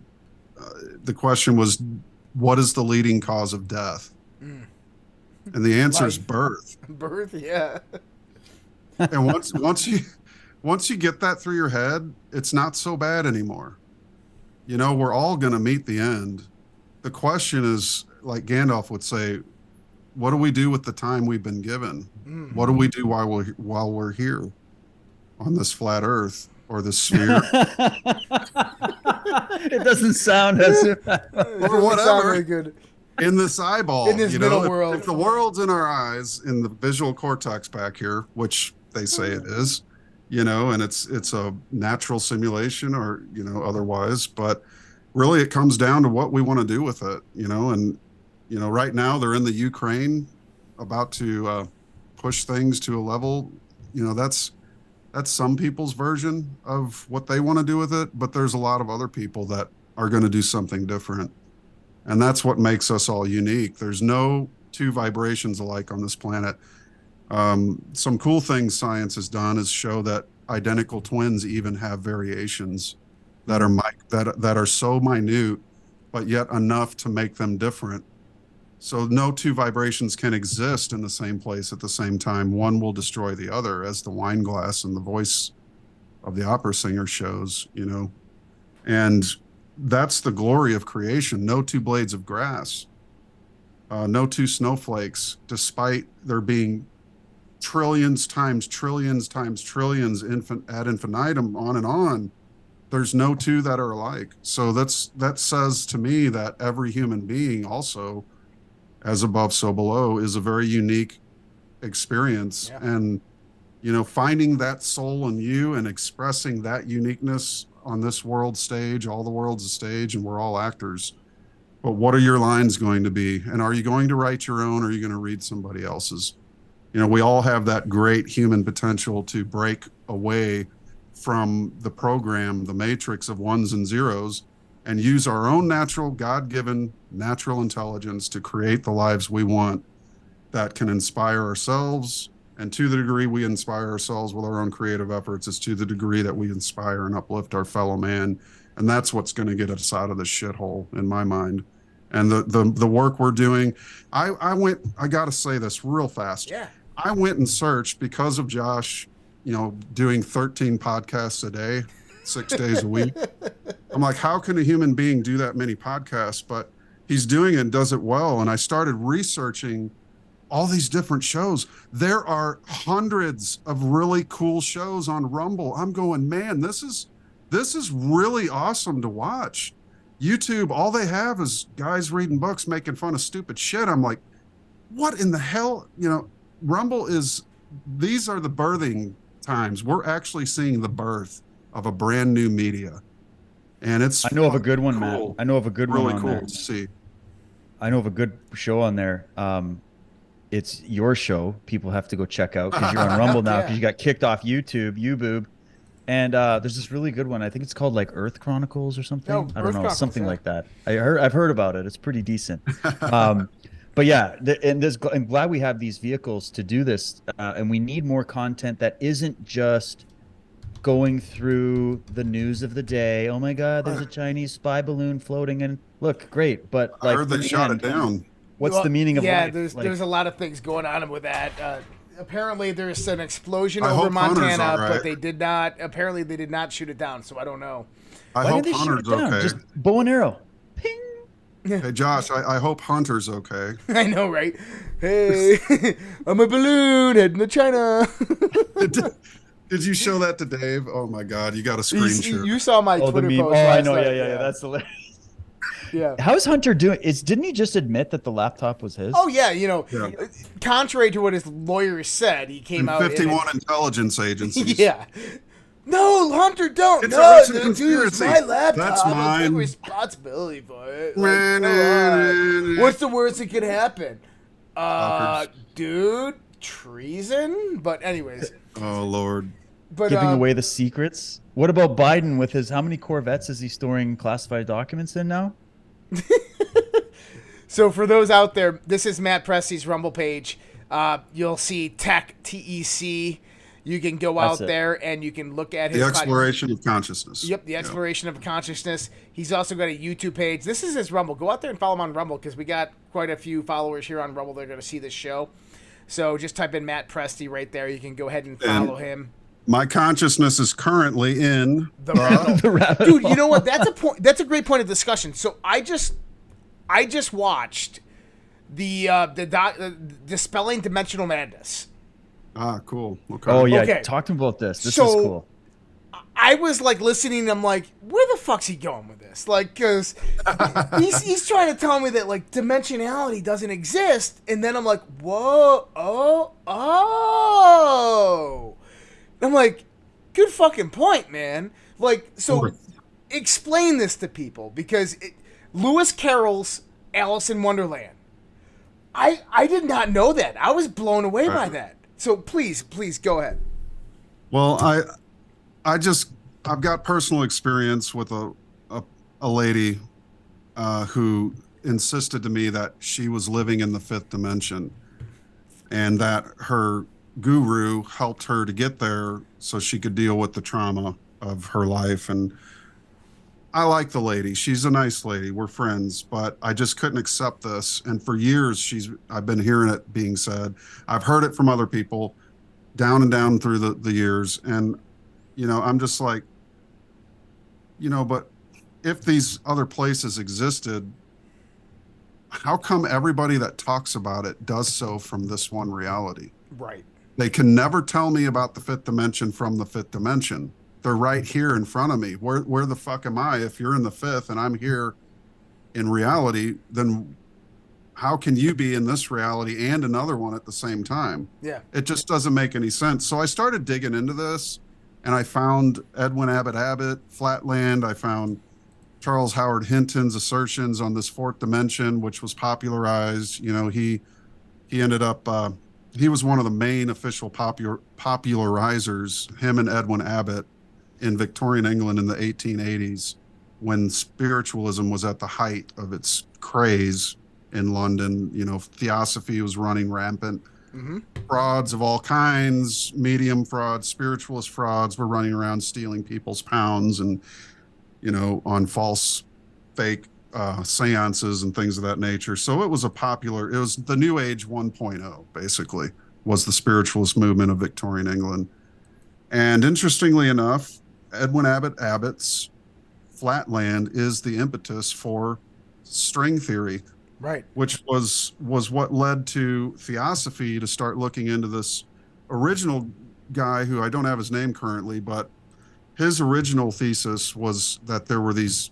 the question was, what is the leading cause of death? And the answer is birth. Birth, yeah. And once you get that through your head, it's not so bad anymore. You know, we're all going to meet the end. The question is, like Gandalf would say, what do we do with the time we've been given? What do we do while we're here on this flat earth or this sphere? It doesn't sound as if or whatever. Very good. In this eyeball, in this middle world. If the world's in our eyes, in the visual cortex back here, which they say it is, you know, and it's a natural simulation, or you know, otherwise, but really it comes down to what we want to do with it, you know. And you know, right now they're in the Ukraine, about to push things to a level, you know, that's some people's version of what they want to do with it, but there's a lot of other people that are going to do something different. And that's what makes us all unique. There's no two vibrations alike on this planet. Some cool things science has done is show that identical twins even have variations that are so minute, but yet enough to make them different. So no two vibrations can exist in the same place at the same time. One will destroy the other, as the wine glass and the voice of the opera singer shows, you know. And that's the glory of creation. No two blades of grass, no two snowflakes, despite there being trillions times trillions times trillions ad infinitum, on and on. There's no two that are alike. So that says to me that every human being also, as above, so below, is a very unique experience. Yeah. And, you know, finding that soul in you and expressing that uniqueness on this world stage, all the world's a stage and we're all actors. But what are your lines going to be? And are you going to write your own, or are you going to read somebody else's? You know, we all have that great human potential to break away from the program, the matrix of ones and zeros, and use our own natural, God-given natural intelligence to create the lives we want that can inspire ourselves. And to the degree we inspire ourselves with our own creative efforts is to the degree that we inspire and uplift our fellow man. And that's what's going to get us out of this shithole, in my mind. And the work we're doing, I got to say this real fast. Yeah. I went and searched, because of Josh, you know, doing 13 podcasts a day, 6 days a week. I'm like, how can a human being do that many podcasts? But he's doing it and does it well. And I started researching all these different shows. There are hundreds of really cool shows on Rumble. I'm going, man, this is really awesome to watch. YouTube, all they have is guys reading books, making fun of stupid shit. I'm like, what in the hell? You know, Rumble these are the birthing times. We're actually seeing the birth of a brand new media. And it's I know of a good one, cool. Matt. I know of a good really one on cool there. To see. I know of a good show on there. It's your show. People have to go check out, because you're on Rumble now, because you got kicked off YouTube, YouBoob. And there's this really good one. I think it's called like Earth Chronicles or something. No, I don't know, something yeah. like that. I've heard about it. It's pretty decent. But yeah, I'm glad we have these vehicles to do this, and we need more content that isn't just going through the news of the day. Oh my God, there's a Chinese spy balloon floating, and look, great, but like, I heard they shot it down. What's the meaning of life? Yeah, there's a lot of things going on with that. apparently there's an explosion I over hope Hunter's Montana, all right. but they did not. Apparently, they did not shoot it down. So I don't know. I Why hope didn't they shoot Hunter's it down? okay. Just bow and arrow. Ping. Hey, Josh, I hope Hunter's okay. I know, right? Hey, I'm a balloon heading to China. Did you show that to Dave? Oh my God, you got a screenshot. You saw my Oh, the Twitter meme. post. Oh, I last know. night. Yeah. That's hilarious. Yeah. How's Hunter doing? Didn't he just admit that the laptop was his? Oh yeah, contrary to what his lawyers said, he came out 51 intelligence agencies. Yeah. No, Hunter, don't. It's No, a recent dude, it's conspiracy. my laptop. That's I'll mine. take responsibility for it. Like, come on. What's the worst that could happen? Dude, treason? But anyways. Oh Lord. But Giving away the secrets. What about Biden with his? How many Corvettes is he storing classified documents in now? So for those out there, this is Matt Presti's Rumble page. You'll see Tech TEC. You can go out there and you can look at his The exploration of consciousness. Yep, the exploration of consciousness. He's also got a YouTube page. This is his Rumble. Go out there and follow him on Rumble because we got quite a few followers here on Rumble. They're going to see this show. So just type in Matt Presti right there. You can go ahead and follow him. My consciousness is currently in the rabbit The rabbit Dude, hole. you know what? That's a point. That's a great point of discussion. So I just watched the Dispelling Dimensional Madness. Ah, cool. Okay. Oh yeah, Okay. talk to him about this. This So, is cool. I was like listening. And I'm like, where the fuck's he going with this? Like, because he's trying to tell me that like dimensionality doesn't exist, and then I'm like, whoa, oh. I'm like, good fucking point, man. Like, so explain this to people because Lewis Carroll's Alice in Wonderland. I did not know that. I was blown away by that. So please go ahead. Well, I've got personal experience with a lady who insisted to me that she was living in the fifth dimension and that her guru helped her to get there so she could deal with the trauma of her life. And I like the lady. She's a nice lady. We're friends, but I just couldn't accept this. And for years, I've been hearing it being said. I've heard it from other people down and down through the years. And, I'm just like, but if these other places existed, how come everybody that talks about it does so from this one reality? Right. They can never tell me about the fifth dimension from the fifth dimension. They're right here in front of me. Where the fuck am I? If you're in the fifth and I'm here in reality, then how can you be in this reality and another one at the same time? Yeah. It just doesn't make any sense. So I started digging into this and I found Edwin Abbott, Flatland. I found Charles Howard Hinton's assertions on this fourth dimension, which was popularized. He ended up, he was one of the main official popularizers, him and Edwin Abbott, in Victorian England in the 1880s, when spiritualism was at the height of its craze in London. Theosophy was running rampant. Mm-hmm. Frauds of all kinds, medium frauds, spiritualist frauds were running around stealing people's pounds and, on false, fake seances and things of that nature. So it was it was the New Age 1.0, basically, was the spiritualist movement of Victorian England. And interestingly enough, Edwin Abbott's Flatland is the impetus for string theory, right? Which was what led to Theosophy to start looking into this original guy who I don't have his name currently, but his original thesis was that there were these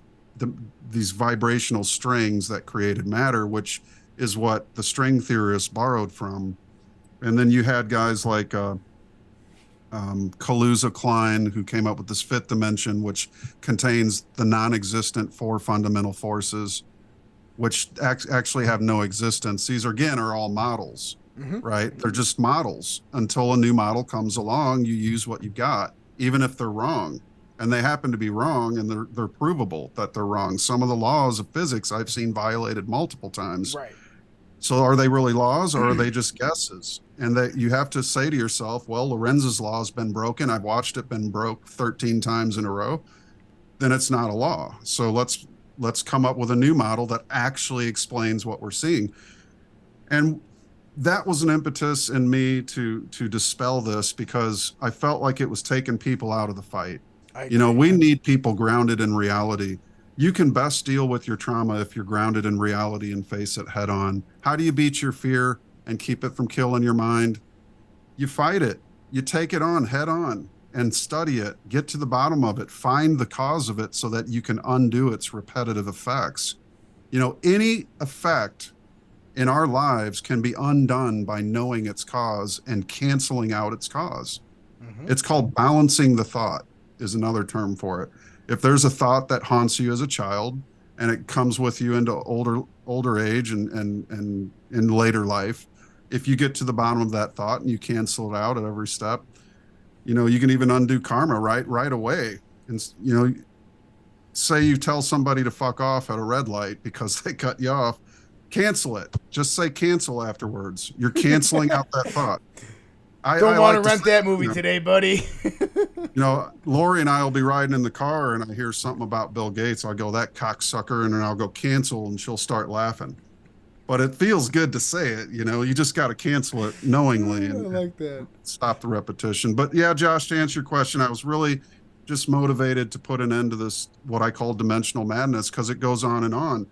vibrational strings that created matter, which is what the string theorists borrowed from. And then you had guys like Kaluza Klein, who came up with this fifth dimension, which contains the non-existent four fundamental forces, which actually have no existence. These are all models, right? They're just models. Until a new model comes along, you use what you got, even if they're wrong. And they happen to be wrong, and they're provable that they're wrong. Some of the laws of physics I've seen violated multiple times. Right. So are they really laws, or are they just guesses? And that you have to say to yourself, well, Lorenz's law has been broken. I've watched it been broke 13 times in a row. Then it's not a law. So let's come up with a new model that actually explains what we're seeing. And that was an impetus in me to dispel this, because I felt like it was taking people out of the fight. I You know, agree. we need people grounded in reality. You can best deal with your trauma if you're grounded in reality and face it head on. How do you beat your fear and keep it from killing your mind? You fight it. You take it on head on and study it, get to the bottom of it, find the cause of it so that you can undo its repetitive effects. You know, any effect in our lives can be undone by knowing its cause and canceling out its cause. Mm-hmm. It's called balancing the thought, is another term for it. If there's a thought that haunts you as a child and it comes with you into older age and in later life, if you get to the bottom of that thought and you cancel it out at every step, you know, you can even undo karma right away. And you know, say you tell somebody to fuck off at a red light because they cut you off, cancel it. Just say cancel afterwards. You're canceling out that thought. Don't I want to like to rent say, that movie you know, today, buddy. Lori and I will be riding in the car and I hear something about Bill Gates. I'll go, that cocksucker, and then I'll go cancel, and she'll start laughing. But it feels good to say it, you know, you just got to cancel it knowingly I and like that. stop the repetition. But yeah, Josh, to answer your question, I was really just motivated to put an end to this, what I call dimensional madness, because it goes on and on.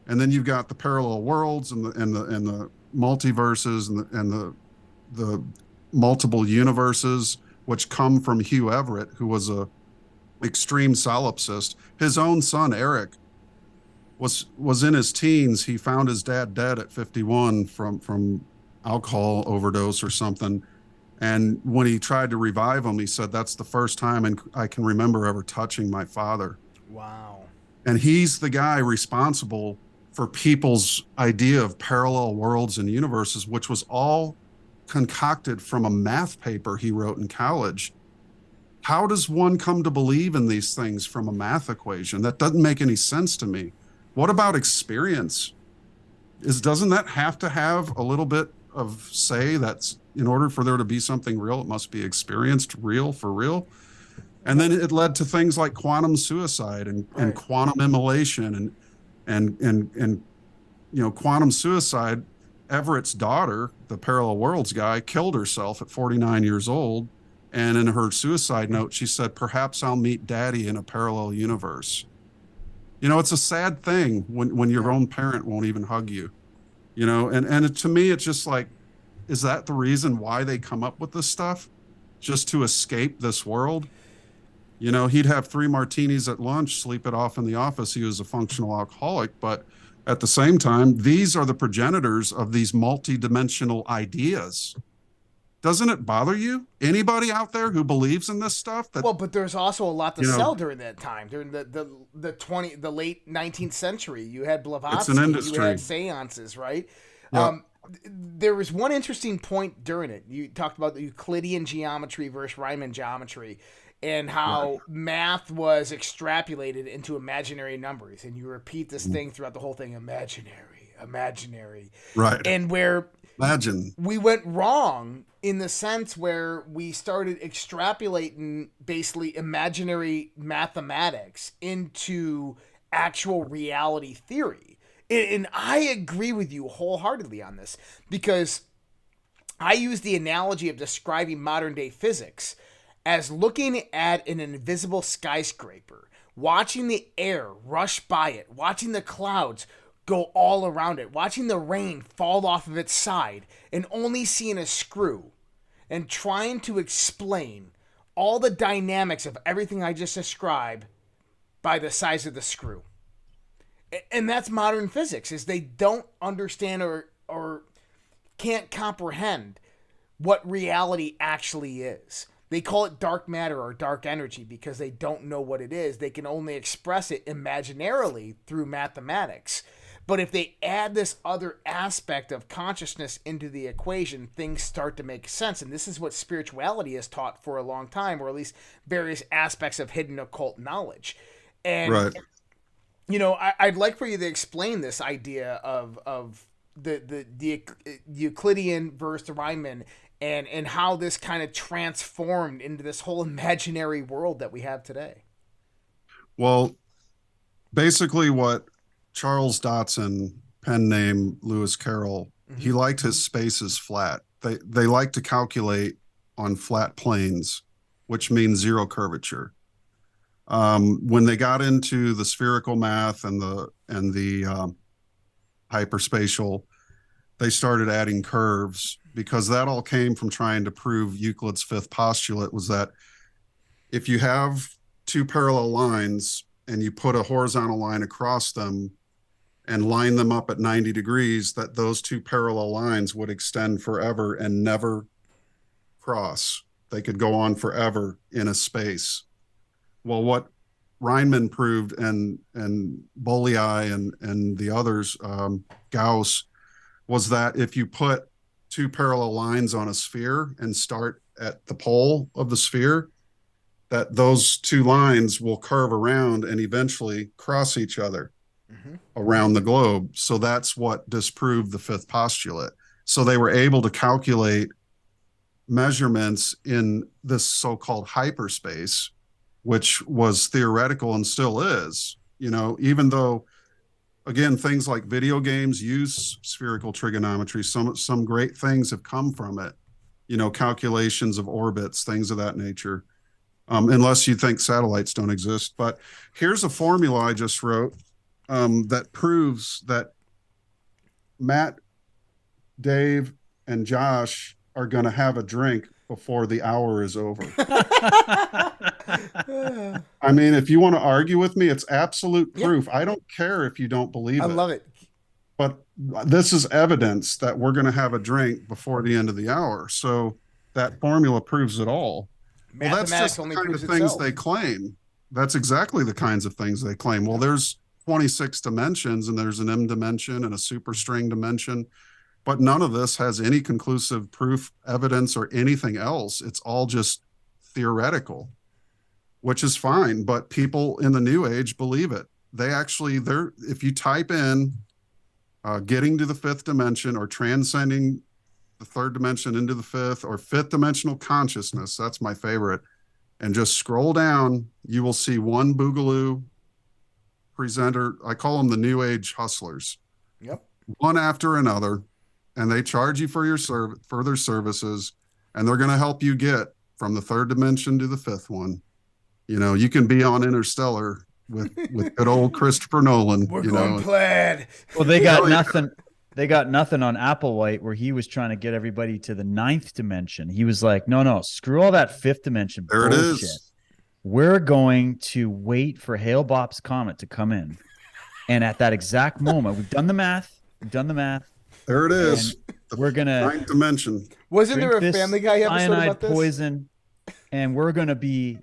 And then you've got the parallel worlds and the multiverses and the multiple universes, which come from Hugh Everett, who was a extreme solipsist. His own son Eric was in his teens. He found his dad dead at 51 from alcohol overdose or something. And when he tried to revive him, he said, "That's the first time and I can remember ever touching my father." Wow. And he's the guy responsible for people's idea of parallel worlds and universes, which was all concocted from a math paper he wrote in college. How does one come to believe in these things from a math equation? That doesn't make any sense to me. What about experience? Doesn't that have to have a little bit of say? That's, in order for there to be something real, it must be experienced real for real. And then it led to things like quantum suicide and quantum immolation and you know, quantum suicide. Everett's daughter, the parallel worlds guy, killed herself at 49 years old. And in her suicide note, she said, "Perhaps I'll meet daddy in a parallel universe." You know, it's a sad thing when your own parent won't even hug you, you know, and to me, it's just like, is that the reason why they come up with this stuff? Just to escape this world? You know, he'd have 3 martinis at lunch, sleep it off in the office. He was a functional alcoholic, but at the same time, these are the progenitors of these multidimensional ideas. Doesn't it bother you? Anybody out there who believes in this stuff? That, Well, but there's also a lot to you know, sell during that time, during the late 19th century. You had it's an Blavatsky, you industry. had seances, right? Yeah, There was one interesting point during it. You talked about the Euclidean geometry versus Riemann geometry, and how right. math was extrapolated into imaginary numbers, and you repeat this thing throughout the whole thing: imaginary, imaginary, Right. and where Imagine. we went wrong in the sense where we started extrapolating basically imaginary mathematics into actual reality theory. And I agree with you wholeheartedly on this, because I use the analogy of describing modern day physics as looking at an invisible skyscraper, watching the air rush by it, watching the clouds go all around it, watching the rain fall off of its side, and only seeing a screw, and trying to explain all the dynamics of everything I just described by the size of the screw. And that's modern physics, is they don't understand or can't comprehend what reality actually is. They call it dark matter or dark energy because they don't know what it is. They can only express it imaginarily through mathematics. But if they add this other aspect of consciousness into the equation, things start to make sense. And this is what spirituality has taught for a long time, or at least various aspects of hidden occult knowledge. And, Right. you know, I'd like for you to explain this idea of the Euclidean versus the Riemann, and how this kind of transformed into this whole imaginary world that we have today. Well, basically what Charles Dodson, pen name Lewis Carroll, He liked his spaces flat. They like to calculate on flat planes, which means zero curvature. When they got into the spherical math and the hyperspatial, they started adding curves, because that all came from trying to prove Euclid's fifth postulate, was that if you have two parallel lines and you put a horizontal line across them and line them up at 90 degrees, that those two parallel lines would extend forever and never cross. They could go on forever in a space. Well, what Riemann proved, and Bolyai and the others, Gauss, was that if you put two parallel lines on a sphere and start at the pole of the sphere, that those two lines will curve around and eventually cross each other around the globe. So that's what disproved the fifth postulate. So they were able to calculate measurements in this so-called hyperspace, which was theoretical and still is, even though, again, things like video games use spherical trigonometry. Some great things have come from it, calculations of orbits, things of that nature, unless you think satellites don't exist. But here's a formula I just wrote that proves that Matt, Dave, and Josh are going to have a drink before the hour is over. I mean, if you want to argue with me, it's absolute proof. Yeah. I don't care if you don't believe it. I love it. But this is evidence that we're going to have a drink before the end of the hour. So that formula proves it all. Well, that's just the kind of things they claim. That's exactly the kinds of things they claim. Well, there's 26 dimensions, and there's an M dimension and a superstring dimension, but none of this has any conclusive proof, evidence, or anything else. It's all just theoretical, which is fine, but people in the new age believe it. If you type in getting to the fifth dimension, or transcending the third dimension into the fifth, or fifth dimensional consciousness, that's my favorite, and just scroll down, you will see one boogaloo presenter. I call them the new age hustlers. Yep. One after another, and they charge you for your further services, and they're going to help you get from the third dimension to the fifth one. You can be on Interstellar with good old Christopher Nolan. We're going plaid. Well, they got nothing. They got nothing on Applewhite, where he was trying to get everybody to the ninth dimension. He was like, no, screw all that fifth dimension bullshit. There it is. We're going to wait for Hale-Bopp's comet to come in. And at that exact moment, we've done the math. There it is. We're going to... ninth dimension. Wasn't there a Family Guy episode about this? Poison, and we're going to be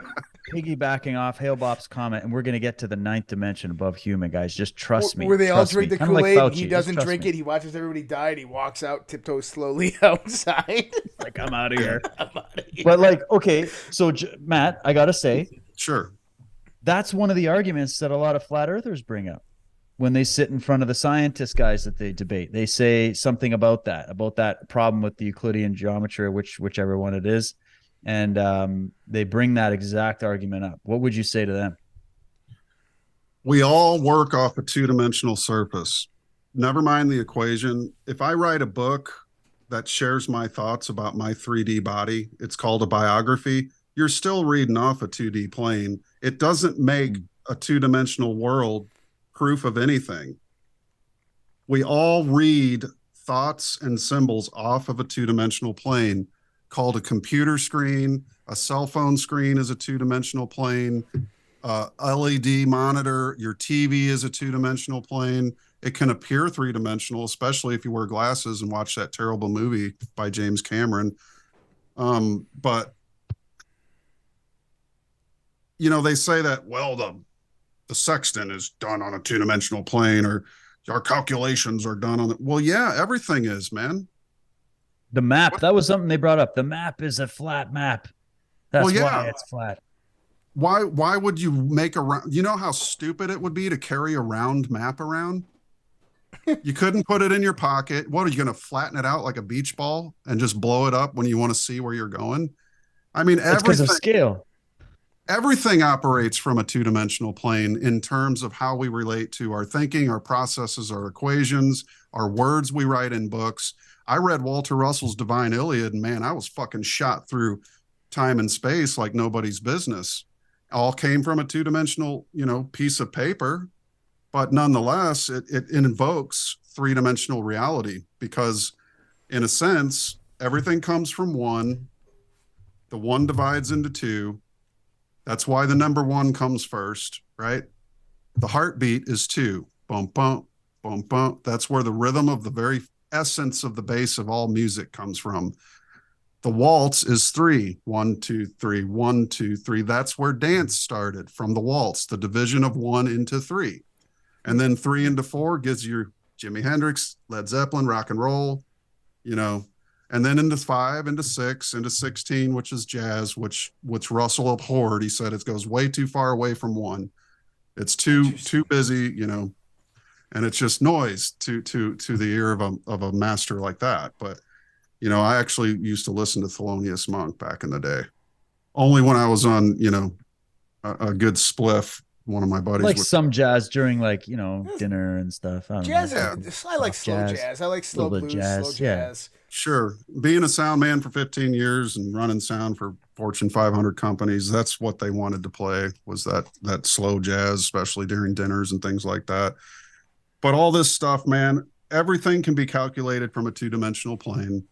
piggybacking off Hale-Bopp's comet, and we're going to get to the ninth dimension above human, guys. Just trust me. Where they all drink the Kool-Aid, like he doesn't drink it. He watches everybody die, and he walks out, tiptoes slowly outside. Like, I'm out of here. But okay, so Matt, I got to say. Sure. That's one of the arguments that a lot of flat earthers bring up when they sit in front of the scientist guys that they debate. They say something about that problem with the Euclidean geometry, whichever one it is. And they bring that exact argument up. What would you say to them? We all work off a two-dimensional surface. Never mind the equation. If I write a book that shares my thoughts about my 3D body, it's called a biography. You're still reading off a 2D plane. It doesn't make a two-dimensional world proof of anything. We all read thoughts and symbols off of a two-dimensional plane, called a computer screen. A cell phone screen is a two-dimensional plane. LED monitor, your TV is a two-dimensional plane. It can appear three-dimensional, especially if you wear glasses and watch that terrible movie by James Cameron. But they say that, well, the sextant is done on a two-dimensional plane, or our calculations are done on it. Well, yeah, everything is, man. The map, that was something they brought up. The map is a flat map. That's why it's flat. Why would you make a round? You know how stupid it would be to carry a round map around? You couldn't put it in your pocket. What, are you going to flatten it out like a beach ball and just blow it up when you want to see where you're going? I mean, it's because of scale. everything operates from a two-dimensional plane in terms of how we relate to our thinking, our processes, our equations, our words we write in books. I read Walter Russell's Divine Iliad, and man, I was fucking shot through time and space like nobody's business. All came from a two-dimensional, piece of paper, but nonetheless, it invokes three-dimensional reality because, in a sense, everything comes from one. The one divides into two. That's why the number one comes first, right? The heartbeat is two. Bump, bump, bump, bump. That's where the rhythm of the very essence of the base of all music comes from. The waltz is three. 1, 2, 3, 1, 2, 3. That's where dance started, from the waltz, the division of 1 into 3. And then 3 into 4 gives you Jimi Hendrix, Led Zeppelin, rock and roll, and then into 5, into 6, into 16, which is jazz, which Russell abhorred. He said it goes way too far away from 1. It's too busy, and it's just noise to the ear of a master like that. But I actually used to listen to Thelonious Monk back in the day, only when I was on a good spliff. One of my buddies like some jazz during dinner and stuff. I don't jazz. know. I like slow jazz. I like slow blues, slow jazz. Sure. Being a sound man for 15 years and running sound for Fortune 500 companies, that's what they wanted to play, was that slow jazz, especially during dinners and things like that. But all this stuff, man, everything can be calculated from a two-dimensional plane.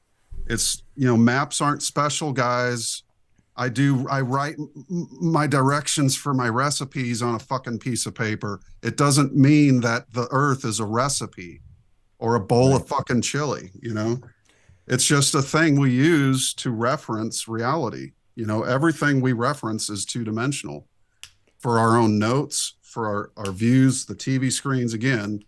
It's, maps aren't special, guys. I write my directions for my recipes on a fucking piece of paper. It doesn't mean that the earth is a recipe or a bowl of fucking chili, It's just a thing we use to reference reality. Everything we reference is two-dimensional. For our own notes, for our views, the TV screens, again,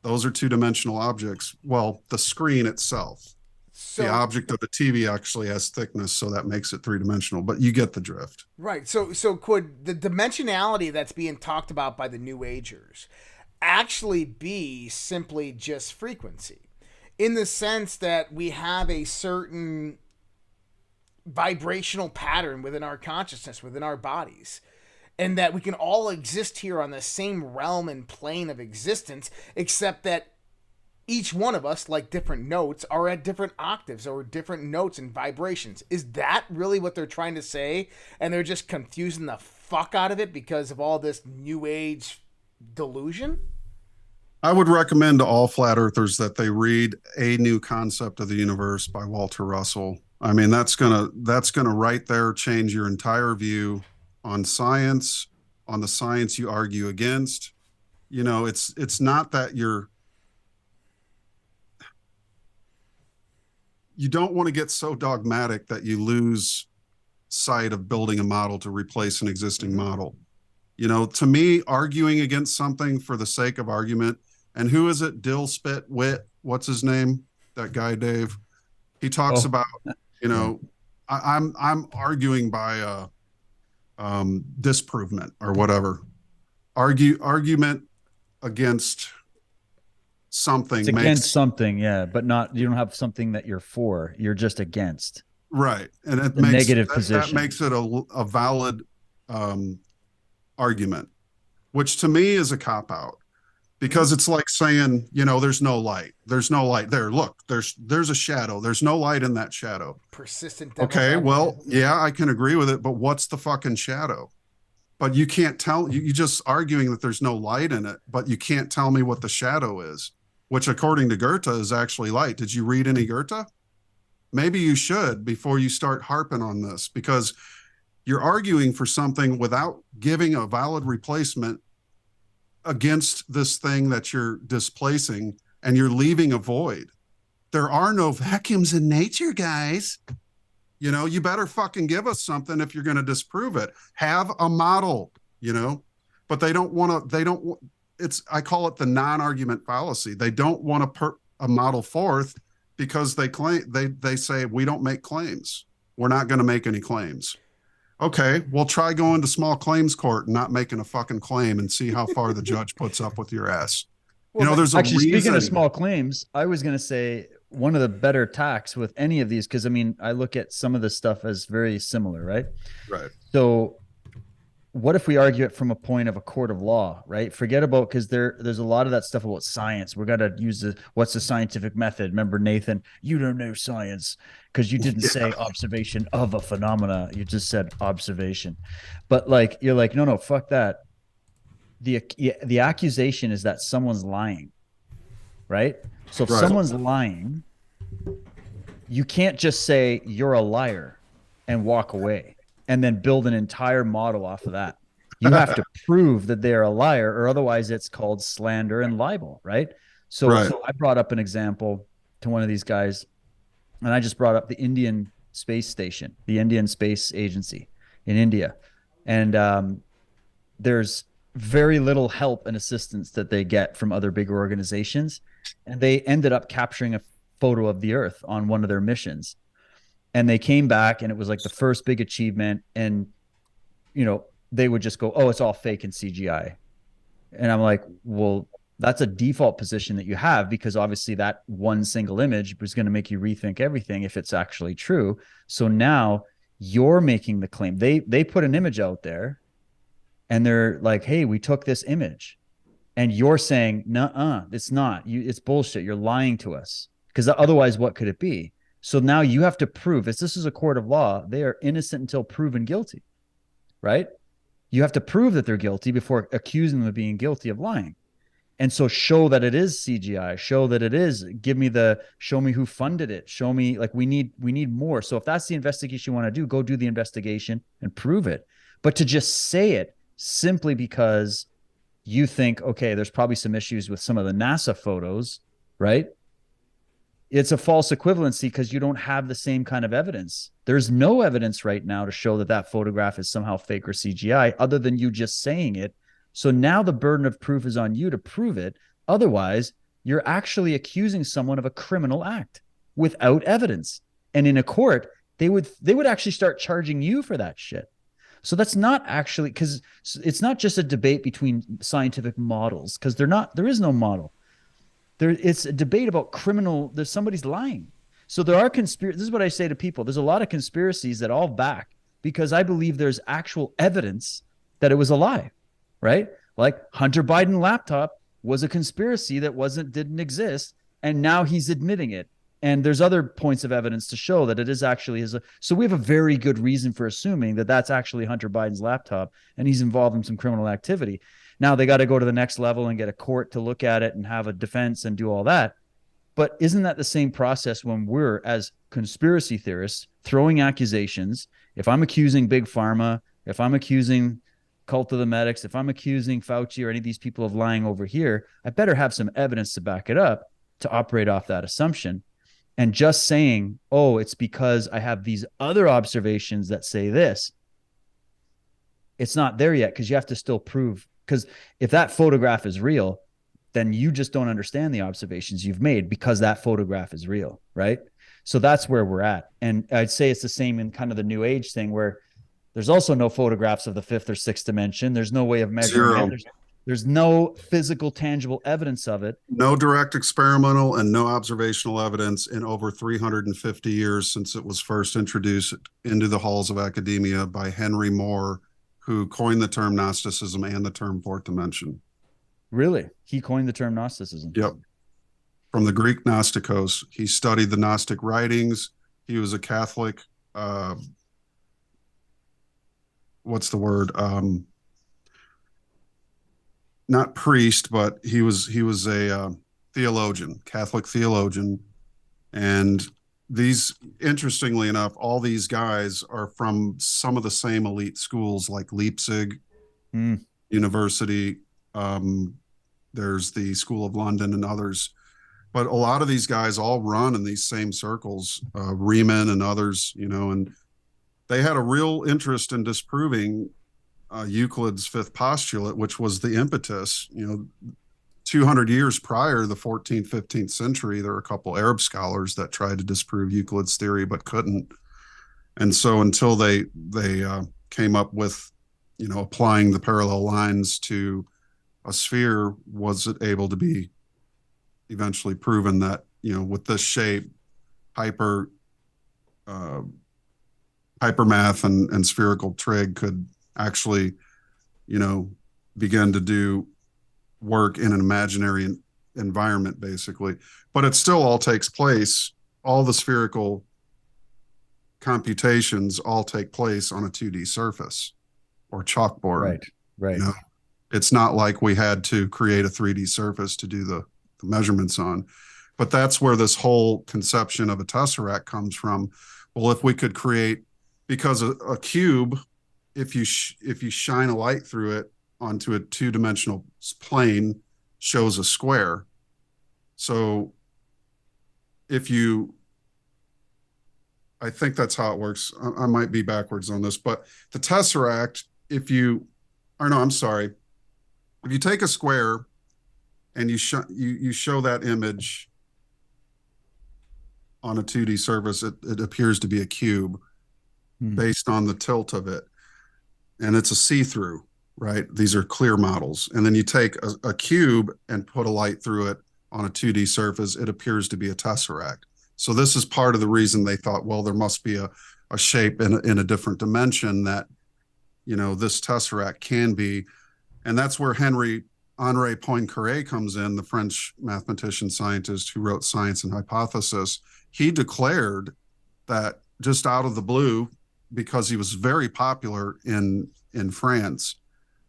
those are two-dimensional objects. Well, the screen itself. So, the object of the TV actually has thickness, so that makes it three-dimensional, but you get the drift. Right. So could the dimensionality that's being talked about by the New Agers actually be simply just frequency? In the sense that we have a certain vibrational pattern within our consciousness, within our bodies, and that we can all exist here on the same realm and plane of existence, except that each one of us, like different notes, are at different octaves or different notes and vibrations. Is that really what they're trying to say? And they're just confusing the fuck out of it because of all this New Age delusion? I would recommend to all flat earthers that they read A New Concept of the Universe by Walter Russell. I mean, that's gonna right there change your entire view on science, on the science you argue against. It's not that you don't want to get so dogmatic that you lose sight of building a model to replace an existing model. To me, arguing against something for the sake of argument, and who is it? Dill Spit Wit, what's his name? That guy, Dave. He talks about, I'm arguing by disprovement or whatever. Argument against something. It's against something, yeah, but you don't have something that you're for. You're just against. Right. And it makes negative position. That makes it a valid argument, which to me is a cop-out. Because it's like saying, there's no light. There's no light there. Look, there's a shadow. There's no light in that shadow. Persistent. Okay, well, yeah, I can agree with it, but what's the fucking shadow? But you can't tell. You just arguing that there's no light in it, but you can't tell me what the shadow is, which according to Goethe is actually light. Did you read any Goethe? Maybe you should before you start harping on this, because you're arguing for something without giving a valid replacement against this thing that you're displacing, and you're leaving a void. There are no vacuums in nature, guys. You better fucking give us something if you're going to disprove it. Have a model, but they don't want to, I call it the non-argument fallacy. They don't want to put a model forth because they say, we don't make claims. We're not going to make any claims. Okay, well, try going to small claims court and not making a fucking claim and see how far the judge puts up with your ass. Well, there's actually, speaking of small claims, I was going to say one of the better tacks with any of these, because I look at some of the stuff as very similar, right? Right. So what if we argue it from a point of a court of law, right? Forget about, because there's a lot of that stuff about science. We're gonna use what's the scientific method. Remember, Nathan, you don't know science because you didn't say observation of a phenomena. You just said observation. But like you're like, no, fuck that. The accusation is that someone's lying, right? So if Right. someone's lying, you can't just say you're a liar and walk away and then build an entire model off of that. You have to prove that they're a liar, or otherwise it's called slander and libel, right? So, Right. so I brought up an example to one of these guys, and I just brought up the Indian Space Station, the Indian Space Agency in India. And there's very little help and assistance that they get from other bigger organizations. And they ended up capturing a photo of the Earth on one of their missions. And they came back, and it was like the first big achievement. And, they would just go, oh, it's all fake and CGI. And I'm like, well, that's a default position that you have, because obviously that one single image was going to make you rethink everything if it's actually true. So now you're making the claim. They put an image out there, and they're like, hey, we took this image. And you're saying, nuh-uh, it's not. It's bullshit. You're lying to us. Because otherwise, what could it be? So now you have to prove, if this is a court of law, they are innocent until proven guilty, right? You have to prove that they're guilty before accusing them of being guilty of lying. And so show that it is CGI, show that it is, show me who funded it. Show me, like, we need more. So if that's the investigation you want to do, go do the investigation and prove it. But to just say it simply because you think, okay, there's probably some issues with some of the NASA photos, right? It's a false equivalency because you don't have the same kind of evidence. There's no evidence right now to show that that photograph is somehow fake or CGI, other than you just saying it. So now the burden of proof is on you to prove it. Otherwise, you're actually accusing someone of a criminal act without evidence. And in a court, they would actually start charging you for that shit. So that's not actually, because it's not just a debate between scientific models, because there is no model. It's a debate about there's somebody's lying. So there are this is what I say to people. There's a lot of conspiracies that I'll back because I believe there's actual evidence that it was a lie, right? Like Hunter Biden laptop was a conspiracy that didn't exist, and now he's admitting it. And there's other points of evidence to show that it is actually his. So we have a very good reason for assuming that that's actually Hunter Biden's laptop, and he's involved in some criminal activity. Now they got to go to the next level and get a court to look at it and have a defense and do all that. But isn't that the same process when we're, as conspiracy theorists, throwing accusations? If I'm accusing Big Pharma, if I'm accusing Cult of the Medics, if I'm accusing Fauci or any of these people of lying over here, I better have some evidence to back it up to operate off that assumption. And just saying, oh, it's because I have these other observations that say this, it's not there yet, because you have to still prove. Because if that photograph is real, then you just don't understand the observations you've made because that photograph is real, right? So that's where we're at. And I'd say it's the same in kind of the new age thing, where there's also no photographs of the fifth or sixth dimension. There's no way of measuring it. There's no physical, tangible evidence of it. No direct experimental and no observational evidence in over 350 years since it was first introduced into the halls of academia by Henry Moore, who coined the term Gnosticism and the term fourth dimension. Really? He coined the term Gnosticism? Yep. From the Greek Gnostikos. He studied the Gnostic writings. He was a Catholic, what's the word? Not priest, but he was a theologian, Catholic theologian. And these, interestingly enough, all these guys are from some of the same elite schools like Leipzig University. There's the School of London and others. But a lot of these guys all run in these same circles, Riemann and others, and they had a real interest in disproving Euclid's fifth postulate, which was the impetus. 200 years prior, the 14th, 15th century, there were a couple Arab scholars that tried to disprove Euclid's theory but couldn't. And so until they came up with, applying the parallel lines to a sphere, was it able to be eventually proven that, with this shape, hypermath and spherical trig could actually begin to do work in an imaginary environment, basically. But it still all takes place. All the spherical computations all take place on a 2D surface or chalkboard. Right. Right. It's not like we had to create a 3D surface to do the measurements on. But that's where this whole conception of a tesseract comes from. Well, if we could create, because a cube, if you shine a light through it onto a two-dimensional plane, shows a square. So I think that's how it works. I might be backwards on this, but the tesseract, if you take a square and you show that image on a 2D surface, it appears to be a cube based on the tilt of it. And it's a see-through, right? These are clear models. And then you take a cube and put a light through it on a 2D surface, it appears to be a tesseract. So this is part of the reason they thought, well, there must be a shape in a different dimension that, this tesseract can be. And that's where Henri Poincaré comes in, the French mathematician scientist who wrote Science and Hypothesis. He declared that just out of the blue, because he was very popular in France,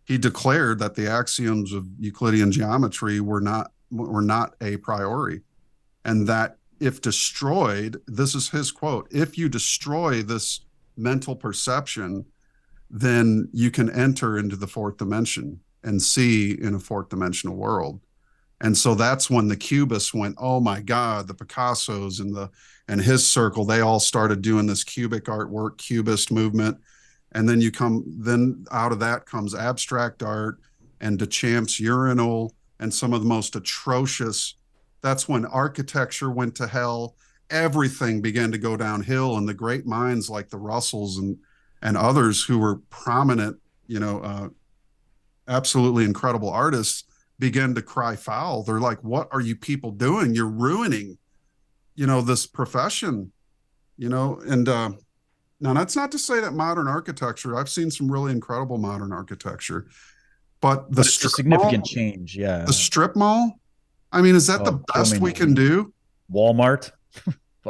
he declared that the axioms of Euclidean geometry were not a priori, and that if destroyed, this is his quote, if you destroy this mental perception, then you can enter into the fourth dimension and see in a fourth dimensional world. And so that's when the Cubists went, oh my God, the Picassos and his circle, they all started doing this cubic artwork, Cubist movement. And then out of that comes abstract art and Duchamp's urinal and some of the most atrocious. That's when architecture went to hell. Everything began to go downhill, and the great minds like the Russells and others who were prominent, absolutely incredible artists began to cry foul. They're like, what are you people doing? You're ruining, this profession, and now that's not to say that modern architecture, I've seen some really incredible modern architecture, but it's a significant change. Yeah. The strip mall. I mean, is that the best we can do? Walmart.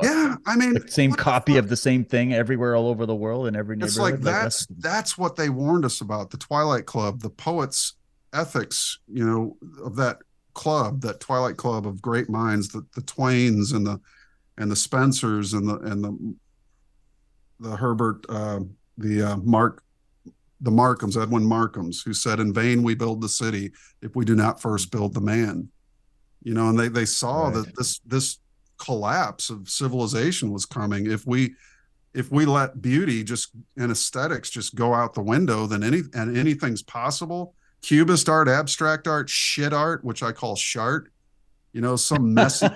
Yeah. I mean, the same copy of the same thing everywhere, all over the world, in every neighborhood. It's like that's what they warned us about. The Twilight Club, the poets' ethics, of that club, that Twilight Club of great minds, the Twains and the Spencers and the Herbert, the Markhams, Edwin Markhams, who said, "In vain we build the city if we do not first build the man." And they saw that this collapse of civilization was coming. If we let beauty and aesthetics just go out the window, then anything's possible. Cubist art, abstract art, shit art, which I call shart, some messy.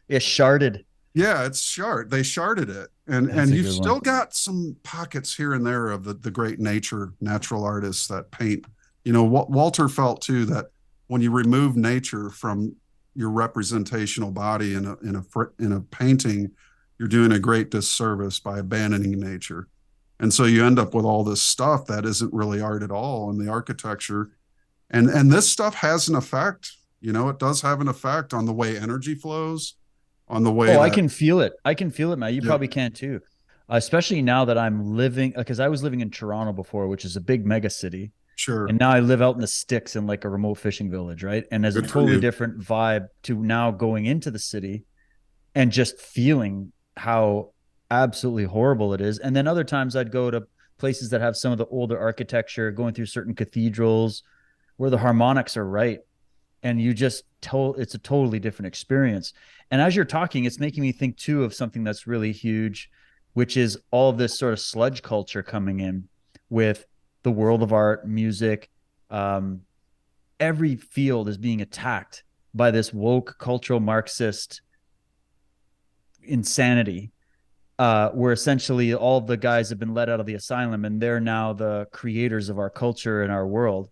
Yeah, sharded. Yeah, it's shart. They sharded it. And you've still got some pockets here and there of the great natural artists that paint. Walter felt too that when you remove nature from your representational body in a painting, you're doing a great disservice by abandoning nature. And so you end up with all this stuff that isn't really art at all in the architecture. And this stuff has an effect. It does have an effect on the way energy flows, on the way. I can feel it. Matt. You probably can too. Especially now that I'm living, because I was living in Toronto before, which is a big mega city. Sure. And now I live out in the sticks in like a remote fishing village, right? And there's a totally different vibe to now going into the city and just feeling how absolutely horrible it is. And then other times I'd go to places that have some of the older architecture, going through certain cathedrals where the harmonics are right. And you just it's a totally different experience. And as you're talking, it's making me think too of something that's really huge, which is all of this sort of sludge culture coming in with the world of art, music. Every field is being attacked by this woke cultural Marxist insanity, where essentially all the guys have been let out of the asylum and they're now the creators of our culture and our world.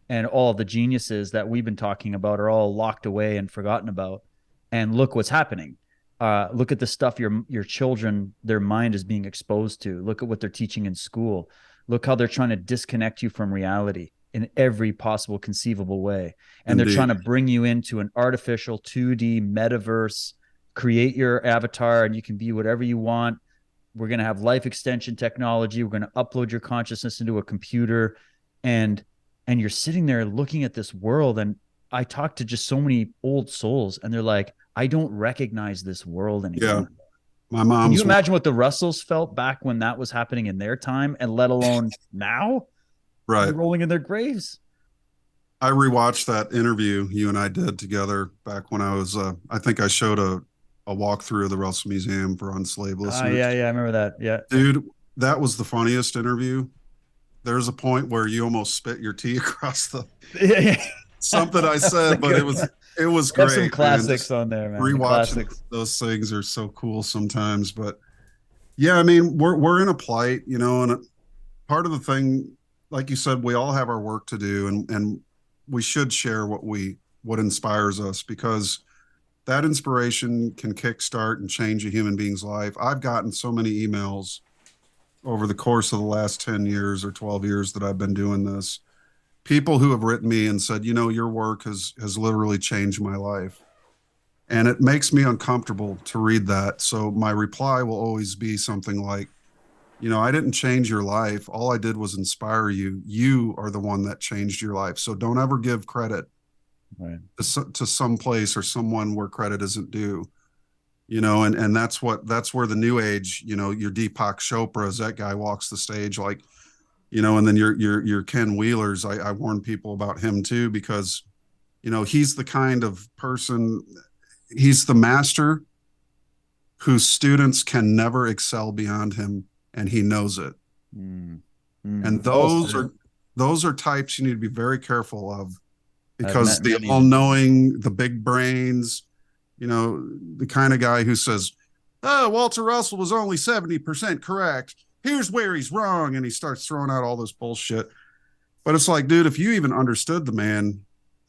And all the geniuses that we've been talking about are all locked away and forgotten about. And look what's happening. Look at the stuff your children, their mind is being exposed to. Look at what they're teaching in school. Look how they're trying to disconnect you from reality. in every possible conceivable way. And Indeed. they're trying to bring you into an artificial 2D metaverse, create your avatar, and you can be whatever you want. We're going to have life extension technology. We're going to upload your consciousness into a computer. And you're sitting there looking at this world. And I talk to just so many old souls, and they're like, I don't recognize this world anymore. Yeah. My Can mom's you imagine what the Russells felt back when that was happening in their time, and let alone now? right. They're rolling in their graves. I rewatched that interview you and I did together back when I was, I think I showed a walkthrough of the Russell Museum for Unslaved listeners. Yeah, I remember that. Yeah. Dude, that was the funniest interview. There's a point where you almost spit your tea across the something I said, but it was great. Some classics on there, man. Rewatching those things are so cool sometimes. But yeah, I mean, we're in a plight, you know, and part of the thing, like you said, we all have our work to do, and we should share what inspires us, because that inspiration can kickstart and change a human being's life. I've gotten so many emails over the course of the last 10 years or 12 years that I've been doing this. People who have written me and said, you know, your work has literally changed my life. And it makes me uncomfortable to read that. So my reply will always be something like, you know, I didn't change your life. All I did was inspire you. You are the one that changed your life. So don't ever give credit to some place or someone where credit isn't due. You know, and that's where the new age, you know, your Deepak Chopra's, that guy walks the stage like, you know, and then your Ken Wheeler's, I warn people about him too, because, you know, he's the kind of person, he's the master whose students can never excel beyond him, and he knows it. And those are types you need to be very careful of, because the all-knowing, the big brains, you know, the kind of guy who says, oh, Walter Russell was only 70% correct. Here's where he's wrong. And he starts throwing out all this bullshit. But it's like, dude, if you even understood the man,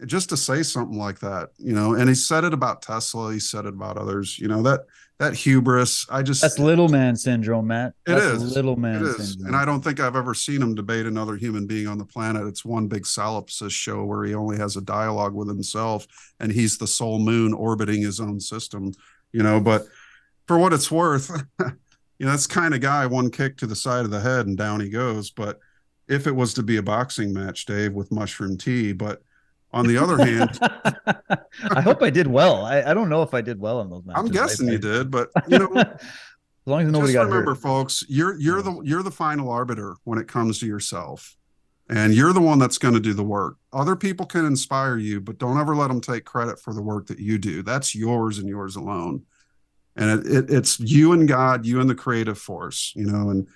just to say something like that, you know, and he said it about Tesla, he said it about others, you know, that hubris, that's little man syndrome, Matt. It is little man syndrome. And I don't think I've ever seen him debate another human being on the planet. It's one big solipsist show where he only has a dialogue with himself, and he's the sole moon orbiting his own system, you know. But for what it's worth, you know, that's kind of guy, one kick to the side of the head and down he goes. But if it was to be a boxing match, Dave, with mushroom tea, but on the other hand, I hope I did well. I don't know if I did well in those matches. I'm guessing you did, but you know, as long as nobody got hurt. Remember, folks, you're the final arbiter when it comes to yourself, and you're the one that's going to do the work. Other people can inspire you, but don't ever let them take credit for the work that you do. That's yours and yours alone. And it's you and God, you and the creative force, you know. And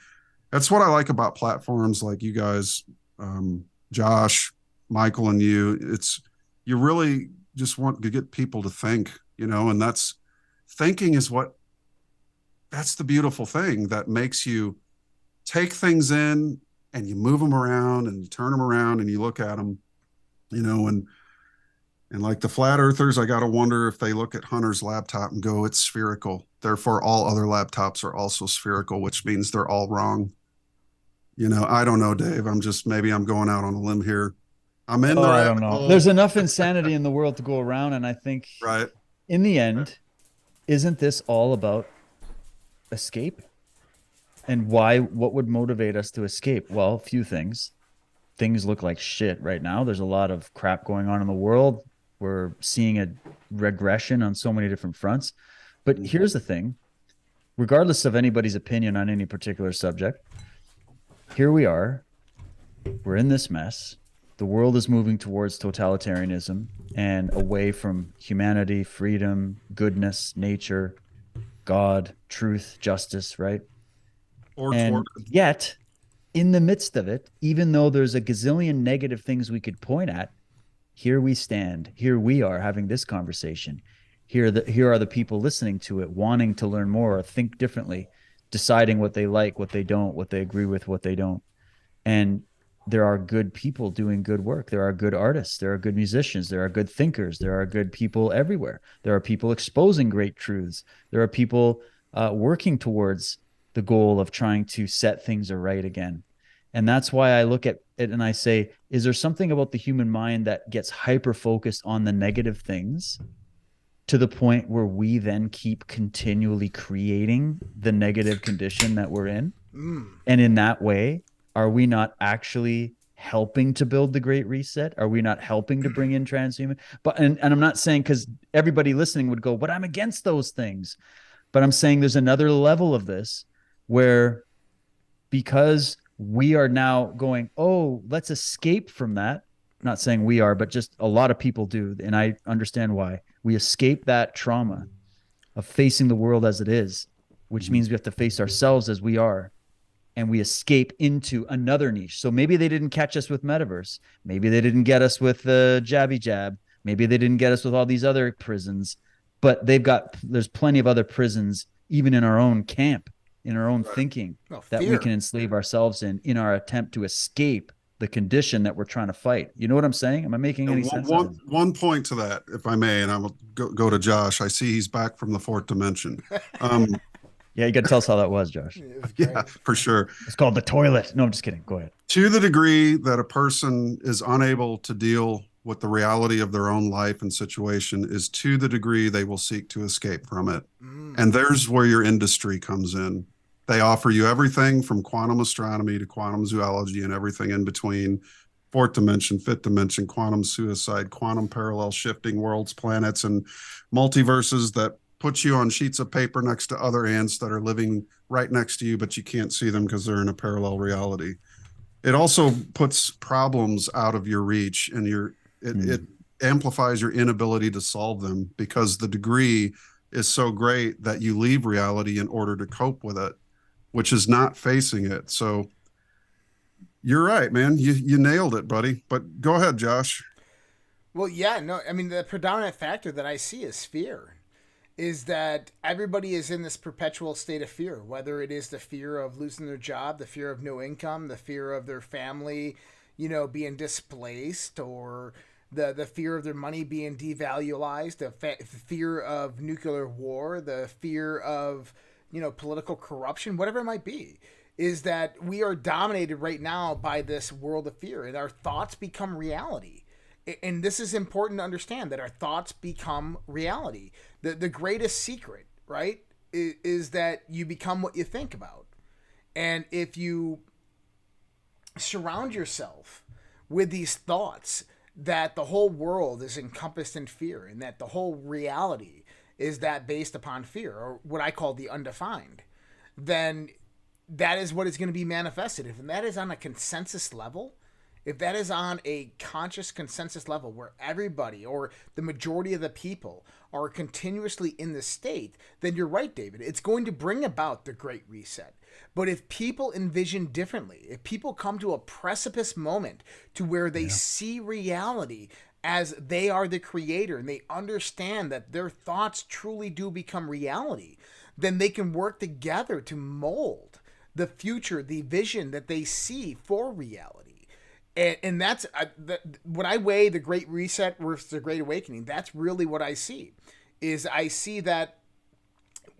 that's what I like about platforms like you guys, Josh, Michael, and you. You really just want to get people to think, you know, and thinking is that's the beautiful thing that makes you take things in, and you move them around and you turn them around and you look at them, you know, and like the flat earthers, I got to wonder if they look at Hunter's laptop and go, it's spherical. Therefore, all other laptops are also spherical, which means they're all wrong. You know, I don't know, Dave. Maybe I'm going out on a limb here. I'm in there. I don't know. There's enough insanity in the world to go around. And I think in the end, isn't this all about escape? And what would motivate us to escape? Well, a few things. Things look like shit right now. There's a lot of crap going on in the world. We're seeing a regression on so many different fronts. But here's the thing. Regardless of anybody's opinion on any particular subject, here we are. We're in this mess. The world is moving towards totalitarianism and away from humanity, freedom, goodness, nature, God, truth, justice, right? And yet, in the midst of it, even though there's a gazillion negative things we could point at, here we stand. Here we are having this conversation. Here are the people listening to it, wanting to learn more, think differently, deciding what they like, what they don't, what they agree with, what they don't. And there are good people doing good work. There are good artists. There are good musicians. There are good thinkers. There are good people everywhere. There are people exposing great truths. There are people working towards the goal of trying to set things aright again. And that's why I look at it and I say, is there something about the human mind that gets hyper focused on the negative things to the point where we then keep continually creating the negative condition that we're in? And in that way, are we not actually helping to build the great reset? Are we not helping to bring in transhuman? But and I'm not saying, because everybody listening would go, but I'm against those things. But I'm saying there's another level of this where, because we are now going, oh, let's escape from that. I'm not saying we are, but just a lot of people do. And I understand why. We escape that trauma of facing the world as it is, which means we have to face ourselves as we are. And we escape into another niche. So maybe they didn't catch us with metaverse. Maybe they didn't get us with the jabby jab. Maybe they didn't get us with all these other prisons, but there's plenty of other prisons, even in our own camp, in our own thinking, that we can enslave ourselves in our attempt to escape the condition that we're trying to fight. You know what I'm saying? Am I making any sense? One point to that, if I may, and I will go to Josh. I see he's back from the fourth dimension. Yeah, you got to tell us how that was, Josh. Yeah, for sure. It's called the toilet. No, I'm just kidding. Go ahead. To the degree that a person is unable to deal with the reality of their own life and situation is to the degree they will seek to escape from it. And there's where your industry comes in. They offer you everything from quantum astronomy to quantum zoology and everything in between. Fourth dimension, fifth dimension, quantum suicide, quantum parallel shifting worlds, planets, and multiverses that put you on sheets of paper next to other ants that are living right next to you, but you can't see them because they're in a parallel reality. It also puts problems out of your reach, and it amplifies your inability to solve them, because the degree is so great that you leave reality in order to cope with it, which is not facing it. So you're right, man. You nailed it, buddy. But go ahead, Josh. Well, yeah, no, I mean, the predominant factor that I see is fear. Is that everybody is in this perpetual state of fear, whether it is the fear of losing their job, the fear of no income, the fear of their family, being displaced, or the fear of their money being devalued, the fear of nuclear war, the fear of, political corruption, whatever it might be. Is that we are dominated right now by this world of fear, and our thoughts become reality. And this is important to understand, that our thoughts become reality. The greatest secret, right, is that you become what you think about. And if you surround yourself with these thoughts that the whole world is encompassed in fear, and that the whole reality is that based upon fear, or what I call the undefined, then that is what is going to be manifested. If that is on a consensus level, if that is on a conscious consensus level where everybody, or the majority of the people, are continuously in this state, then you're right, David. It's going to bring about the Great Reset. But if people envision differently, if people come to a precipice moment to where they see reality as they are the creator, and they understand that their thoughts truly do become reality, then they can work together to mold the future, the vision that they see for reality. And that's when I weigh the Great Reset versus the Great Awakening, that's really what I see. Is I see that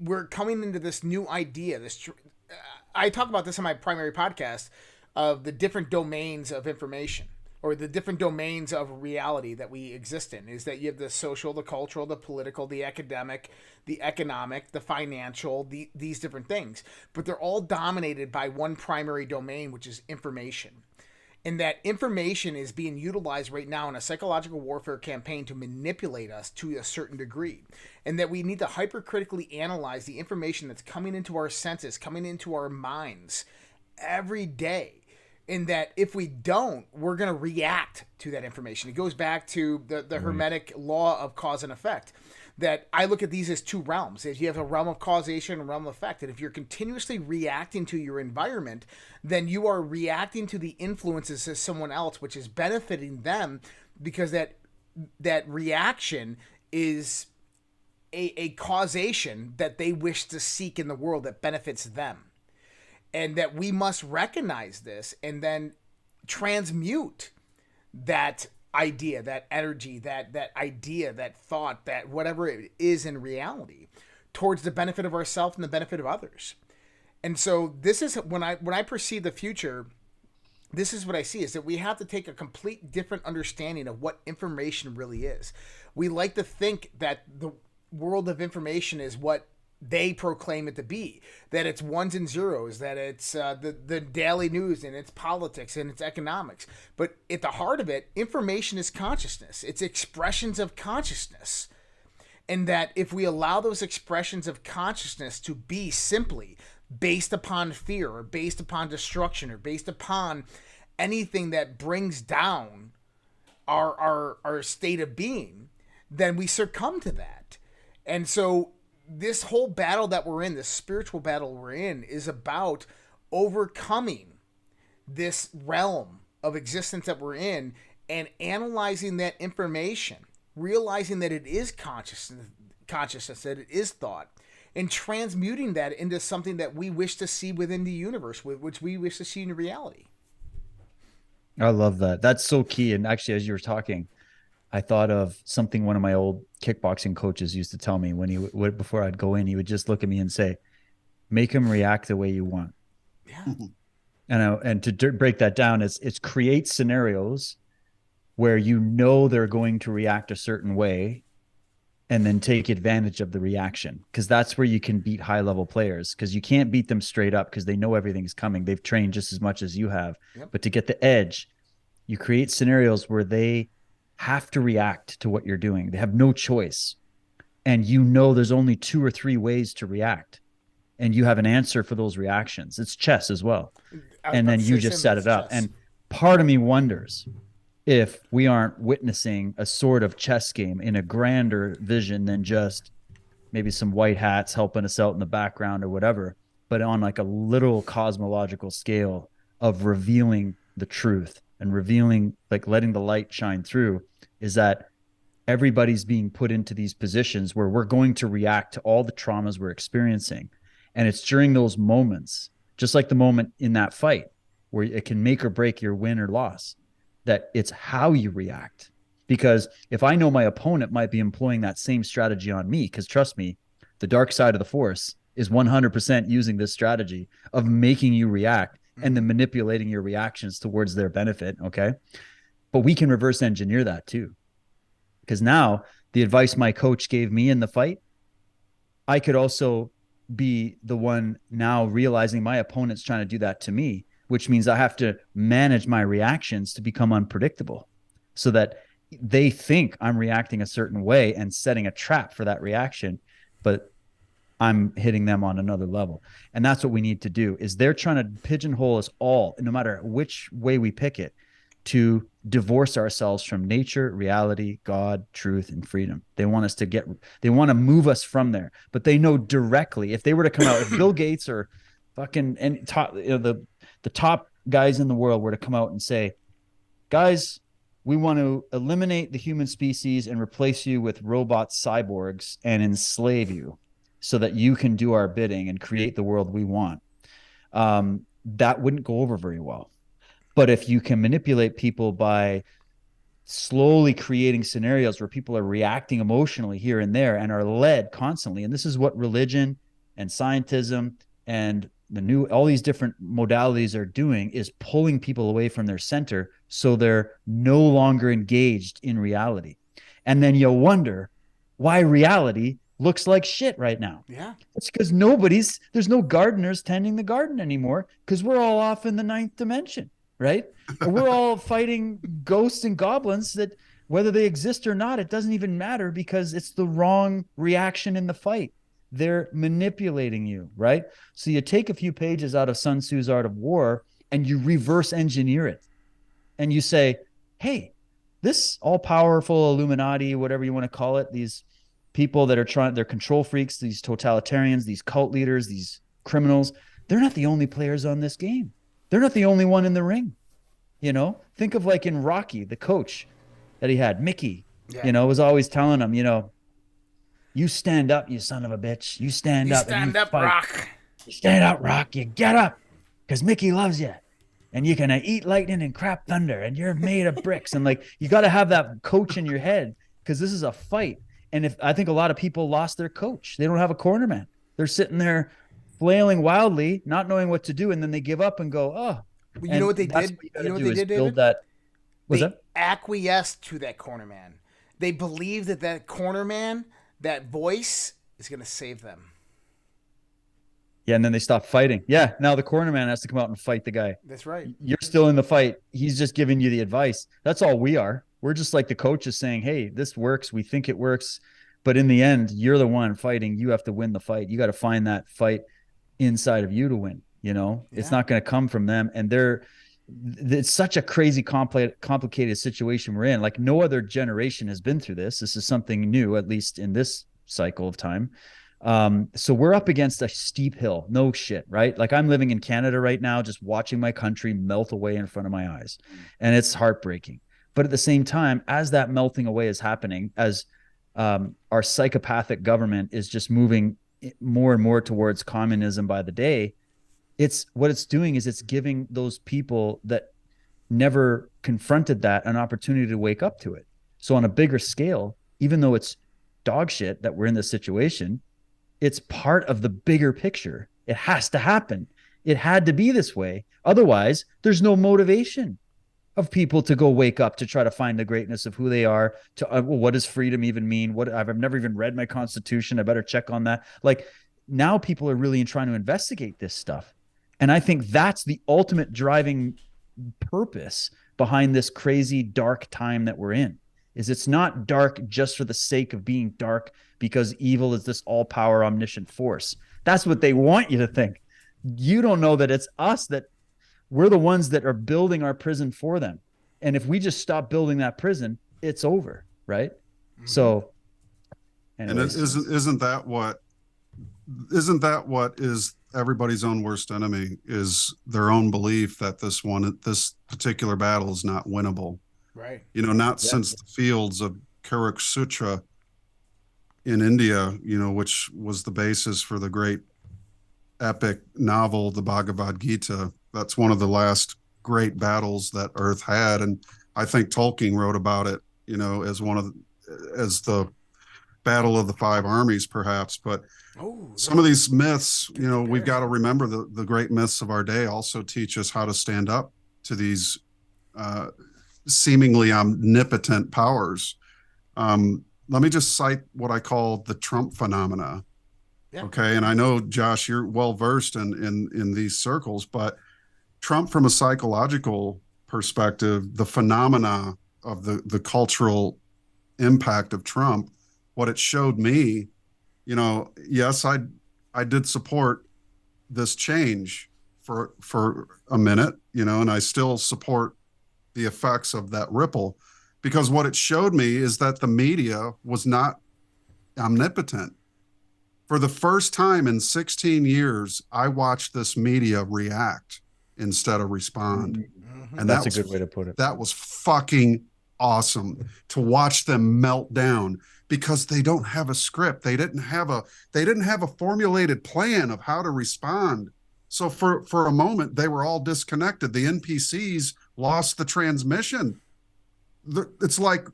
we're coming into this new idea. I talk about this on my primary podcast, of the different domains of information, or the different domains of reality that we exist in. Is that you have the social, the cultural, the political, the academic, the economic, the financial, these different things. But they're all dominated by one primary domain, which is information. And that information is being utilized right now in a psychological warfare campaign to manipulate us to a certain degree. And that we need to hypercritically analyze the information that's coming into our senses, coming into our minds every day. And that if we don't, we're going to react to that information. It goes back to the Hermetic law of cause and effect. That I look at these as two realms. As you have a realm of causation and a realm of effect. And if you're continuously reacting to your environment, then you are reacting to the influences of someone else, which is benefiting them, because that reaction is a causation that they wish to seek in the world that benefits them. And that we must recognize this and then transmute that idea, that energy, that idea, that thought, that whatever it is in reality, towards the benefit of ourselves and the benefit of others. And so this is when I perceive the future this is what I see, is that we have to take a complete different understanding of what information really is. We like to think that the world of information is what they proclaim it to be, that it's ones and zeros, that it's the daily news and it's politics and it's economics. But at the heart of it, information is consciousness. It's expressions of consciousness. And that if we allow those expressions of consciousness to be simply based upon fear or based upon destruction or based upon anything that brings down our state of being, then we succumb to that. And so this whole battle that we're in, this spiritual battle we're in, is about overcoming this realm of existence that we're in and analyzing that information, realizing that it is consciousness, that it is thought, and transmuting that into something that we wish to see within the universe, which we wish to see in reality. I love that. That's so key. And actually, as you were talking, I thought of something one of my old kickboxing coaches used to tell me when he would, before I'd go in, he would just look at me and say, make him react the way you want. Yeah. And to break that down, it's create scenarios where you know they're going to react a certain way, and then take advantage of the reaction, because that's where you can beat high level players, because you can't beat them straight up because they know everything's coming. They've trained just as much as you have. Yep. But to get the edge, you create scenarios where they have to react to what you're doing. They have no choice. And you know there's only 2 or 3 ways to react. And you have an answer for those reactions. It's chess as well. And then you just set it up. And part of me wonders if we aren't witnessing a sort of chess game in a grander vision than just maybe some white hats helping us out in the background or whatever, but on like a literal cosmological scale of revealing the truth and revealing, like letting the light shine through, is that everybody's being put into these positions where we're going to react to all the traumas we're experiencing. And it's during those moments, just like the moment in that fight, where it can make or break your win or loss, that it's how you react. Because if I know my opponent might be employing that same strategy on me, because trust me, the dark side of the force is 100% using this strategy of making you react and then manipulating your reactions towards their benefit. Okay. But we can reverse engineer that too. Because now the advice my coach gave me in the fight, I could also be the one now realizing my opponent's trying to do that to me, which means I have to manage my reactions to become unpredictable so that they think I'm reacting a certain way and setting a trap for that reaction, but I'm hitting them on another level. And that's what we need to do. Is they're trying to pigeonhole us all, no matter which way we pick it, to divorce ourselves from nature, reality, God, truth, and freedom. They want us to they want to move us from there, but they know directly if they were to come out, if Bill Gates or fucking the top guys in the world were to come out and say, guys, we want to eliminate the human species and replace you with robot cyborgs and enslave you so that you can do our bidding and create the world we want. That wouldn't go over very well. But if you can manipulate people by slowly creating scenarios where people are reacting emotionally here and there and are led constantly, and this is what religion and scientism and all these different modalities are doing, is pulling people away from their center so they're no longer engaged in reality. And then you'll wonder why reality looks like shit right now. Yeah. It's because there's no gardeners tending the garden anymore, because we're all off in the 9th dimension, right? We're all fighting ghosts and goblins that, whether they exist or not, it doesn't even matter, because it's the wrong reaction in the fight. They're manipulating you, right? So you take a few pages out of Sun Tzu's Art of War and you reverse engineer it. And you say, hey, this all-powerful Illuminati, whatever you want to call it, these people that are they're control freaks, these totalitarians, these cult leaders, these criminals, they're not the only players on this game. They're not the only one in the ring. You know, think of like in Rocky, the coach that he had, Mickey, was always telling him, you stand up, you son of a bitch. You stand up. Stand up, fight. Rock. You stand up, Rock. You get up, because Mickey loves you. And you can eat lightning and crap thunder, and you're made of bricks. And like, you got to have that coach in your head, because this is a fight. And I think a lot of people lost their coach. They don't have a cornerman. They're sitting there flailing wildly, not knowing what to do. And then they give up and go, oh, You know And what they that's did? what you You got to know what do they is did, build David? that. Was They that? acquiesced to that corner man. They believe that that corner man, that voice, is going to save them. Yeah, and then they stop fighting. Yeah, now the corner man has to come out and fight the guy. That's right. You're still in the fight. He's just giving you the advice. That's all we are. We're just like the coaches saying, hey, this works. We think it works. But in the end, you're the one fighting. You have to win the fight. You got to find that fight inside of you to win. You know, it's Yeah. not going to come from them. And it's such a crazy, complicated situation we're in. Like no other generation has been through this. This is something new, at least in this cycle of time. So we're up against a steep hill. No shit, right? Like I'm living in Canada right now, just watching my country melt away in front of my eyes. And it's heartbreaking. But at the same time, as that melting away is happening, as our psychopathic government is just moving more and more towards communism by the day, it's what it's doing is it's giving those people that never confronted that an opportunity to wake up to it. So on a bigger scale, even though it's dog shit that we're in this situation, it's part of the bigger picture. It has to happen. It had to be this way. Otherwise, there's no motivation of people to go wake up to try to find the greatness of who they are. To well, what does freedom even mean? What I've never even read my Constitution. I better check on that. Like now, people are really trying to investigate this stuff, and I think that's the ultimate driving purpose behind this crazy dark time that we're in. Is it's not dark just for the sake of being dark because evil is this all-power omniscient force. That's what they want you to think. You don't know that it's us, that we're the ones that are building our prison for them. And if we just stop building that prison, it's over, right? Mm-hmm. So anyways. And isn't that what is everybody's own worst enemy, is their own belief that this particular battle is not winnable. Right. You know, not since the fields of Kurukshetra in India, you know, which was the basis for the great epic novel, the Bhagavad Gita. That's one of the last great battles that Earth had. And I think Tolkien wrote about it, you know, as the Battle of the Five Armies, perhaps. But some of these myths, you know, we've got to remember the great myths of our day also teach us how to stand up to these seemingly omnipotent powers. Let me just cite what I call the Trump phenomena. Yeah. Okay. And I know, Josh, you're well versed in these circles, but Trump, from a psychological perspective, the phenomena of the cultural impact of Trump, what it showed me, you know, yes, I did support this change for a minute, you know, and I still support the effects of that ripple, because what it showed me is that the media was not omnipotent. For the first time in 16 years, I watched this media react instead of respond. Mm-hmm. And that's a good way to put it. That was fucking awesome to watch them melt down, because they don't have a script. They didn't have a formulated plan of how to respond. So for a moment, they were all disconnected. The NPCs lost the transmission. It's like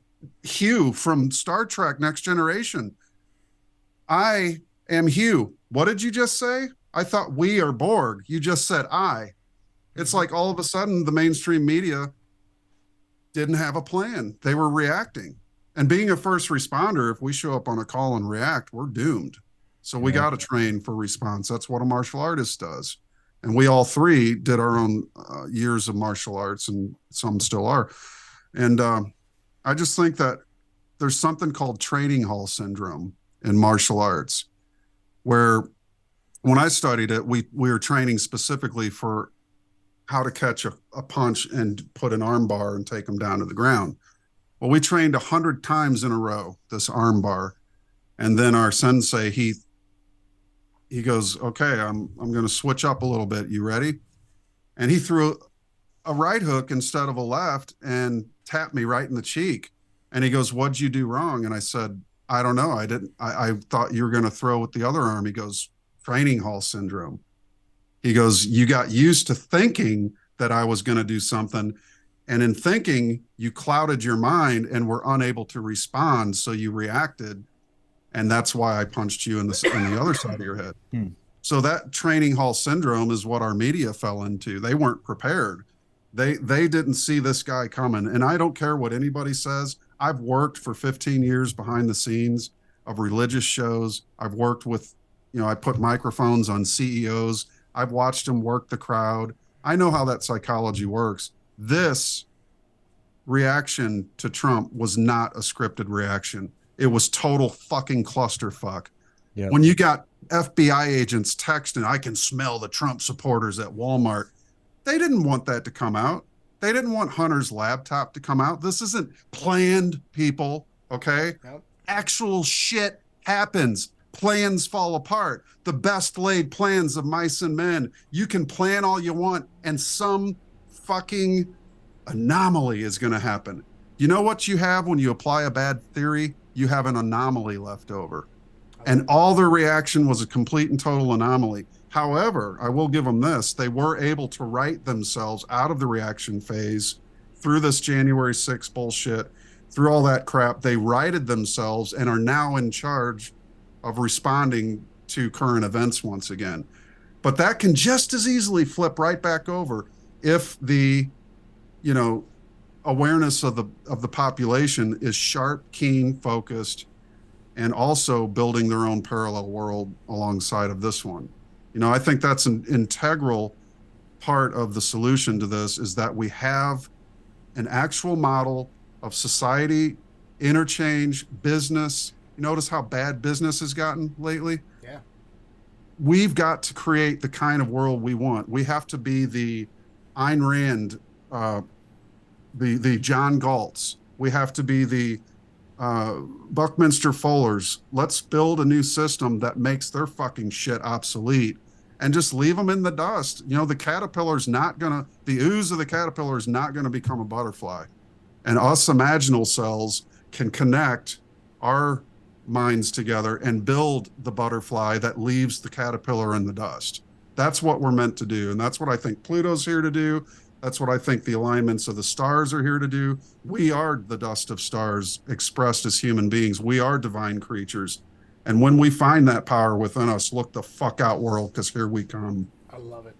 Hugh from Star Trek Next Generation. I am Hugh. What did you just say? I thought we are Borg. You just said I. It's like all of a sudden the mainstream media didn't have a plan. They were reacting. And being a first responder, if we show up on a call and react, we're doomed. So we got to train for response. That's what a martial artist does. And we all three did our own years of martial arts, and some still are. And I just think that there's something called training hall syndrome in martial arts, where when I studied it, we were training specifically for how to catch a punch and put an arm bar and take them down to the ground. Well, we trained 100 times in a row, this arm bar. And then our sensei, he goes, okay, I'm going to switch up a little bit. You ready? And he threw a right hook instead of a left and tapped me right in the cheek. And he goes, what'd you do wrong? And I said, I don't know. I thought you were going to throw with the other arm. He goes, training hall syndrome. He goes, you got used to thinking that I was going to do something. And in thinking, you clouded your mind and were unable to respond. So you reacted. And that's why I punched you in the other side of your head. So that training hall syndrome is what our media fell into. They weren't prepared. They didn't see this guy coming. And I don't care what anybody says. I've worked for 15 years behind the scenes of religious shows. I've worked with, I put microphones on CEOs. I've watched them work the crowd. I know how that psychology works. This reaction to Trump was not a scripted reaction. It was total fucking clusterfuck. Yeah. When you got FBI agents texting, I can smell the Trump supporters at Walmart. They didn't want that to come out. They didn't want Hunter's laptop to come out. This isn't planned, people, okay? Yep. Actual shit happens. Plans fall apart. The best laid plans of mice and men. You can plan all you want, and some fucking anomaly is going to happen. You know what you have when you apply a bad theory? You have an anomaly left over. And all their reaction was a complete and total anomaly. However, I will give them this. They were able to right themselves out of the reaction phase through this January 6th bullshit, through all that crap. They righted themselves and are now in charge of responding to current events once again. But that can just as easily flip right back over if the, awareness of the population is sharp, keen, focused, and also building their own parallel world alongside of this one. I think that's an integral part of the solution to this, is that we have an actual model of society, interchange, business. You notice how bad business has gotten lately? Yeah. We've got to create the kind of world we want. We have to be the Ayn Rand, the John Galt's. We have to be the Buckminster Fullers. Let's build a new system that makes their fucking shit obsolete and just leave them in the dust. The caterpillar's not gonna, the ooze of the caterpillar is not gonna become a butterfly. And us imaginal cells can connect our minds together and build the butterfly that leaves the caterpillar in the dust. That's what we're meant to do. And that's what I think Pluto's here to do. That's what I think the alignments of the stars are here to do. We are the dust of stars expressed as human beings. We are divine creatures. And when we find that power within us, look the fuck out, world, because here we come. I love it.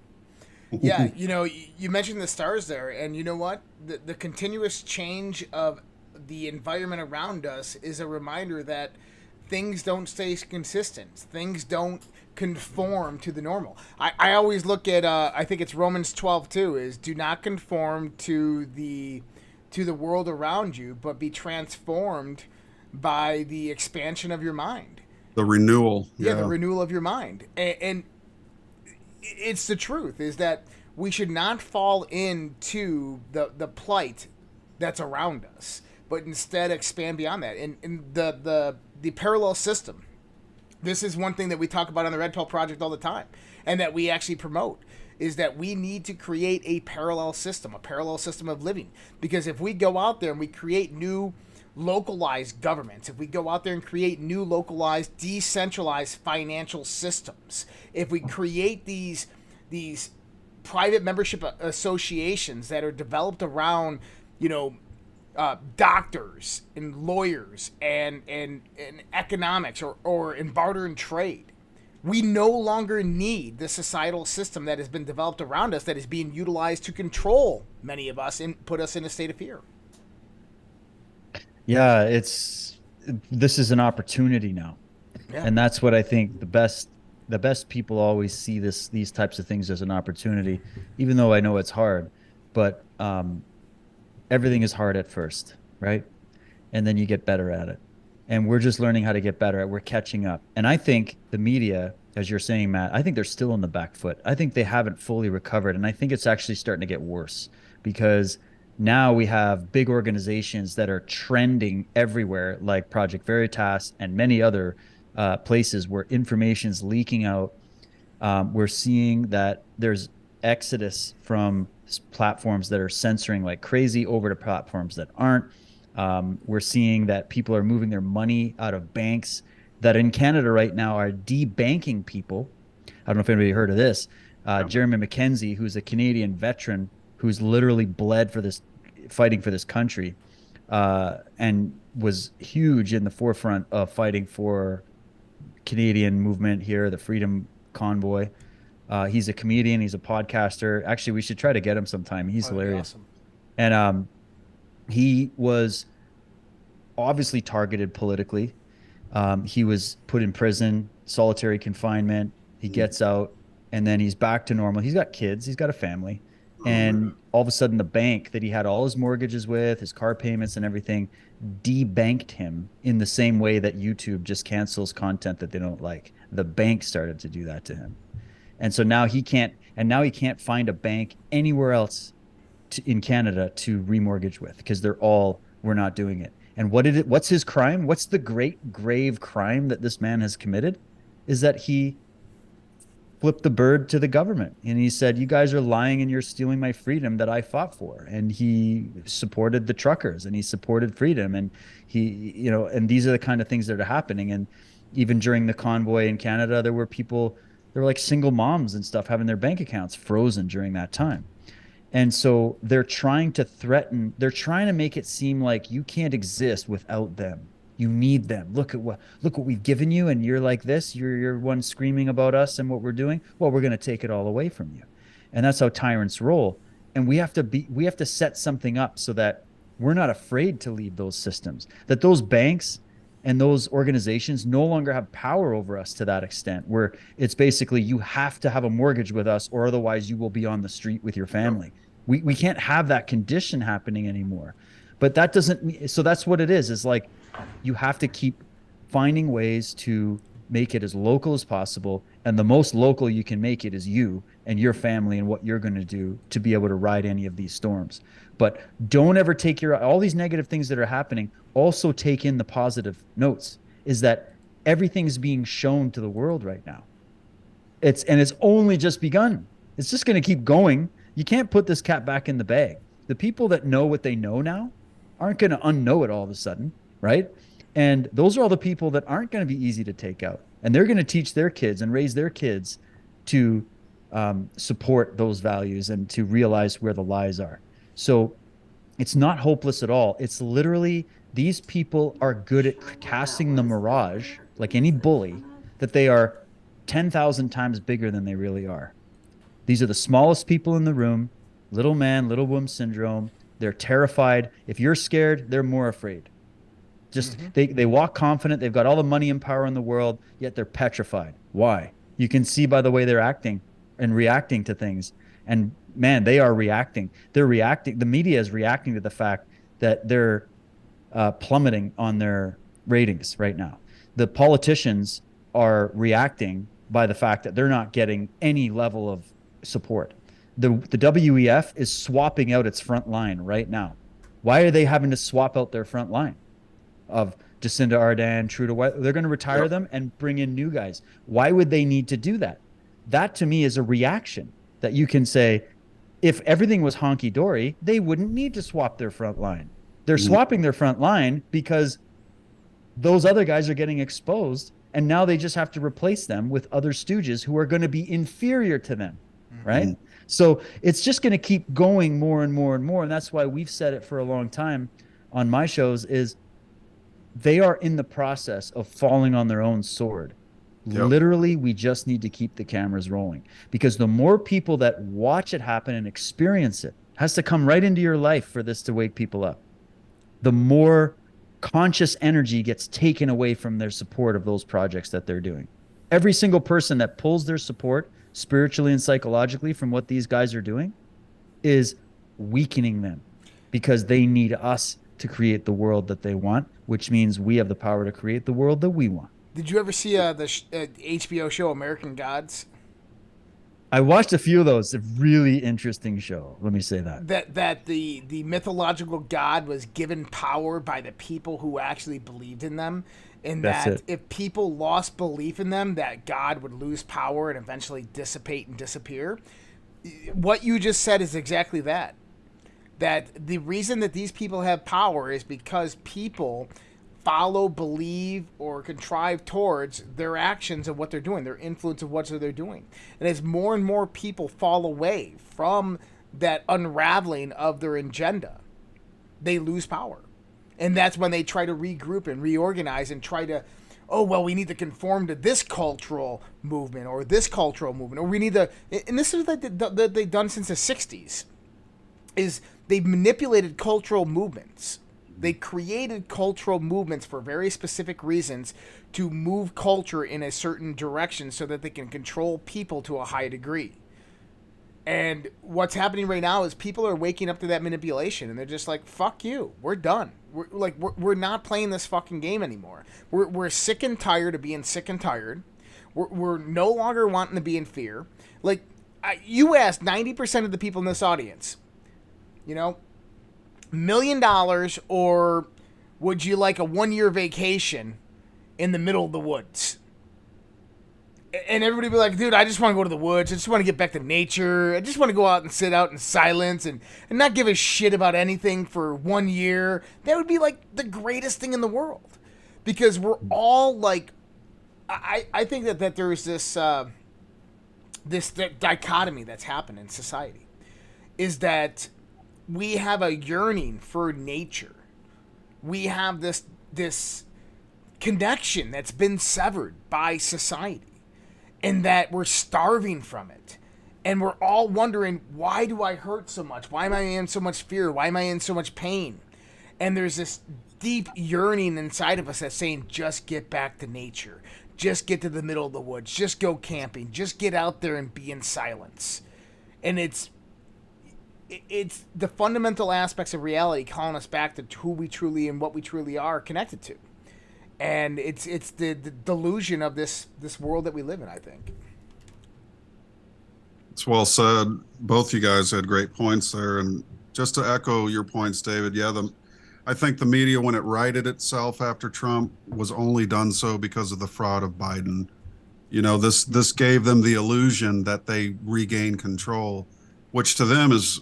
Yeah, you mentioned the stars there, and you know what? The continuous change of the environment around us is a reminder that things don't stay consistent. Things don't conform to the normal. I always look at I think it's Romans 12:2 is do not conform to the world around you, but be transformed by the expansion of your mind. The renewal. Yeah, the renewal of your mind. And it's the truth, is that we should not fall into the plight that's around us, but instead expand beyond that. And the parallel system. This is one thing that we talk about on the Red Pill Project all the time, and that we actually promote, is that we need to create a parallel system of living. Because if we go out there and we create new localized governments, if we go out there and create new localized, decentralized financial systems, if we create these private membership associations that are developed around, doctors and lawyers and economics or in barter and trade, we no longer need the societal system that has been developed around us that is being utilized to control many of us and put us in a state of fear. Yeah, this is an opportunity now. Yeah. And that's what I think the best people always see these types of things as an opportunity, even though I know it's hard. But everything is hard at first, right? And then you get better at it. And we're just learning how to get better at it. We're catching up. And I think the media, as you're saying, Matt, I think they're still on the back foot. I think they haven't fully recovered. And I think it's actually starting to get worse, because now we have big organizations that are trending everywhere, like Project Veritas and many other places where information's leaking out. We're seeing that there's exodus from platforms that are censoring like crazy over to platforms that aren't. We're seeing that people are moving their money out of banks that in Canada right now are debanking people. I don't know if anybody heard of this. Jeremy McKenzie, who's a Canadian veteran who's literally bled for this, fighting for this country, and was huge in the forefront of fighting for Canadian movement here, the Freedom Convoy. He's a comedian. He's a podcaster. Actually, we should try to get him sometime. He's hilarious. Awesome. And he was obviously targeted politically. He was put in prison, solitary confinement. He gets out, and then he's back to normal. He's got kids. He's got a family. And all of a sudden, the bank that he had all his mortgages with, his car payments and everything, debanked him in the same way that YouTube just cancels content that they don't like. The bank started to do that to him. And so now he can't find a bank anywhere else in Canada to remortgage with, because we're not doing it. And what's his crime? What's the great grave crime that this man has committed? Is that he flipped the bird to the government, and he said, you guys are lying and you're stealing my freedom that I fought for. And he supported the truckers, and he supported freedom, and and these are the kind of things that are happening. And even during the convoy in Canada, there were like single moms and stuff having their bank accounts frozen during that time. And so they're trying to make it seem like you can't exist without them. You need them. Look what we've given you, and you're like this. You're one screaming about us and what we're doing. Well, we're going to take it all away from you. And that's how tyrants roll. And we have to set something up so that we're not afraid to leave those systems, that those banks and those organizations no longer have power over us to that extent, where it's basically, you have to have a mortgage with us or otherwise you will be on the street with your family. We can't have that condition happening anymore. But that doesn't, so that's what it is like, you have to keep finding ways to make it as local as possible. And the most local you can make it is you and your family and what you're going to do to be able to ride any of these storms. But don't ever take all these negative things that are happening, also take in the positive notes, is that everything's being shown to the world right now. It's only just begun. It's just going to keep going. You can't put this cat back in the bag. The people that know what they know now aren't going to unknow it all of a sudden, right? And those are all the people that aren't going to be easy to take out. And they're going to teach their kids and raise their kids to support those values and to realize where the lies are. So it's not hopeless at all. It's literally, these people are good at casting the mirage, like any bully, that they are 10,000 times bigger than they really are. These are the smallest people in the room, little man, little woman syndrome. They're terrified. If you're scared, they're more afraid. They walk confident. They've got all the money and power in the world, yet they're petrified. Why? You can see by the way they're acting and reacting to things. And man, they are reacting. They're reacting. The media is reacting to the fact that they're plummeting on their ratings right now. The politicians are reacting by the fact that they're not getting any level of support. The WEF is swapping out its front line right now. Why are they having to swap out their front line of Jacinda Ardern, Trudeau? They're going to retire them and bring in new guys. Why would they need to do that? That to me is a reaction that you can say, if everything was honky-dory, they wouldn't need to swap their front line. They're swapping their front line because those other guys are getting exposed, and now they just have to replace them with other stooges who are going to be inferior to them, right? So it's just going to keep going more and more and more. And that's why we've said it for a long time on my shows, is they are in the process of falling on their own sword. Literally, we just need to keep the cameras rolling, because the more people that watch it happen and experience it, has to come right into your life for this to wake people up. The more conscious energy gets taken away from their support of those projects that they're doing. Every single person that pulls their support spiritually and psychologically from what these guys are doing is weakening them, because they need us to create the world that they want, which means we have the power to create the world that we want. Did you ever see the HBO show American Gods? I watched a few of those. A really interesting show. Let me say that. That the mythological god was given power by the people who actually believed in them, and that if people lost belief in them, that God would lose power and eventually dissipate and disappear. What you just said is exactly that. That the reason that these people have power is because people follow, believe, or contrive towards their actions of what they're doing, their influence of what they're doing. And as more and more people fall away from that unraveling of their agenda, they lose power. And that's when they try to regroup and reorganize and try to oh, well, we need to conform to this cultural movement or this cultural movement, or we need to, and this is what they've done since the 60s, is they've manipulated cultural movements. They created cultural movements for very specific reasons to move culture in a certain direction so that they can control people to a high degree. And what's happening right now is people are waking up to that manipulation, and they're just like, fuck you, we're done. We're not playing this fucking game anymore. We're sick and tired of being sick and tired. We're no longer wanting to be in fear. Like, you asked 90% of the people in this audience, you know, $1 million, or would you like a 1-year vacation in the middle of the woods? And everybody would be like, dude, I just want to go to the woods. I just want to get back to nature. I just want to go out and sit out in silence and not give a shit about anything for 1 year. That would be like the greatest thing in the world. Because we're all like, I think that there's this dichotomy that's happened in society. Is that we have a yearning for nature. We have this connection that's been severed by society. And that we're starving from it. And we're all wondering, why do I hurt so much? Why am I in so much fear? Why am I in so much pain? And there's this deep yearning inside of us that's saying, just get back to nature. Just get to the middle of the woods. Just go camping. Just get out there and be in silence. And it's the fundamental aspects of reality calling us back to who we truly and what we truly are connected to. And it's the delusion of this world that we live in, I think. It's well said. Both you guys had great points there. And just to echo your points, David, yeah, I think the media, when it righted itself after Trump, was only done so because of the fraud of Biden. You know, this gave them the illusion that they regained control, which to them is,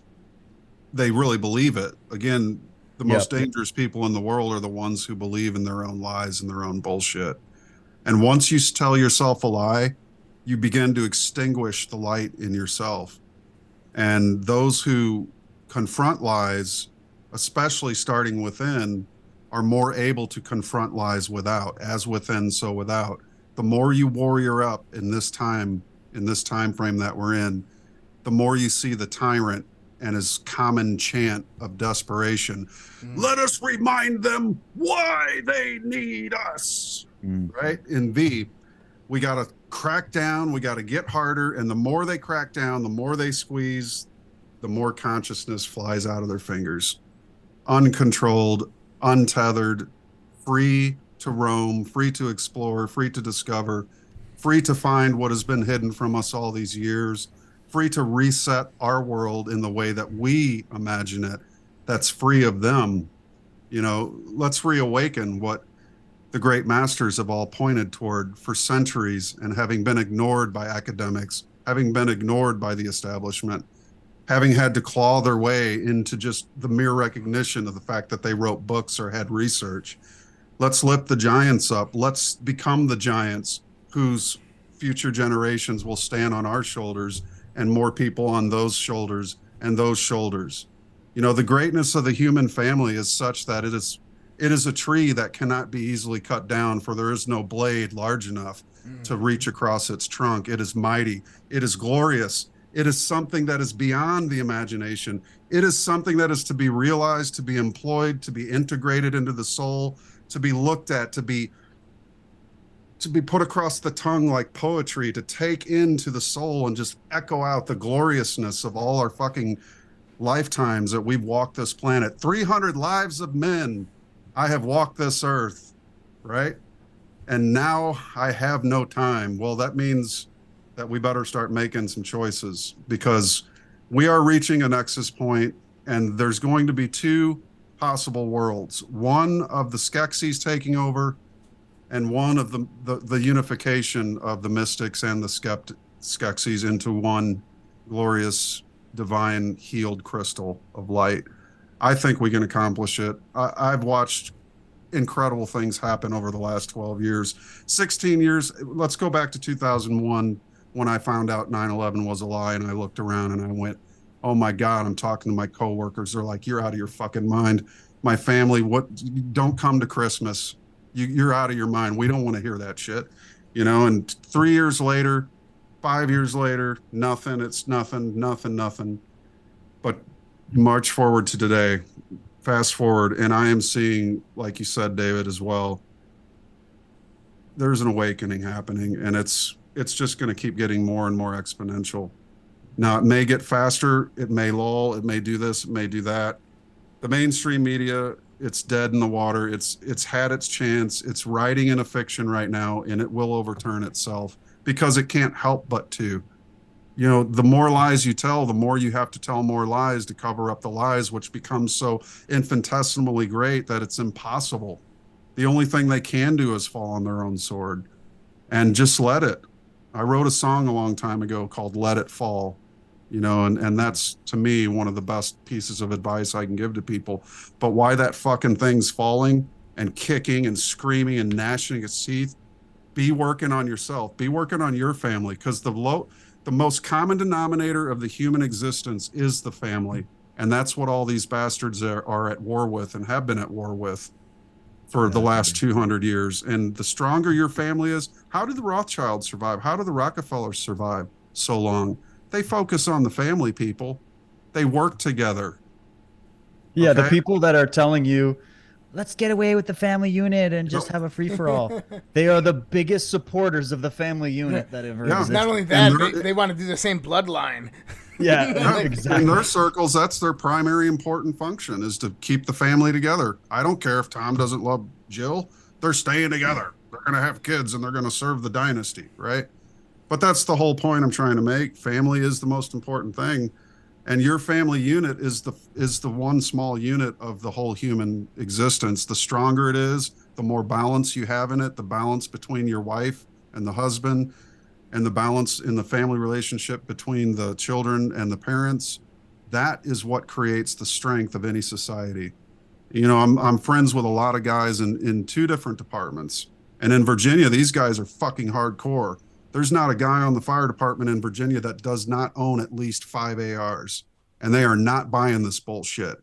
they really believe it. Again, the most dangerous people in the world are the ones who believe in their own lies and their own bullshit. And once you tell yourself a lie, you begin to extinguish the light in yourself. And those who confront lies, especially starting within, are more able to confront lies without. As within, so without. The more you warrior up in this time frame that we're in, the more you see the tyrant and his common chant of desperation. Let us remind them why they need us. Right? In V, we got to crack down, we got to get harder, and the more they crack down, the more they squeeze, the more consciousness flies out of their fingers. Uncontrolled, untethered, free to roam, free to explore, free to discover, free to find what has been hidden from us all these years, free to reset our world in the way that we imagine it, that's free of them. You know, let's reawaken what the great masters have all pointed toward for centuries, and having been ignored by academics, having been ignored by the establishment, having had to claw their way into just the mere recognition of the fact that they wrote books or had research. Let's lift the giants up. Let's become the giants whose future generations will stand on our shoulders, and more people on those shoulders and those shoulders. You know, the greatness of the human family is such that it is a tree that cannot be easily cut down, for there is no blade large enough to reach across its trunk. It is mighty. It is glorious. It is something that is beyond the imagination. It is something that is to be realized, to be employed, to be integrated into the soul, to be looked at, to be put across the tongue like poetry, to take into the soul and just echo out the gloriousness of all our fucking lifetimes that we've walked this planet. 300 lives of men, I have walked this earth, right? And now I have no time. Well, that means that we better start making some choices, because we are reaching a nexus point, and there's going to be two possible worlds. One of the Skeksis taking over, and one of the unification of the mystics and the Skeksis into one glorious, divine, healed crystal of light. I think we can accomplish it. I've watched incredible things happen over the last 12 years, 16 years. Let's go back to 2001 when I found out 9/11 was a lie, and I looked around and I went, oh my God, I'm talking to my coworkers. They're like, you're out of your fucking mind. My family, don't come to Christmas. You're out of your mind. We don't want to hear that shit, you know. And 3 years later, 5 years later, nothing. It's nothing, nothing, nothing. But march forward to today, fast forward, and I am seeing, like you said, David, as well, there's an awakening happening, and it's just going to keep getting more and more exponential. Now, it may get faster, it may lull, it may do this, it may do that. The mainstream media, it's dead in the water. It's had its chance. It's riding in a fiction right now, and it will overturn itself because it can't help but to. You know, the more lies you tell, the more you have to tell more lies to cover up the lies, which becomes so infinitesimally great that it's impossible. The only thing they can do is fall on their own sword and just let it. I wrote a song a long time ago called Let It Fall, you know, and that's, to me, one of the best pieces of advice I can give to people. But why that fucking thing's falling and kicking and screaming and gnashing its teeth, be working on yourself, be working on your family, because the most common denominator of the human existence is the family. And that's what all these bastards are at war with and have been at war with for the last 200 years. And the stronger your family is, how did the Rothschilds survive? How did the Rockefellers survive so long? They focus on the family, people. They work together. Yeah, Okay? the people that are telling you, let's get away with the family unit and just have a free-for-all. They are the biggest supporters of the family unit that ever existed. Not only that, they want to do the same bloodline. Yeah, exactly. In their circles, that's their primary important function, is to keep the family together. I don't care if Tom doesn't love Jill. They're staying together. They're going to have kids and they're going to serve the dynasty, right? But that's the whole point I'm trying to make. Family is the most important thing. And your family unit is the one small unit of the whole human existence. The stronger it is, the more balance you have in it, the balance between your wife and the husband, and the balance in the family relationship between the children and the parents. That is what creates the strength of any society. You know, I'm friends with a lot of guys in 2 different departments. And in Virginia, these guys are fucking hardcore. There's not a guy on the fire department in Virginia that does not own at least 5 ARs. And they are not buying this bullshit.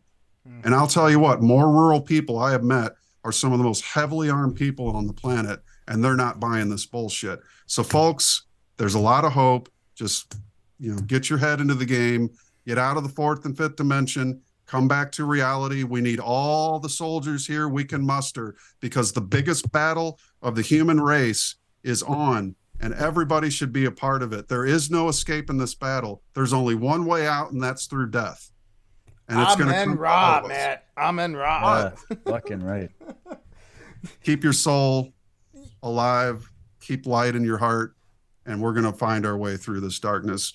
And I'll tell you what, more rural people I have met are some of the most heavily armed people on the planet, and they're not buying this bullshit. So folks, there's a lot of hope. Just, you know, get your head into the game, get out of the 4th and 5th dimension, come back to reality. We need all the soldiers here we can muster, because the biggest battle of the human race is on, and everybody should be a part of it. There is no escape in this battle. There's only one way out, and that's through death. And it's going to come Ra, Matt. Amen, Ra. Fucking right. Keep your soul alive. Keep light in your heart. And we're going to find our way through this darkness.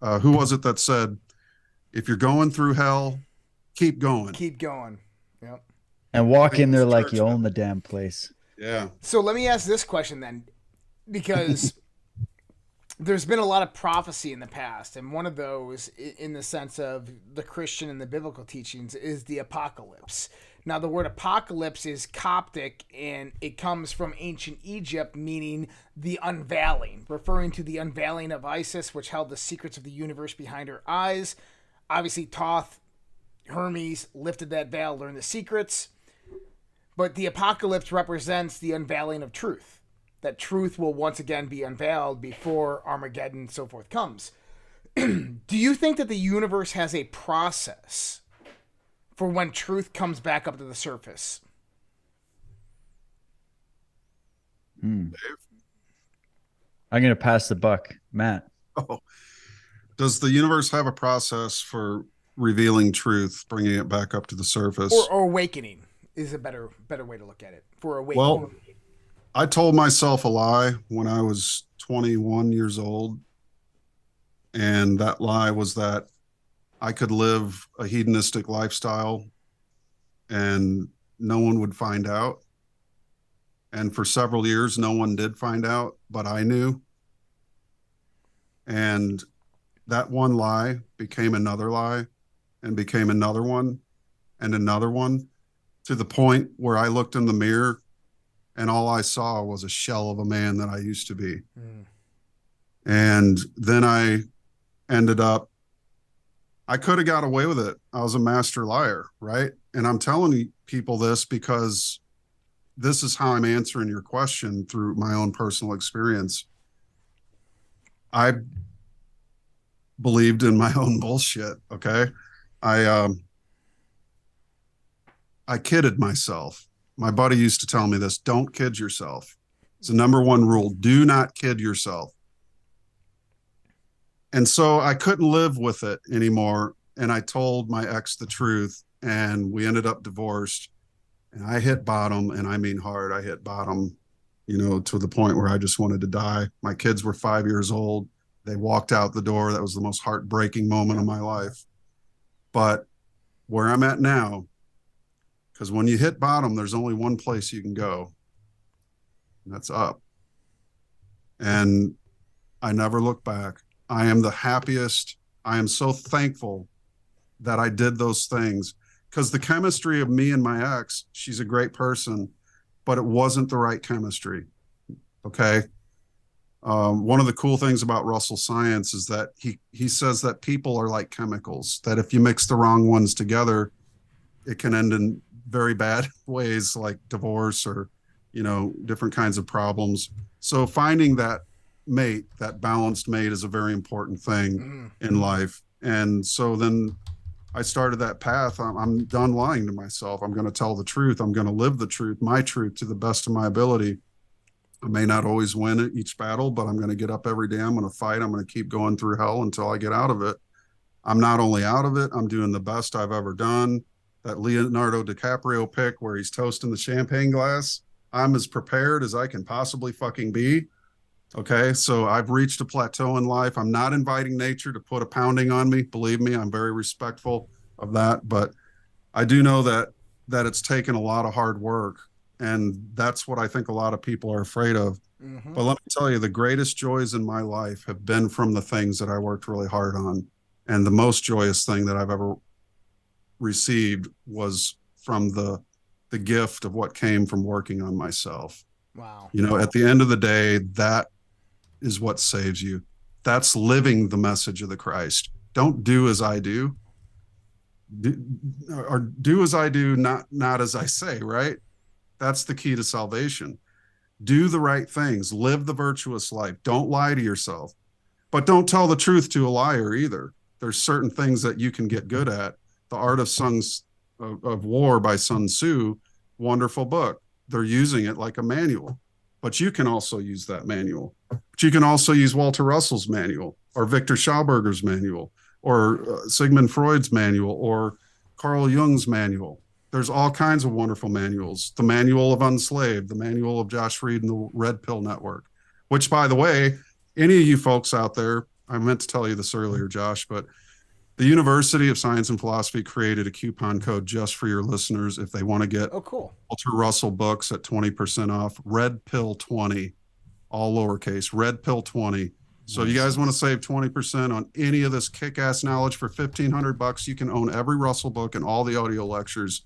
Who was it that said, if you're going through hell, keep going. Keep going. Yep. And walk in there like you own the damn place. Yeah. So let me ask this question then, because there's been a lot of prophecy in the past, and one of those, in the sense of the Christian and the biblical teachings, is the apocalypse. Now, the word apocalypse is Coptic, and it comes from ancient Egypt, meaning the unveiling, referring to the unveiling of Isis, which held the secrets of the universe behind her eyes. Obviously, Thoth, Hermes lifted that veil, learned the secrets. But the apocalypse represents the unveiling of truth. That truth will once again be unveiled before Armageddon and so forth comes. Do you think that the universe has a process for when truth comes back up to the surface? I'm going to pass the buck. Matt. Oh. Does the universe have a process for revealing truth, bringing it back up to the surface? Or awakening is a better way to look at it. For awakening. Well, I told myself a lie when I was 21 years old. And that lie was that I could live a hedonistic lifestyle and no one would find out. And for several years, no one did find out, but I knew. And that one lie became another lie and became another one and another one, to the point where I looked in the mirror and all I saw was a shell of a man that I used to be. And then I ended up, I could have got away with it. I was a master liar, right? And I'm telling people this because this is how I'm answering your question through my own personal experience. I believed in my own bullshit. Okay. I kidded myself. My buddy used to tell me this: don't kid yourself. It's the number one rule. Do not kid yourself. And so I couldn't live with it anymore. And I told my ex the truth, and we ended up divorced. And I hit bottom, and I mean hard. I hit bottom, to the point where I just wanted to die. My kids were 5 years old. They walked out the door. That was the most heartbreaking moment of my life. But where I'm at now, because when you hit bottom, there's only one place you can go, and that's up. And I never look back. I am the happiest. I am so thankful that I did those things, because the chemistry of me and my ex, she's a great person, but it wasn't the right chemistry. Okay. One of the cool things about Russell Science is that he says that people are like chemicals, that if you mix the wrong ones together, it can end in very bad ways, like divorce or, different kinds of problems. So finding that mate, that balanced mate, is a very important thing in life. And so then I started that path. I'm done lying to myself. I'm going to tell the truth. I'm going to live the truth, my truth, to the best of my ability. I may not always win at each battle, but I'm going to get up every day. I'm going to fight. I'm going to keep going through hell until I get out of it. I'm not only out of it, I'm doing the best I've ever done. That Leonardo DiCaprio pic where he's toasting the champagne glass, I'm as prepared as I can possibly fucking be. Okay, so I've reached a plateau in life. I'm not inviting nature to put a pounding on me. Believe me, I'm very respectful of that. But I do know that it's taken a lot of hard work. And that's what I think a lot of people are afraid of. Mm-hmm. But let me tell you, the greatest joys in my life have been from the things that I worked really hard on. And the most joyous thing that I've ever received was from the gift of what came from working on myself. Wow. At the end of the day, that is what saves you. That's living the message of the Christ. Don't do as I do. Do as I do, not as I say, right? That's the key to salvation. Do the right things. Live the virtuous life. Don't lie to yourself. But don't tell the truth to a liar either. There's certain things that you can get good at. The Art of War by Sun Tzu, wonderful book. They're using it like a manual. But you can also use that manual. But you can also use Walter Russell's manual, or Victor Schauberger's manual, or Sigmund Freud's manual, or Carl Jung's manual. There's all kinds of wonderful manuals. The Manual of Unslaved, the Manual of Josh Reed and the Red Pill Network, which, by the way, any of you folks out there, I meant to tell you this earlier, Josh, but the University of Science and Philosophy created a coupon code just for your listeners if they want to get cool. Walter Russell books at 20% off. Red Pill 20, all lowercase, Red Pill 20. So you guys want to save 20% on any of this kick-ass knowledge for $1,500, you can own every Russell book and all the audio lectures,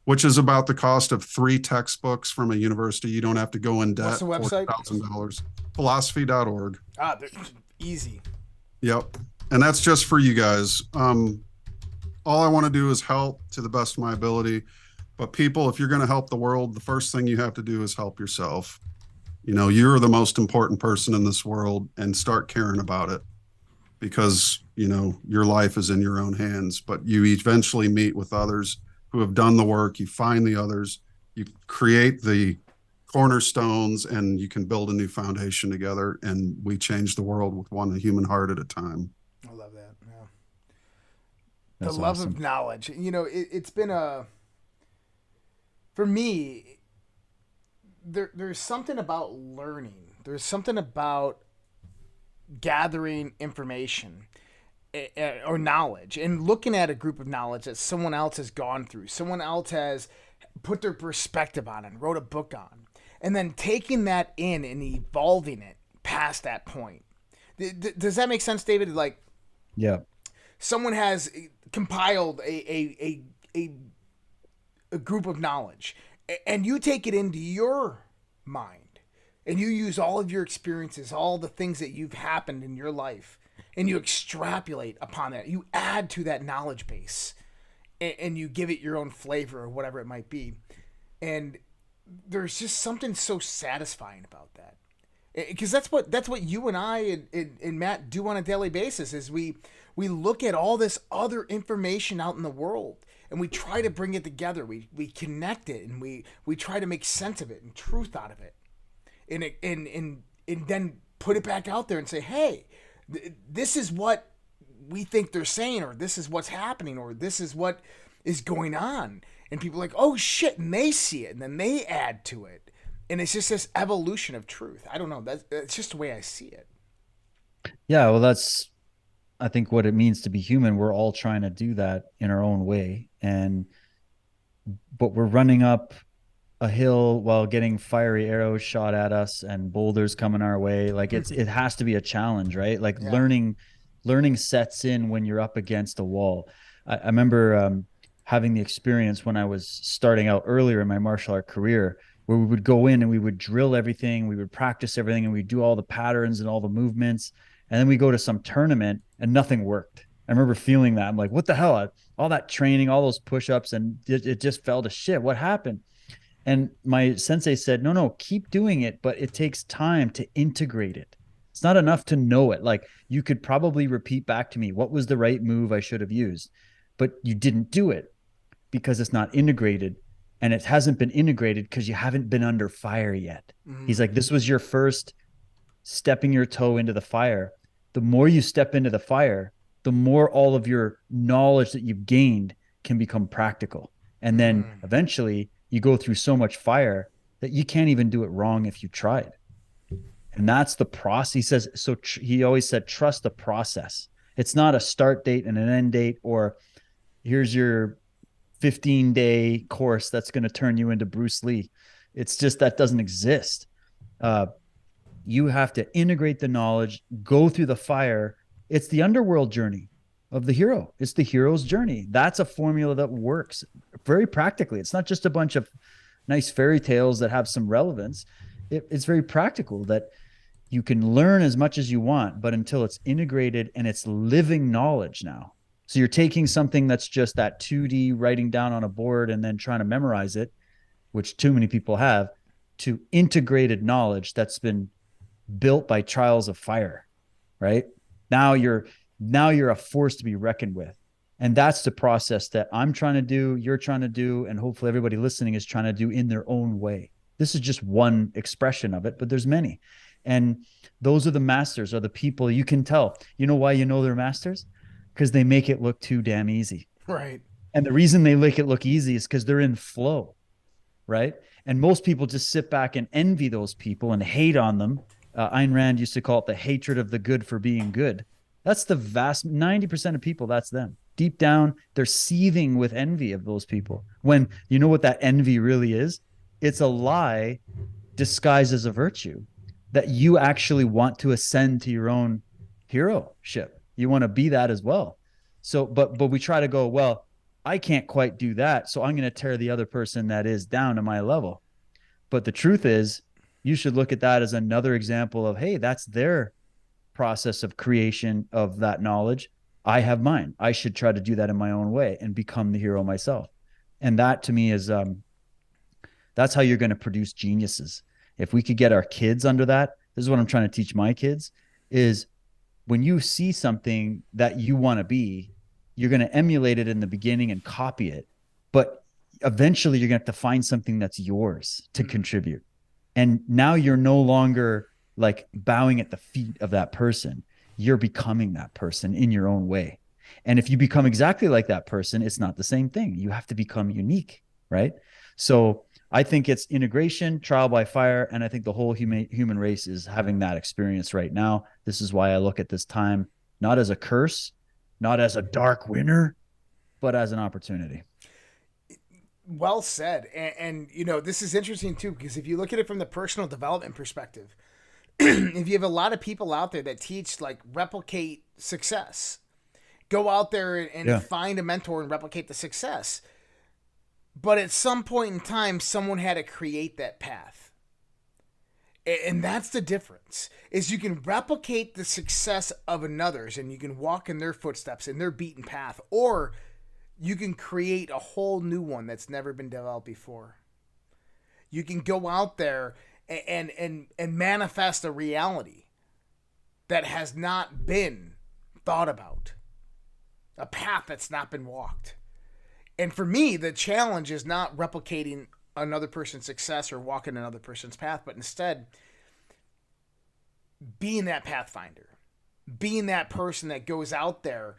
which is about the cost of 3 textbooks from a university. You don't have to go in debt. What's the website? $40,000. Philosophy.org. Easy. Yep. And that's just for you guys. All I want to do is help to the best of my ability. But people, if you're going to help the world, the first thing you have to do is help yourself. You're the most important person in this world, and start caring about it, because, your life is in your own hands. But you eventually meet with others who have done the work. You find the others, you create the cornerstones, and you can build a new foundation together. And we change the world with one human heart at a time. I love that. Yeah. That's the love awesome. of knowledge. It's been for me, there's something about learning. There's something about gathering information or knowledge and looking at a group of knowledge that someone else has gone through, someone else has put their perspective on and wrote a book on, and then taking that in and evolving it past that point. Does that make sense, David? Like, yeah, someone has compiled a group of knowledge, and you take it into your mind, and you use all of your experiences, all the things that you've happened in your life, and you extrapolate upon that. You add to that knowledge base, and you give it your own flavor or whatever it might be. And there's just something so satisfying about that, because that's what you and I and Matt do on a daily basis. Is we look at all this other information out in the world, and we try to bring it together. We connect it, and we try to make sense of it and truth out of it, and then put it back out there and say, hey, this is what we think they're saying, or this is what's happening, or this is what is going on. And people are like, oh shit, and they see it, and then they add to it. And it's just this evolution of truth. I don't know. That's just the way I see it. Yeah, well, that's, I think, what it means to be human. We're all trying to do that in our own way. But we're running up a hill while getting fiery arrows shot at us and boulders coming our way. Like it has to be a challenge, right? Like Yeah. learning sets in when you're up against a wall. I remember having the experience when I was starting out earlier in my martial art career, where we would go in and we would drill everything, we would practice everything, and we'd do all the patterns and all the movements. And then we go to some tournament and nothing worked. I remember feeling that. I'm like, what the hell? All that training, all those push-ups, and it just fell to shit. What happened? And my sensei said, no, keep doing it, but it takes time to integrate it. It's not enough to know it. Like, you could probably repeat back to me, what was the right move I should have used? But you didn't do it because it's not integrated. And it hasn't been integrated because you haven't been under fire yet. He's like, this was your first stepping your toe into the fire. The more you step into the fire, the more all of your knowledge that you've gained can become practical. And then eventually you go through so much fire that you can't even do it wrong if you tried. And that's the process. He says, so he always said, trust the process. It's not a start date and an end date, or here's your 15-day course that's going to turn you into Bruce Lee. It's just, that doesn't exist. You have to integrate the knowledge, go through the fire. It's the underworld journey of the hero. It's the hero's journey. That's a formula that works very practically. It's not just a bunch of nice fairy tales that have some relevance. It's very practical, that you can learn as much as you want, but until it's integrated and it's living knowledge now. So you're taking something that's just that 2D writing down on a board and then trying to memorize it, which too many people have, to integrated knowledge that's been built by trials of fire, right? Now you're a force to be reckoned with. And that's the process that I'm trying to do, you're trying to do, and hopefully everybody listening is trying to do in their own way. This is just one expression of it, but there's many. And those are the masters, are the people you can tell. You know why you know they're masters? Because they make it look too damn easy. Right. And the reason they make it look easy is because they're in flow, right? And most people just sit back and envy those people and hate on them. Ayn Rand used to call it the hatred of the good for being good. That's the vast 90% of people. That's them. Deep down, they're seething with envy of those people. When you know what that envy really is? It's a lie disguised as a virtue, that you actually want to ascend to your own heroship. You want to be that as well. So, but we try to go, well, I can't quite do that, so I'm going to tear the other person that is down to my level. But the truth is, you should look at that as another example of, hey, that's their process of creation of that knowledge. I have mine. I should try to do that in my own way and become the hero myself. And that to me is, that's how you're going to produce geniuses. If we could get our kids under that, this is what I'm trying to teach my kids, is when you see something that you want to be, you're going to emulate it in the beginning and copy it. But eventually you're going to have to find something that's yours to contribute. And now you're no longer like bowing at the feet of that person. You're becoming that person in your own way. And if you become exactly like that person, it's not the same thing. You have to become unique, right? So I think it's integration, trial by fire. And I think the whole human race is having that experience right now. This is why I look at this time, not as a curse, not as a dark winter, but as an opportunity. Well said. And you know, this is interesting too, because if you look at it from the personal development perspective, if you have a lot of people out there that teach like replicate success, go out there and find a mentor and replicate the success. But at some point in time, someone had to create that path. And that's the difference, is you can replicate the success of another's and you can walk in their footsteps, in their beaten path, or you can create a whole new one that's never been developed before. You can go out there and manifest a reality that has not been thought about, a path that's not been walked. And for me, the challenge is not replicating another person's success or walking another person's path, but instead being that pathfinder, being that person that goes out there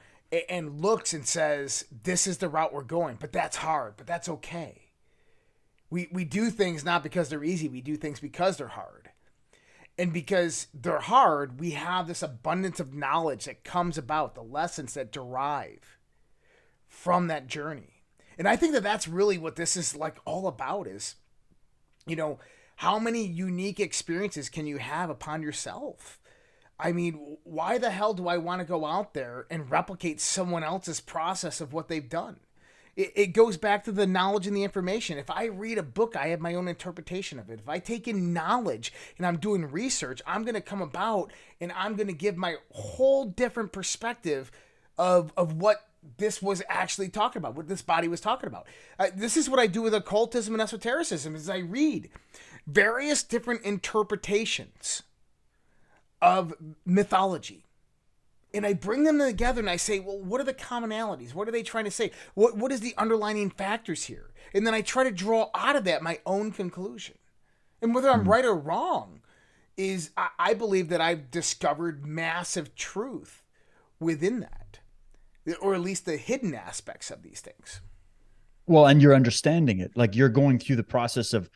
and looks and says, this is the route we're going, but that's hard, but that's okay. We do things not because they're easy. We do things because they're hard. And because they're hard, we have this abundance of knowledge that comes about, the lessons that derive from that journey. And I think that that's really what this is like all about is, you know, how many unique experiences can you have upon yourself? I mean, why the hell do I want to go out there and replicate someone else's process of what they've done? It goes back to the knowledge and the information. If I read a book, I have my own interpretation of it. If I take in knowledge and I'm doing research, I'm going to come about and I'm going to give my whole different perspective of what this was actually talking about, what this body was talking about. This is what I do with occultism and esotericism is I read various different interpretations of mythology. And I bring them together and I say, well, what are the commonalities? What are they trying to say? What is the underlying factors here? And then I try to draw out of that my own conclusion. And whether I'm right or wrong is I believe that I've discovered massive truth within that, or at least the hidden aspects of these things. Well, and you're understanding it. Like you're going through the process of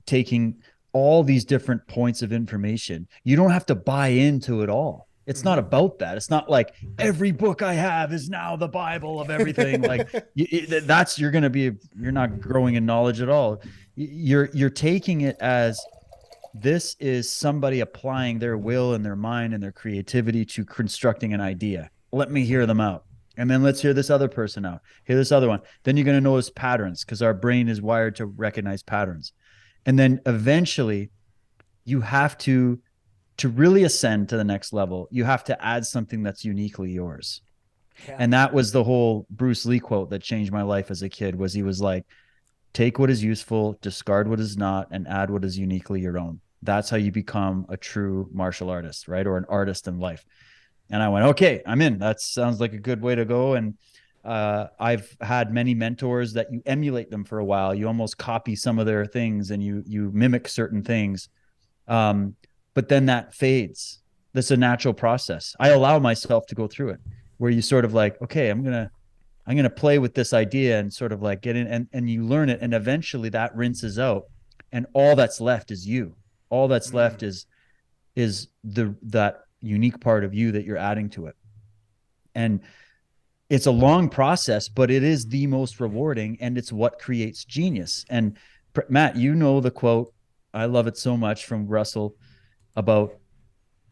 taking all these different points of information. You don't have to buy into it all. It's not about that. It's not like every book I have is now the Bible of everything. Like you're not growing in knowledge at all. You're taking it as this is somebody applying their will and their mind and their creativity to constructing an idea. Let me hear them out. And then let's hear this other person out. Hear this other one. Then you're going to notice patterns because our brain is wired to recognize patterns. And then eventually you have to really ascend to the next level, you have to add something that's uniquely yours. Yeah. And that was the whole Bruce Lee quote that changed my life as a kid was he was like, take what is useful, discard what is not, and add what is uniquely your own. That's how you become a true martial artist, right? Or an artist in life. And I went, okay, I'm in. That sounds like a good way to go. And I've had many mentors that you emulate them for a while. You almost copy some of their things and you mimic certain things. But then that fades. That's a natural process. I allow myself to go through it where you sort of like, okay, I'm going to play with this idea and sort of like get in and you learn it. And eventually that rinses out and all that's left is you. All that's left is that unique part of you that you're adding to it. And it's a long process, but it is the most rewarding and it's what creates genius. And Matt, you know the quote, I love it so much from Russell about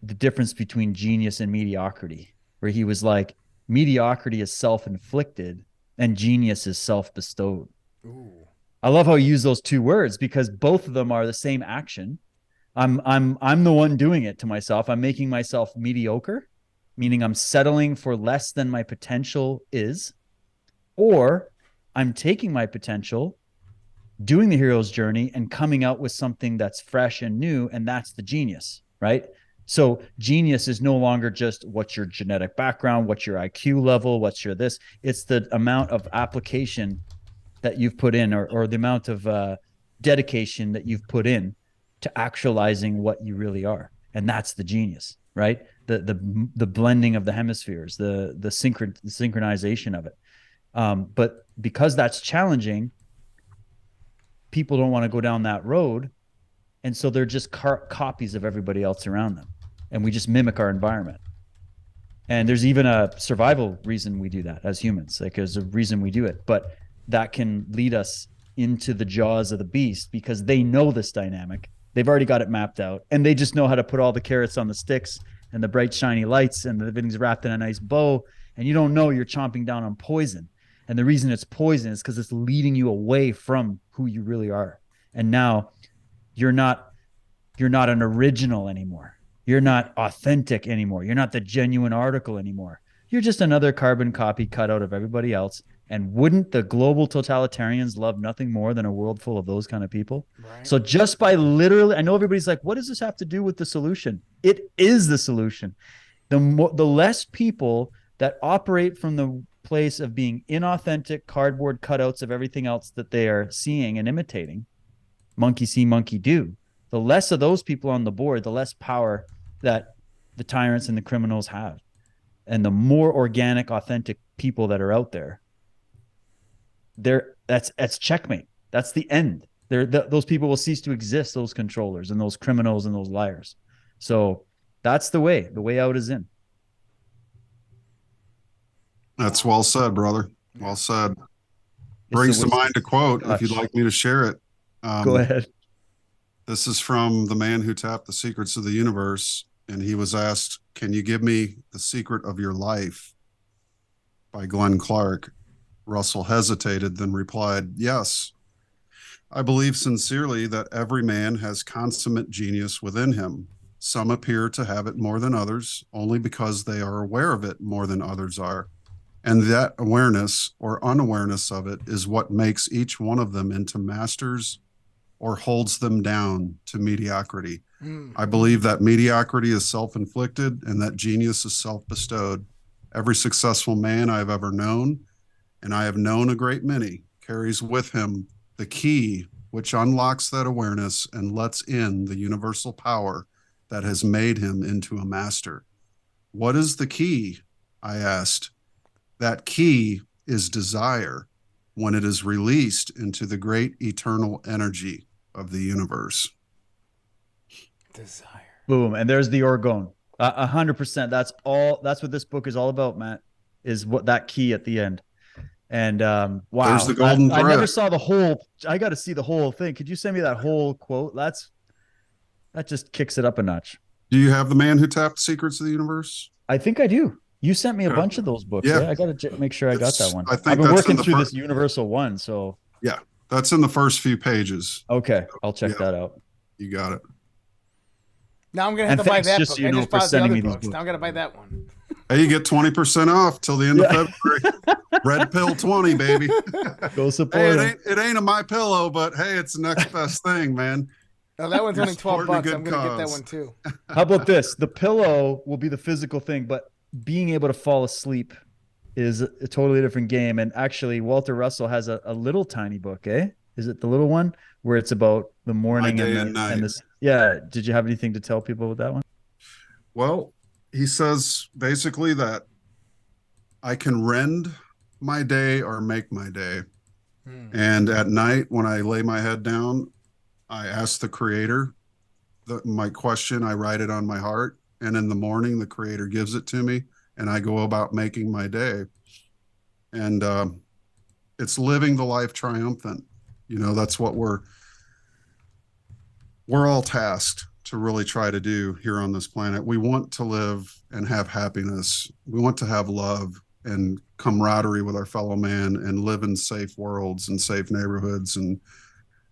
the difference between genius and mediocrity, where he was like, mediocrity is self-inflicted and genius is self-bestowed. Ooh. I love how you use those two words because both of them are the same action. I'm the one doing it to myself. I'm making myself mediocre, meaning I'm settling for less than my potential is, or I'm taking my potential, doing the hero's journey and coming out with something that's fresh and new. And that's the genius, right? So genius is no longer just what's your genetic background, what's your IQ level, what's your this. It's the amount of application that you've put in or the amount of dedication that you've put in to actualizing what you really are. And that's the genius, right? The blending of the hemispheres, the synchronization of it. But because that's challenging, people don't want to go down that road. And so they're just copies of everybody else around them. And we just mimic our environment. And there's even a survival reason we do that as humans. Like there's a reason we do it, but that can lead us into the jaws of the beast because they know this dynamic. They've already got it mapped out and they just know how to put all the carrots on the sticks and the bright shiny lights and everything's wrapped in a nice bow. And you don't know you're chomping down on poison. And the reason it's poison is because it's leading you away from who you really are. And now you're not an original anymore. You're not authentic anymore. You're not the genuine article anymore. You're just another carbon copy cut out of everybody else. And wouldn't the global totalitarians love nothing more than a world full of those kind of people? Right. So just by literally, I know everybody's like, what does this have to do with the solution? It is the solution. The less people that operate from the place of being inauthentic cardboard cutouts of everything else that they are seeing and imitating, monkey see, monkey do, the less of those people on the board, the less power that the tyrants and the criminals have. And the more organic, authentic people that are out there, that's checkmate. That's the end. Those people will cease to exist, those controllers and those criminals and those liars. So that's the way. The way out is in. That's well said, brother. Well said. Brings to mind a quote, if you'd like me to share it. Go ahead. This is from The Man Who Tapped the Secrets of the Universe. And he was asked, can you give me the secret of your life? By Glenn Clark. Russell hesitated, then replied, yes. I believe sincerely that every man has consummate genius within him. Some appear to have it more than others, only because they are aware of it more than others are. And that awareness or unawareness of it is what makes each one of them into masters or holds them down to mediocrity. I believe that mediocrity is self-inflicted and that genius is self-bestowed. Every successful man I have ever known, and I have known a great many, carries with him the key which unlocks that awareness and lets in the universal power that has made him into a master. What is the key? I asked. That key is desire when it is released into the great eternal energy of the universe. Desire. Boom. And there's the orgone. 100%. That's what this book is all about, Matt, is what that key at the end. And wow, there's the golden thread. I never saw the whole. I got to see the whole thing. Could you send me that whole quote? That just kicks it up a notch. Do you have The Man Who Tapped the Secrets of the Universe? I think I do. You sent me a bunch of those books. Yeah, I got to make sure I got that one. I've been working through this universal one. So yeah, that's in the first few pages. Okay, I'll check that out. You got it. Now I'm gonna have to buy that book. I just bought the other books. Now I'm gonna buy that one. Hey, you get 20% off till the end of February. Red Pill 20, baby. Go support it ain't a My Pillow, but hey, it's the next best thing, man. No, that one's only $12. I'm gonna get that one too. How about this? The pillow will be the physical thing, but being able to fall asleep is a totally different game. And actually, Walter Russell has a little tiny book, eh? Is it the little one where it's about the morning and this? Yeah. Did you have anything to tell people with that one? Well, he says basically that I can rend my day or make my day. And at night, when I lay my head down, I ask the Creator my question, I write it on my heart. And in the morning, the Creator gives it to me, and I go about making my day. And it's living the life triumphant. You know, that's what we're all tasked to really try to do here on this planet. We want to live and have happiness. We want to have love and camaraderie with our fellow man and live in safe worlds and safe neighborhoods. And,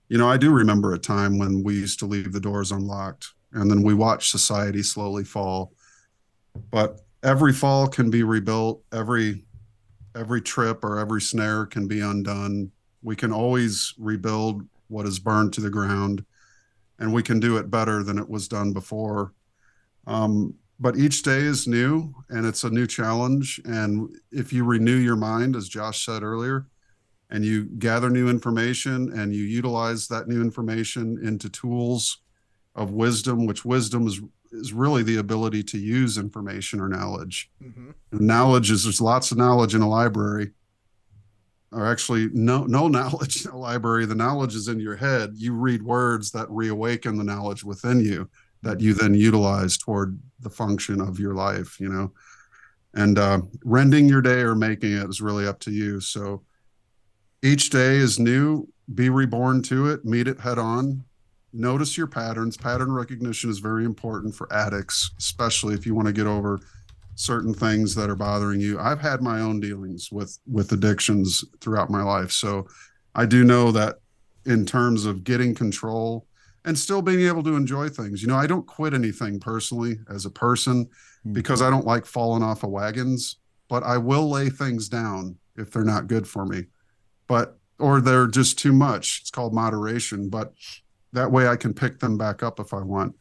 you know, I do remember a time when we used to leave the doors unlocked, and then we watched society slowly fall. But every fall can be rebuilt. Every trip or every snare can be undone. We can always rebuild what is burned to the ground, and we can do it better than it was done before. But each day is new, and it's a new challenge. And if you renew your mind, as Josh said earlier, and you gather new information and you utilize that new information into tools of wisdom, which wisdom is really the ability to use information or knowledge. Knowledge is, there's lots of knowledge in a library, or actually no knowledge in a library. The knowledge is in your head. You read words that reawaken the knowledge within you that you then utilize toward the function of your life, you know. And rending your day or making it is really up to you. So each day is new. Be reborn to it. Meet it head on. Notice your patterns. Pattern recognition is very important for addicts, especially if you want to get over certain things that are bothering you. I've had my own dealings with addictions throughout my life. So I do know that in terms of getting control and still being able to enjoy things, you know, I don't quit anything personally as a person because I don't like falling off of wagons, but I will lay things down if they're not good for me. But, or they're just too much. It's called moderation. But that way I can pick them back up if I want.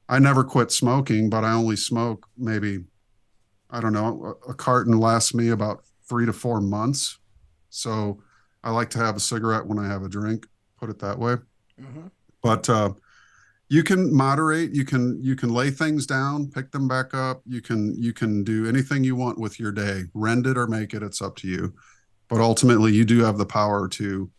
I never quit smoking, but I only smoke maybe, I don't know, a carton lasts me about 3 to 4 months. So I like to have a cigarette when I have a drink, put it that way. Mm-hmm. But you can moderate, you can lay things down, pick them back up. You can do anything you want with your day, rend it or make it, it's up to you. But ultimately you do have the power to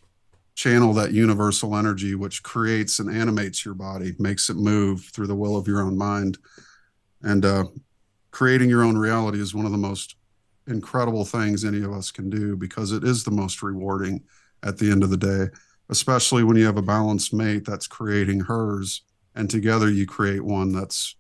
channel that universal energy, which creates and animates your body, makes it move through the will of your own mind. And creating your own reality is one of the most incredible things any of us can do, because it is the most rewarding at the end of the day, especially when you have a balanced mate that's creating hers, and together you create one that's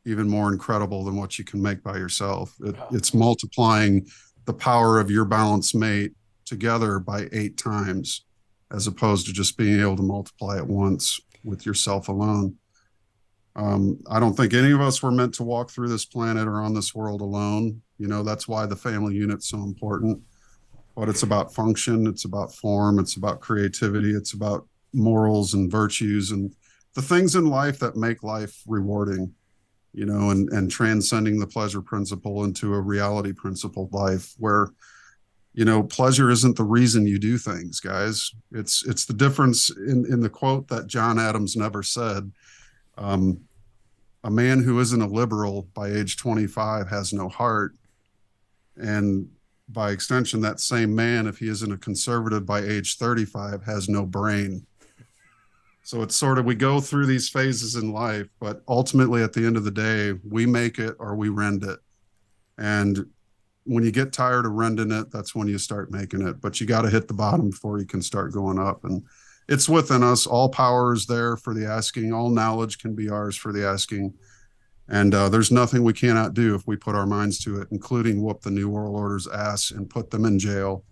even more incredible than what you can make by yourself. It's multiplying the power of your balanced mate together by 8 times, as opposed to just being able to multiply it once with yourself alone. I don't think any of us were meant to walk through this planet or on this world alone. You know, that's why the family unit's so important. But it's about function, it's about form, it's about creativity, it's about morals and virtues and the things in life that make life rewarding, you know, and transcending the pleasure principle into a reality principled life where, you know, pleasure isn't the reason you do things, guys. It's the difference in the quote that John Adams never said. A man who isn't a liberal by age 25 has no heart. And by extension, that same man, if he isn't a conservative by age 35, has no brain. So it's sort of, we go through these phases in life, but ultimately at the end of the day, we make it or we rend it. And when you get tired of rending it, that's when you start making it. But you got to hit the bottom before you can start going up. And it's within us. All power is there for the asking. All knowledge can be ours for the asking. And there's nothing we cannot do if we put our minds to it, including whoop the New World Order's ass and put them in jail,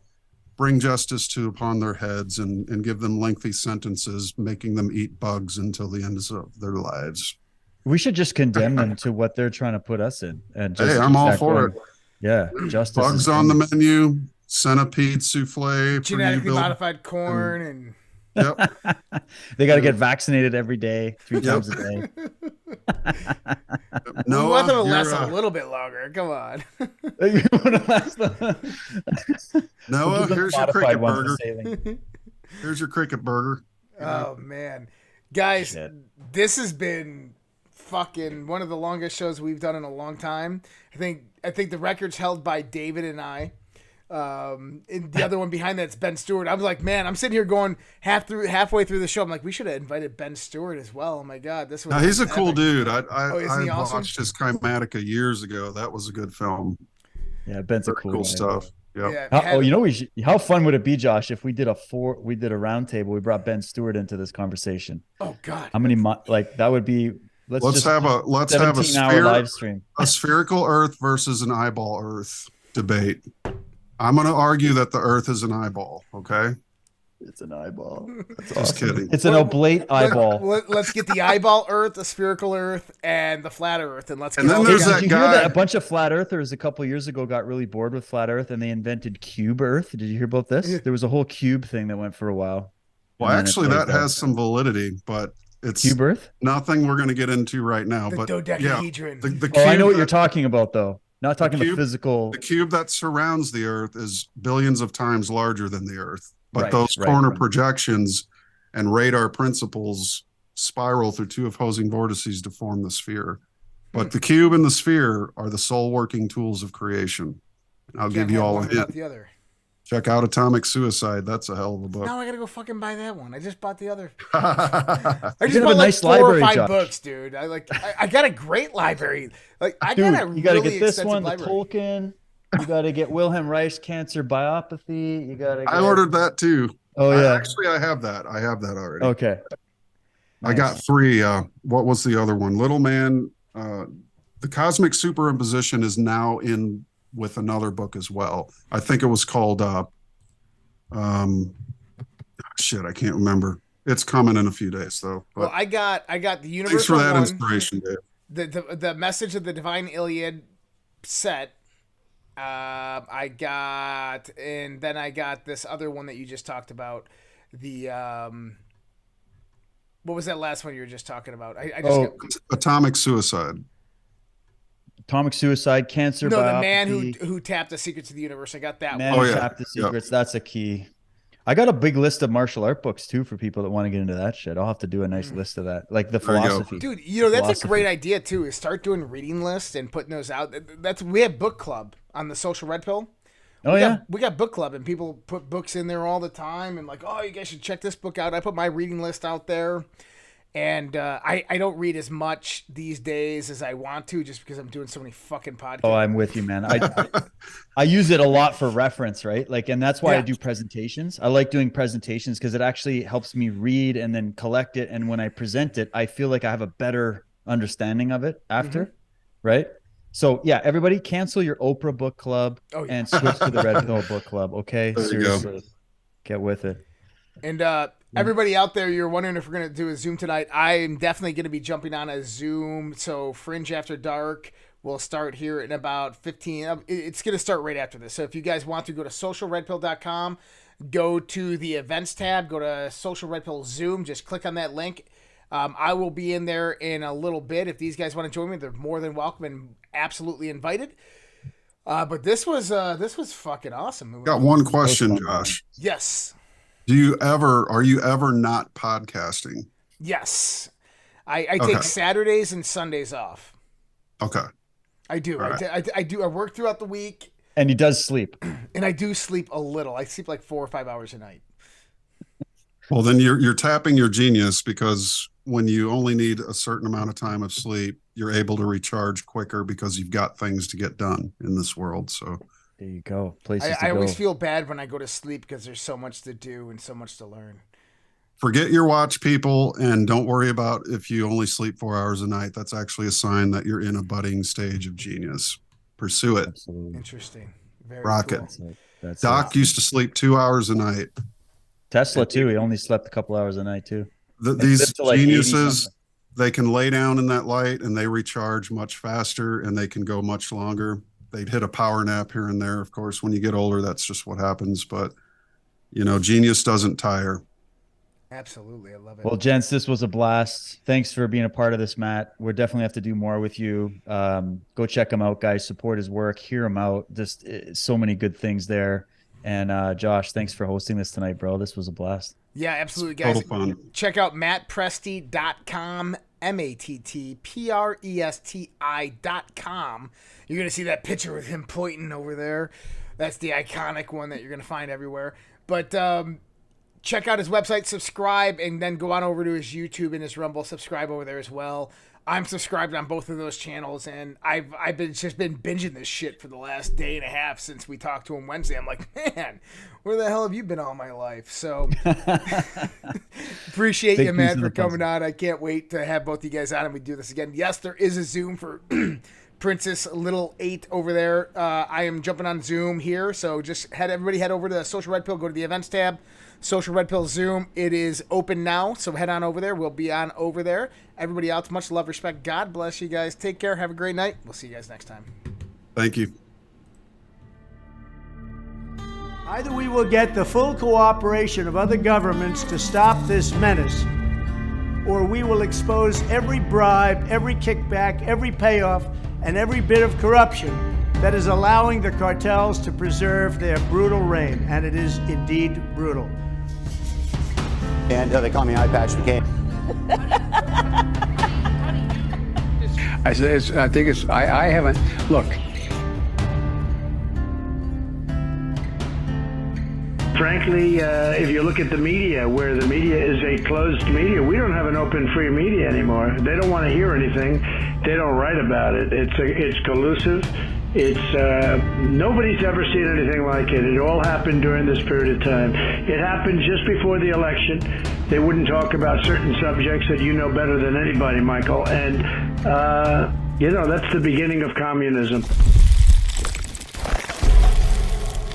bring justice upon their heads, and give them lengthy sentences, making them eat bugs until the end of their lives. We should just condemn them to what they're trying to put us in. And just hey, I'm all for it. Yeah, justice. Bugs on the menu, centipede souffle, genetically modified corn, and yep. They got to get vaccinated every day, 3 times a day. No, we want them to last a little bit longer. Come on. You want to last Noah, here's your cricket burger. Here's your cricket burger. Oh man, guys, this has been fucking one of the longest shows we've done in a long time. I think the record's held by David and I. And the other one behind that's Ben Stewart. I was like, man, I'm sitting here going halfway through the show. I'm like, we should have invited Ben Stewart as well. Oh my god, this was. He's a cool dude. I awesome? watched his Chimerica years ago. That was a good film. Yeah, Ben's a cool guy. Stuff. Yep. Yeah. You know, how fun would it be, Josh, if we did a round table? We brought Ben Stewart into this conversation. Oh god, how many that would be? Let's have a live stream. A spherical Earth versus an eyeball Earth debate. I'm going to argue that the Earth is an eyeball. Okay, it's an eyeball. That's just awesome. kidding. It's an oblate eyeball. Let's get the eyeball Earth, the spherical Earth, and the flat Earth, and let's. And then there's that guy. Did you hear that a bunch of flat Earthers a couple of years ago got really bored with flat Earth, and they invented cube Earth? Did you hear about this? There was a whole cube thing that went for a while. Well, actually, that has some validity, but it's cube Earth. Nothing we're going to get into right now. The but dodecahedron. The cube I know what you're talking about, though. Not talking about physical. The cube that surrounds the Earth is billions of times larger than the Earth. But those corner projections and radar principles spiral through 2 opposing vortices to form the sphere. But the cube and the sphere are the sole working tools of creation. I'll give you all a hint. Check out Atomic Suicide. That's a hell of a book. Now I gotta go fucking buy that one. I just bought the other. I just bought like nice 4 library, or 5 Josh. books, dude. I got a great library. Like I Dude, got a you gotta really get this extensive one, library. the Tolkien. You gotta get Wilhelm Reich's Cancer Biopathy. You gotta. I ordered that too. Oh yeah. Actually, I have that. I have that already. Okay. Nice. I got 3. What was the other one? Little Man. The Cosmic Superimposition is now in with another book as well. I think it was called. Shit, I can't remember. It's coming in a few days though. Well, I got the universe. Thanks for that inspiration, Dave. The Message of the Divine Iliad set, And then I got this other one that you just talked about. The what was that last one you were just talking about? I just got... Atomic Suicide. Atomic Suicide, Cancer No, Biopsy. the man who tapped the secrets of the universe. I got that Man one. who tapped the secrets. That's a key. I got a big list of martial art books too for people that want to get into that shit. I'll have to do a nice list of that, like the philosophy. Dude, that's a great idea too. Is start doing reading lists and putting those out. We have book club on the social red pill. We got book club, and people put books in there all the time, and like, oh, you guys should check this book out. I put my reading list out there, and I don't read as much these days as I want to, just because I'm doing so many fucking podcasts. Oh, I'm with you, man. I use it a lot for reference, right? Like, and that's why I do presentations. I like doing presentations because it actually helps me read and then collect it, and when I present it, I feel like I have a better understanding of it after, right? So yeah, everybody cancel your Oprah book club and switch to the Red Pill book club. Okay. Seriously. Get with it. And everybody out there, you're wondering if we're going to do a Zoom tonight. I'm definitely going to be jumping on a Zoom. So Fringe After Dark will start here in about 15. It's going to start right after this. So if you guys want to go to socialredpill.com, go to the events tab, go to Social Red Pill Zoom, just click on that link. I will be in there in a little bit. If these guys want to join me, they're more than welcome and absolutely invited. But this was fucking awesome. Got one question, Josh. Yes. Are you ever not podcasting? Yes. I take Saturdays and Sundays off. Okay. I do. Right. I do. I work throughout the week. And he does sleep. And I do sleep a little. I sleep like 4 or 5 hours a night. Well, then you're tapping your genius, because when you only need a certain amount of time of sleep, you're able to recharge quicker because you've got things to get done in this world. So there you go. I always feel bad when I go to sleep because there's so much to do and so much to learn. Forget your watch, people, and don't worry about if you only sleep 4 hours a night. That's actually a sign that you're in a budding stage of genius. Pursue it. Absolutely. Interesting. Very Rocket. Cool. Doc used to sleep 2 hours a night. Tesla too. He only slept a couple hours a night too. These geniuses, they can lay down in that light and they recharge much faster and they can go much longer. They'd hit a power nap here and there. Of course, when you get older, that's just what happens. But, genius doesn't tire. Absolutely. I love it. Well, gents, this was a blast. Thanks for being a part of this, Matt. We'll definitely have to do more with you. Go check him out, guys. Support his work. Hear him out. Just so many good things there. And Josh, thanks for hosting this tonight, bro. This was a blast. Yeah, absolutely, guys. Total fun. Check out mattpresti.com, mattpresti.com. You're going to see that picture with him pointing over there. That's the iconic one that you're going to find everywhere. But check out his website, subscribe, and then go on over to his YouTube and his Rumble. Subscribe over there as well. I'm subscribed on both of those channels, and I've been binging this shit for the last day and a half since we talked to him Wednesday. I'm like, man, where the hell have you been all my life? So appreciate you, man, for coming on. I can't wait to have both you guys on and we do this again. Yes, there is a Zoom for Princess Little 8 over there. I am jumping on Zoom here, so just everybody head over to Social Red Pill, go to the events tab. Social Red Pill Zoom. It is open now, so head on over there. We'll be on over there. Everybody else, much love, respect. God bless you guys. Take care. Have a great night. We'll see you guys next time. Thank you. Either we will get the full cooperation of other governments to stop this menace, or we will expose every bribe, every kickback, every payoff, and every bit of corruption that is allowing the cartels to preserve their brutal reign. And it is indeed brutal. And they call me Eye Patch McCain. I haven't, look. Frankly, if you look at the media, where the media is a closed media, we don't have an open, free media anymore. They don't want to hear anything. They don't write about it. It's collusive. Nobody's ever seen anything like it. It all happened during this period of time. It happened just before the election. They wouldn't talk about certain subjects that you know better than anybody, Michael. And, that's the beginning of communism.